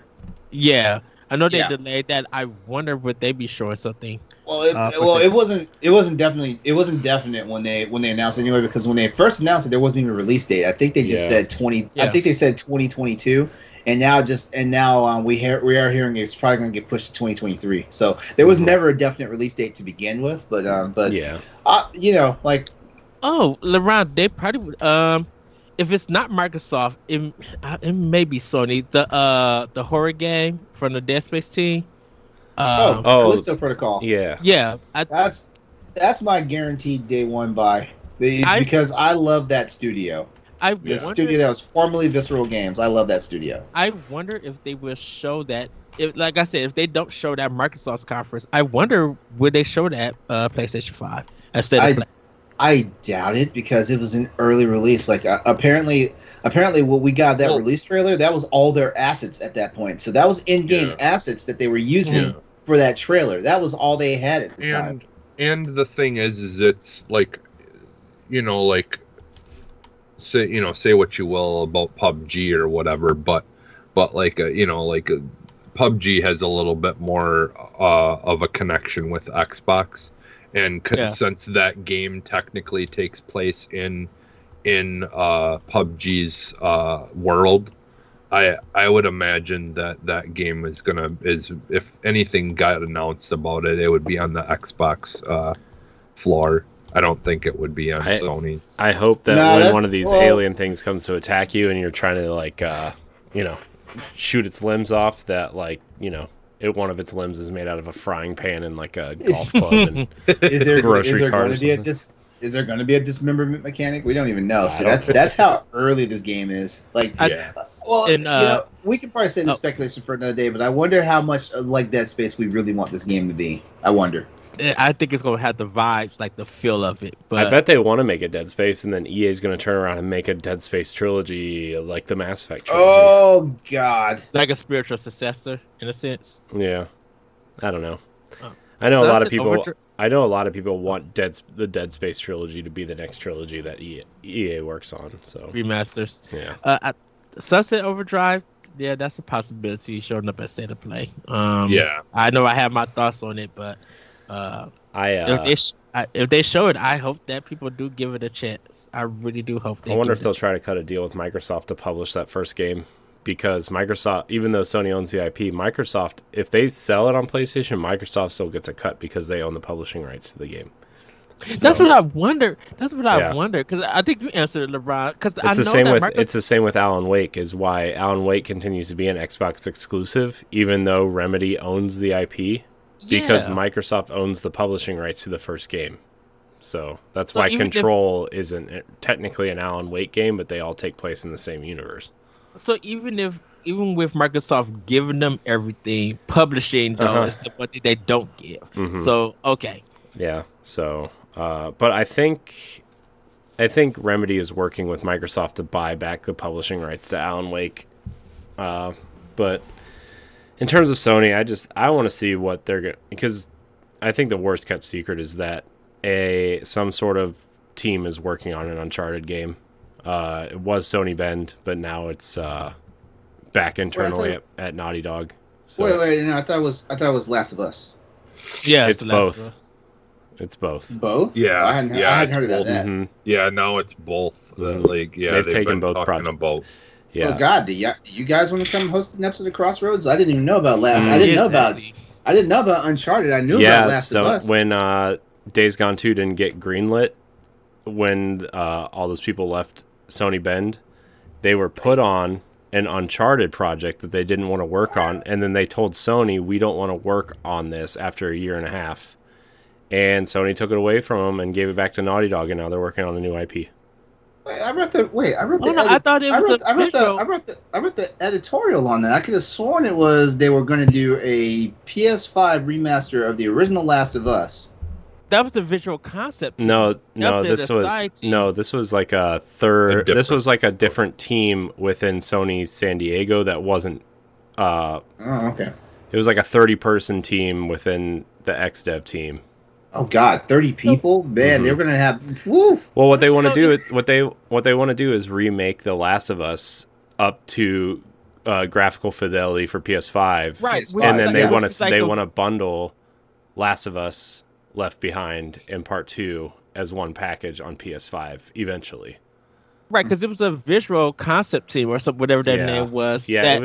Yeah, I know they delayed that. I wonder would they be showing something. Well, it wasn't definite when they announced it anyway, because when they first announced it, there wasn't even a release date. I think they just said 20. Yeah. I think they said 2022, and now we are hearing it's probably going to get pushed to 2023. So there was never a definite release date to begin with, but like. Oh, LeRon, they probably would. If it's not Microsoft, it may be Sony. The horror game from the Dead Space team. Callisto Protocol. Yeah. That's my guaranteed day one buy. Because I love that studio. Studio that was formerly Visceral Games. I love that studio. I wonder if they will show that like I said, if they don't show that Microsoft's conference, I wonder would they show that PlayStation 5 instead of I doubt it because it was an early release. Like apparently what we got that release trailer, that was all their assets at that point. So that was in-game assets that they were using for that trailer. That was all they had at the time. And the thing is it's like, like say what you will about PUBG or whatever, but like PUBG has a little bit more of a connection with Xbox. And since that game technically takes place in PUBG's world, I would imagine that game is if anything got announced about it, it would be on the Xbox floor. I don't think it would be on Sony's. I hope that when one of these alien things comes to attack you and you're trying to shoot its limbs off, that one of its limbs is made out of a frying pan and like a golf club and grocery cart. Is there going to be a dismemberment mechanic? We don't even know. So that's how early this game is. We can probably say this speculation for another day, but I wonder how much like Dead Space we really want this game to be. I wonder. I think it's going to have the vibes, like the feel of it. But I bet they want to make a Dead Space, and then EA is going to turn around and make a Dead Space trilogy like the Mass Effect trilogy. Oh, God. Like a spiritual successor, in a sense. Yeah. I don't know. I know a lot of people... I know a lot of people want the Dead Space trilogy to be the next trilogy that EA works on. So remasters. Yeah. Sunset Overdrive. Yeah, that's a possibility showing up at State of Play. I know I have my thoughts on it, but if they show it, I hope that people do give it a chance. I really do hope. I wonder if they'll try to cut a deal with Microsoft to publish that first game. Because Microsoft, even though Sony owns the IP, Microsoft, if they sell it on PlayStation, Microsoft still gets a cut because they own the publishing rights to the game. That's what I wonder. I wonder because I think you answered it, LeRon. Because it's the same with Alan Wake. Is why Alan Wake continues to be an Xbox exclusive, even though Remedy owns the IP, because Microsoft owns the publishing rights to the first game. So that's why Control isn't technically an Alan Wake game, but they all take place in the same universe. So even with Microsoft giving them everything, publishing though is the one thing they don't give. Mm-hmm. So okay. Yeah. So, but I think Remedy is working with Microsoft to buy back the publishing rights to Alan Wake. But in terms of Sony, I want to see what they're gonna, because I think the worst kept secret is that some sort of team is working on an Uncharted game. It was Sony Bend, but now it's back internally at Naughty Dog. So. Wait! No, I thought it was Last of Us. Yeah, it's both. It's both. Both? Yeah, I hadn't heard about that. Mm-hmm. Yeah, no, it's both. They've taken both projects. Both. Yeah. Oh God, do you guys want to come host an episode of Crossroads? I didn't even know about Last. I didn't know about Uncharted. I knew about Last of Us. When Days Gone 2 didn't get greenlit, when all those people left Sony Bend, they were put on an Uncharted project that they didn't want to work on, and then they told Sony, we don't want to work on this after a year and a half. And Sony took it away from them and gave it back to Naughty Dog, and now they're working on a new IP. I read the editorial on that. I could have sworn it was they were going to do a PS5 remaster of the original Last of Us. That was the visual concept. This was like a third. This was like a different team within Sony San Diego that wasn't. Okay. It was like a 30-person team within the XDev team. Oh God, 30 people, man! They're gonna have. Woo. Well, what they want to do is what they want to do is remake The Last of Us up to graphical fidelity for PS5, right? And then they want to bundle Last of Us Left Behind and Part 2 as one package on PS5 eventually. Right, because it was a visual concept team or something, whatever that name was. Yeah,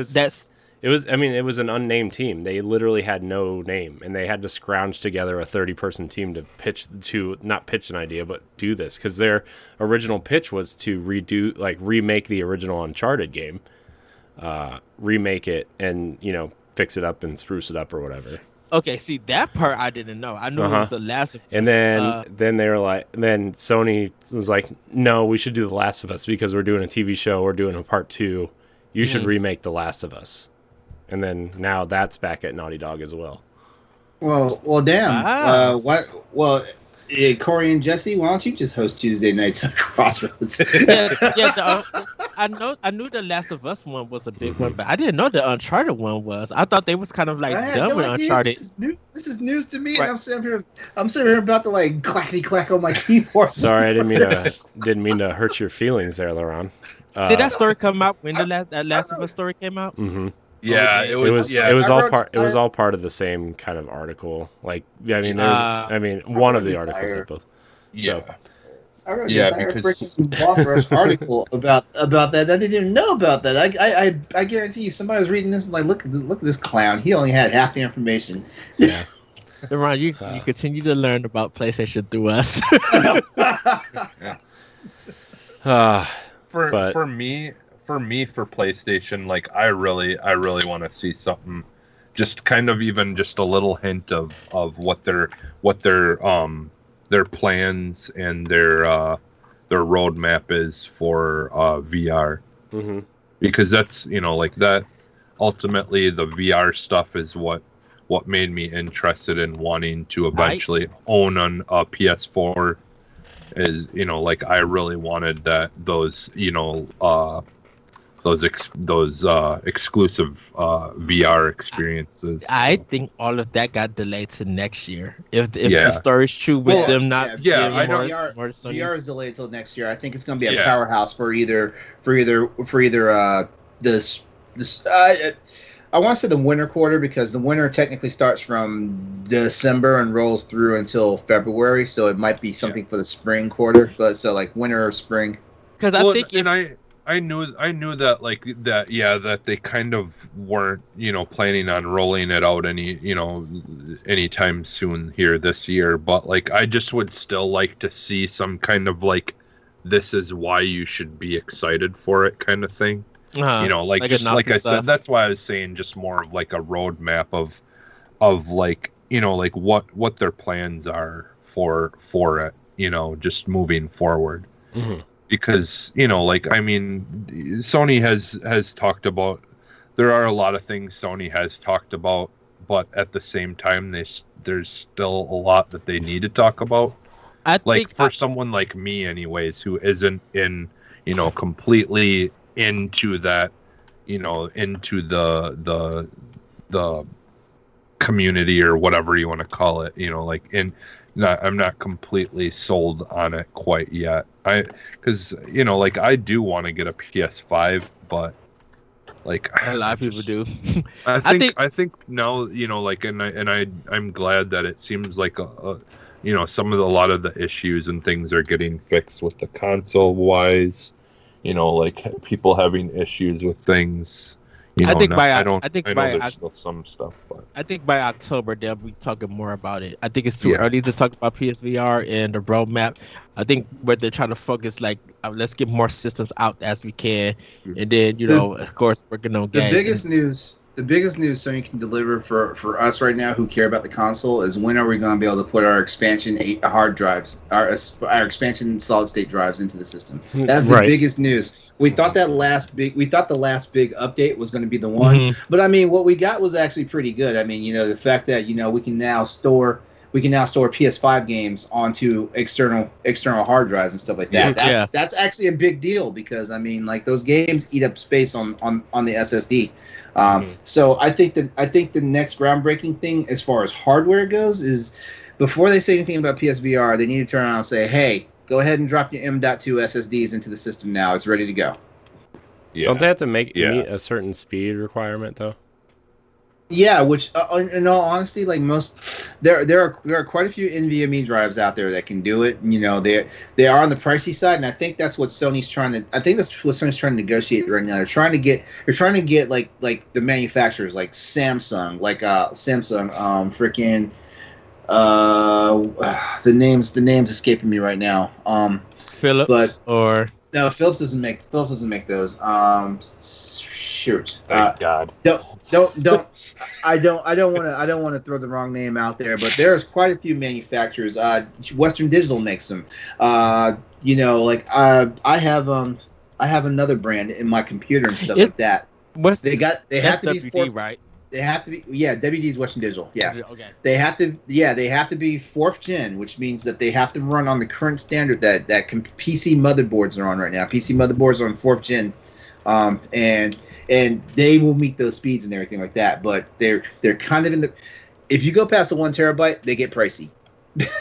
it was an unnamed team. They literally had no name, and they had to scrounge together a 30-person team to not pitch an idea, but do this, because their original pitch was to remake the original Uncharted game, remake it, and fix it up and spruce it up or whatever. Okay, see, that part I didn't know. I knew it was The Last of Us. And then they were like, then Sony was like, no, we should do The Last of Us because we're doing a TV show, we're doing a part 2. You should remake The Last of Us. and then now that's back at Naughty Dog as well. Well, damn. Wow. What? Well, Corey and Jesse, why don't you just host Tuesday nights at Crossroads? I knew the Last of Us one was a big one, but I didn't know the Uncharted one was. I thought they was kind of like done with Uncharted. This is news to me, right. And I'm sitting here about to like clackety clack on my keyboard. Sorry, I didn't mean to hurt your feelings there, LeRon. Did that story come out when that Last of Us story came out? Mm-hmm. Yeah, it was all part of the same kind of article. Like, I mean, one of the articles that both. Yeah. So. I read the entire freaking Boss Rush article about that. I didn't even know about that. I guarantee you, somebody was reading this and like, look at this clown. He only had half the information. Yeah. LeRon, you continue to learn about PlayStation through us. For me, for PlayStation, like I really want to see something, just kind of even just a little hint of what their plans and their roadmap is for VR. Mm-hmm. Because that's like that. Ultimately, the VR stuff is what made me interested in wanting to eventually own a PS4. Is like I really wanted those exclusive VR experiences. I think all of that got delayed to next year. If the story's true with them not VR is delayed till next year. I think it's going to be a powerhouse for either this. I want to say the winter quarter, because the winter technically starts from December and rolls through until February, so it might be something for the spring quarter. But so like winter or spring. Because I knew that that they kind of weren't planning on rolling it out anytime soon here this year, but like I just would still like to see some kind of like, this is why you should be excited for it kind of thing. Like just like I said, that's why I was saying just more of like a roadmap of like like what their plans are for it, just moving forward. Mm-hmm. Because like I mean, Sony has talked about, there are a lot of things Sony has talked about, but at the same time there's still a lot that they need to talk about. Someone like me anyways, who isn't in completely into that into the community or whatever you want to call it, I'm not completely sold on it quite yet. Because like I do want to get a PS5, but like a lot of people do. I think now like and I'm glad that it seems like a a lot of the issues and things are getting fixed with the console wise. Like people having issues with things. I think by there's still some stuff, but I think by October they'll be talking more about it. I think it's too early to talk about PSVR and the roadmap. I think what they're trying to focus let's get more systems out as we can, and then of course working on games. The biggest news Sony can deliver for us right now who care about the console is, when are we going to be able to put our expansion hard drives, our expansion solid state drives into the system? That's the biggest news. We thought the last big update was going to be the one, but I mean, what we got was actually pretty good. I mean, the fact that we can now store PS5 games onto external hard drives and stuff like that. That's actually a big deal, because I mean, like, those games eat up space on the SSD. So I think the next groundbreaking thing as far as hardware goes is, before they say anything about PSVR, they need to turn around and say, hey, go ahead and drop your M.2 SSDs into the system now. It's ready to go. Yeah. Don't they have to meet a certain speed requirement though? Yeah, which in all honesty, like there are quite a few NVMe drives out there that can do it. They are on the pricey side, and I think that's what Sony's trying to negotiate right now. They're trying to get like the manufacturers, like Samsung, the name's escaping me right now. Philips, or no, Philips doesn't make those. Shoot. Thank God. I don't want to throw the wrong name out there, but there's quite a few manufacturers. Western Digital makes them. I have another brand in my computer and stuff like that. What's They have to be WD, right? They have to be, WD is Western Digital. Yeah. Okay. They have to be 4th gen, which means that they have to run on the current standard that PC motherboards are on right now. PC motherboards are on 4th gen, and they will meet those speeds and everything like that. But they're kind of in the, if you go past the 1 terabyte, they get pricey.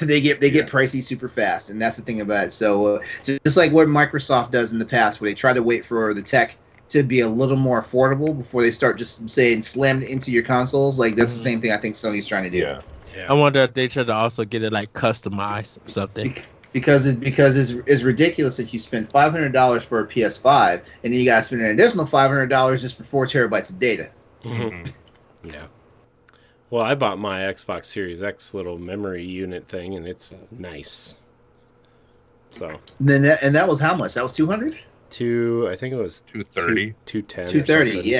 they get pricey super fast, and that's the thing about it. So just like what Microsoft does in the past, where they try to wait for the tech to be a little more affordable before they start just saying slam it into your consoles. Like that's the same thing I think Sony's trying to do. Yeah. I wonder if they should also get it like customized or something. Because it's ridiculous that you spend $500 for a PS5 and then you got to spend an additional $500 just for 4 terabytes of data. Mm-hmm. Yeah. Well, I bought my Xbox Series X little memory unit thing, and it's nice. So. And that was how much? That was $200. I think it was 230, 210, 230.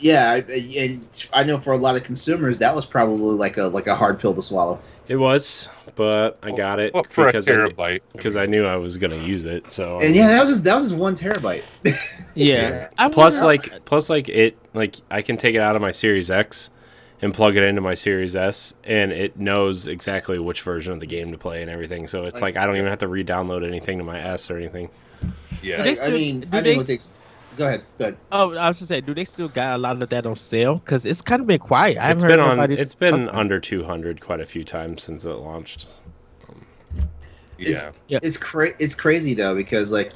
And I know for a lot of consumers that was probably like a hard pill to swallow. It was, but I got it for because a terabyte because I knew I was going to use it. So and that was just 1 terabyte. Yeah. Plus I can take it out of my Series X and plug it into my Series S, and it knows exactly which version of the game to play and everything. So it's like I don't even have to re-download anything to my S or anything. Yeah, go ahead. Oh, I was just saying, do they still got a lot of that on sale? Because it's kind of been quiet. It's been under 200 quite a few times since it launched. It's crazy though, because I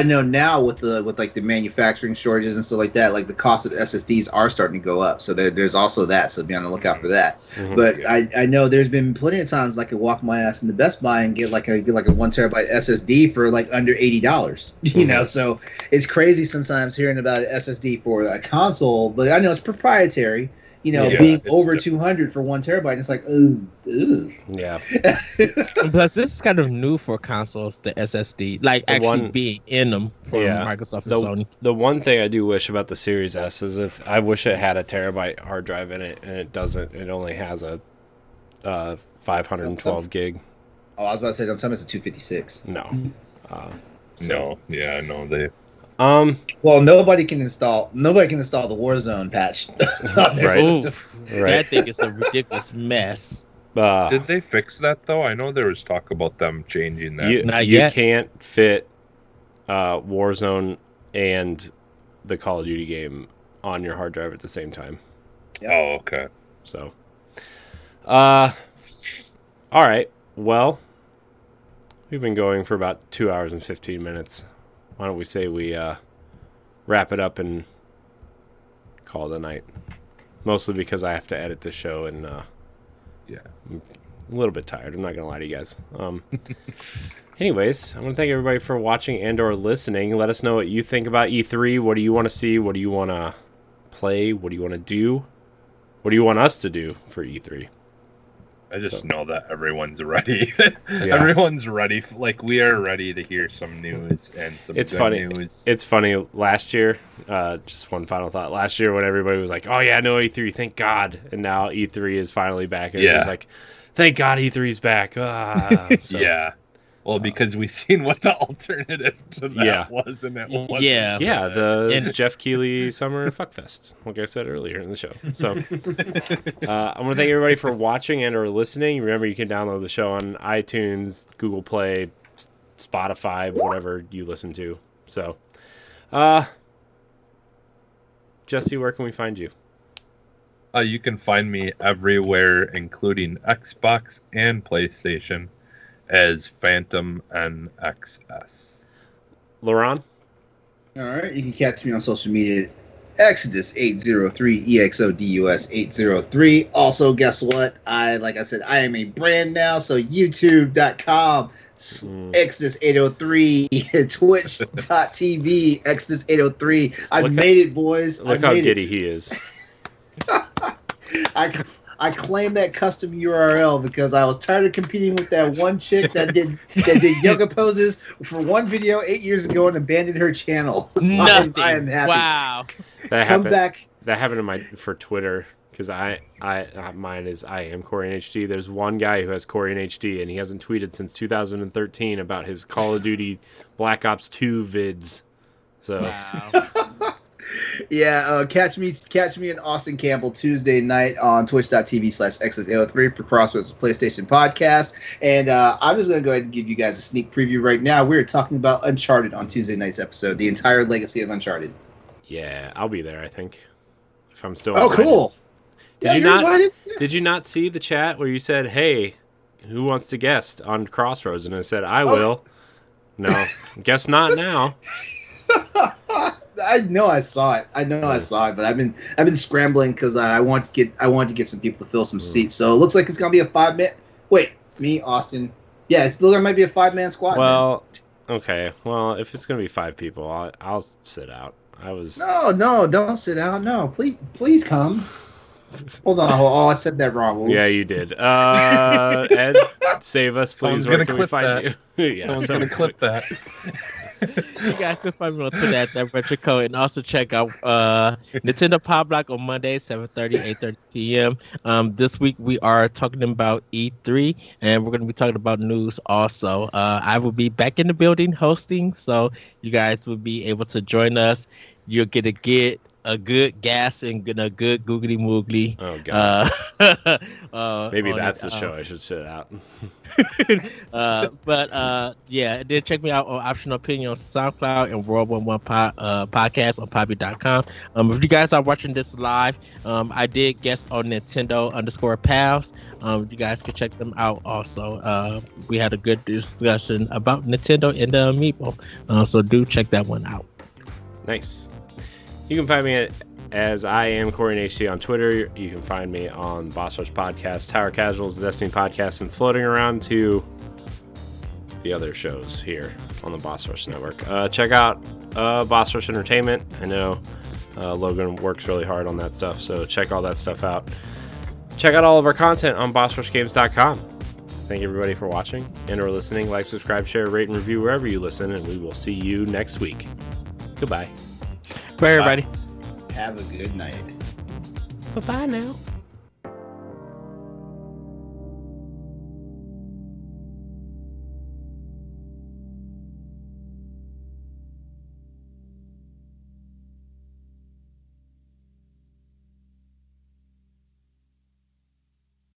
know now with the manufacturing shortages and stuff like that, like the cost of SSDs are starting to go up. So there's also that. So be on the lookout for that. Mm-hmm. But I know there's been plenty of times I could walk my ass into Best Buy and get like a 1 terabyte SSD for like under $80. You know, so it's crazy sometimes hearing about an SSD for a console, but I know it's proprietary. Being over 200 for 1 terabyte, it's like, ooh. Yeah. Plus, this is kind of new for consoles, the SSD, being in them for Microsoft and Sony. The one thing I do wish about the Series S is I wish it had a terabyte hard drive in it, and it doesn't. It only has a 512 gig. Oh, I was about to say, don't tell me it's a 256. No. They. Well, nobody can install the Warzone patch. Right. That thing is a ridiculous mess. Did they fix that though? I know there was talk about them changing that. You can't fit Warzone and the Call of Duty game on your hard drive at the same time. Yep. Oh, okay. So, all right. Well, we've been going for about 2 hours and 15 minutes. Why don't we say we wrap it up and call it a night? Mostly because I have to edit the show, and I'm a little bit tired. I'm not going to lie to you guys. Anyways, I want to thank everybody for watching and or listening. Let us know what you think about E3. What do you want to see? What do you want to play? What do you want to do? What do you want us to do for E3? I just know that everyone's ready. Everyone's ready. Like, we are ready to hear some news and some news. It's funny. Last year, just one final thought. Last year when everybody was like, oh, yeah, no E3, thank God. And now E3 is finally back. And everyone's like, thank God E3's back. Yeah. Well, because we've seen what the alternative to that was, and it wasn't. Yeah, the Jeff Keighley Summer Fuckfest, like I said earlier in the show. So I want to thank everybody for watching and or listening. Remember, you can download the show on iTunes, Google Play, Spotify, whatever you listen to. So, Jesse, where can we find you? You can find me everywhere, including Xbox and PlayStation, as Phantom NXS. LeRon? All right, you can catch me on social media, Exodus803, EXODUS803. Also, guess what? Like I said, I am a brand now, so YouTube.com, Exodus803, Twitch.tv, Exodus803. I made it, boys. Look how giddy he is. I claimed that custom URL because I was tired of competing with that one chick that did yoga poses for one video 8 years ago and abandoned her channel. So Nothing. I am happy. Wow. That happened for Twitter, because mine is I am Corey in HD. There's one guy who has Corey in HD, and he hasn't tweeted since 2013 about his Call of Duty Black Ops 2 vids. So. Wow. Yeah, catch me and Austin Campbell Tuesday night on twitch.tv/XSAO3 for Crossroads PlayStation Podcast. And I'm just going to go ahead and give you guys a sneak preview right now. We're talking about Uncharted on Tuesday night's episode, the entire legacy of Uncharted. Yeah, I'll be there, I think. If I'm still invited. Cool. Did you not see the chat where you said, hey, who wants to guest on Crossroads? And I said, I will. No, guess not now. I know I saw it. But I've been scrambling because I want to get some people to fill some seats. So it looks like it's gonna be a 5-man. Wait, me, Austin. Yeah, it's still there might be a 5-man squad. Well, okay. Well, if it's gonna be 5 people, I'll sit out. No, don't sit out. No, please come. Hold on. Oh, I said that wrong. Oops. Yeah, you did. Ed, save us, please. Someone's going to clip that. Yeah, someone's going to clip that. You guys can find me on Twitter at that retro code, and also check out Nintendo Pop Block on Monday, 7:30, 8:30 p.m. This week we are talking about E3, and we're going to be talking about news also. I will be back in the building hosting, so you guys will be able to join us. You'll get a good gasp and a good googly moogly. Oh god. Maybe that's the show I should sit out. Yeah, then check me out on Optional Opinion on SoundCloud and World 11 Podcast on Poppy.com. If you guys are watching this live, I did guest on Nintendo_Pals. You guys can check them out also. We had a good discussion about Nintendo and the Amiibo. So do check that one out. Nice. You can find me as I am Corey HC on Twitter. You can find me on Boss Rush Podcast, Tower Casuals, the Destiny Podcast, and floating around to the other shows here on the Boss Rush Network. Check out Boss Rush Entertainment. I know Logan works really hard on that stuff, so check all that stuff out. Check out all of our content on BossRushGames.com. Thank you everybody for watching and or listening. Like, subscribe, share, rate, and review wherever you listen, and we will see you next week. Goodbye. Bye, everybody. Have a good night. Bye-bye now.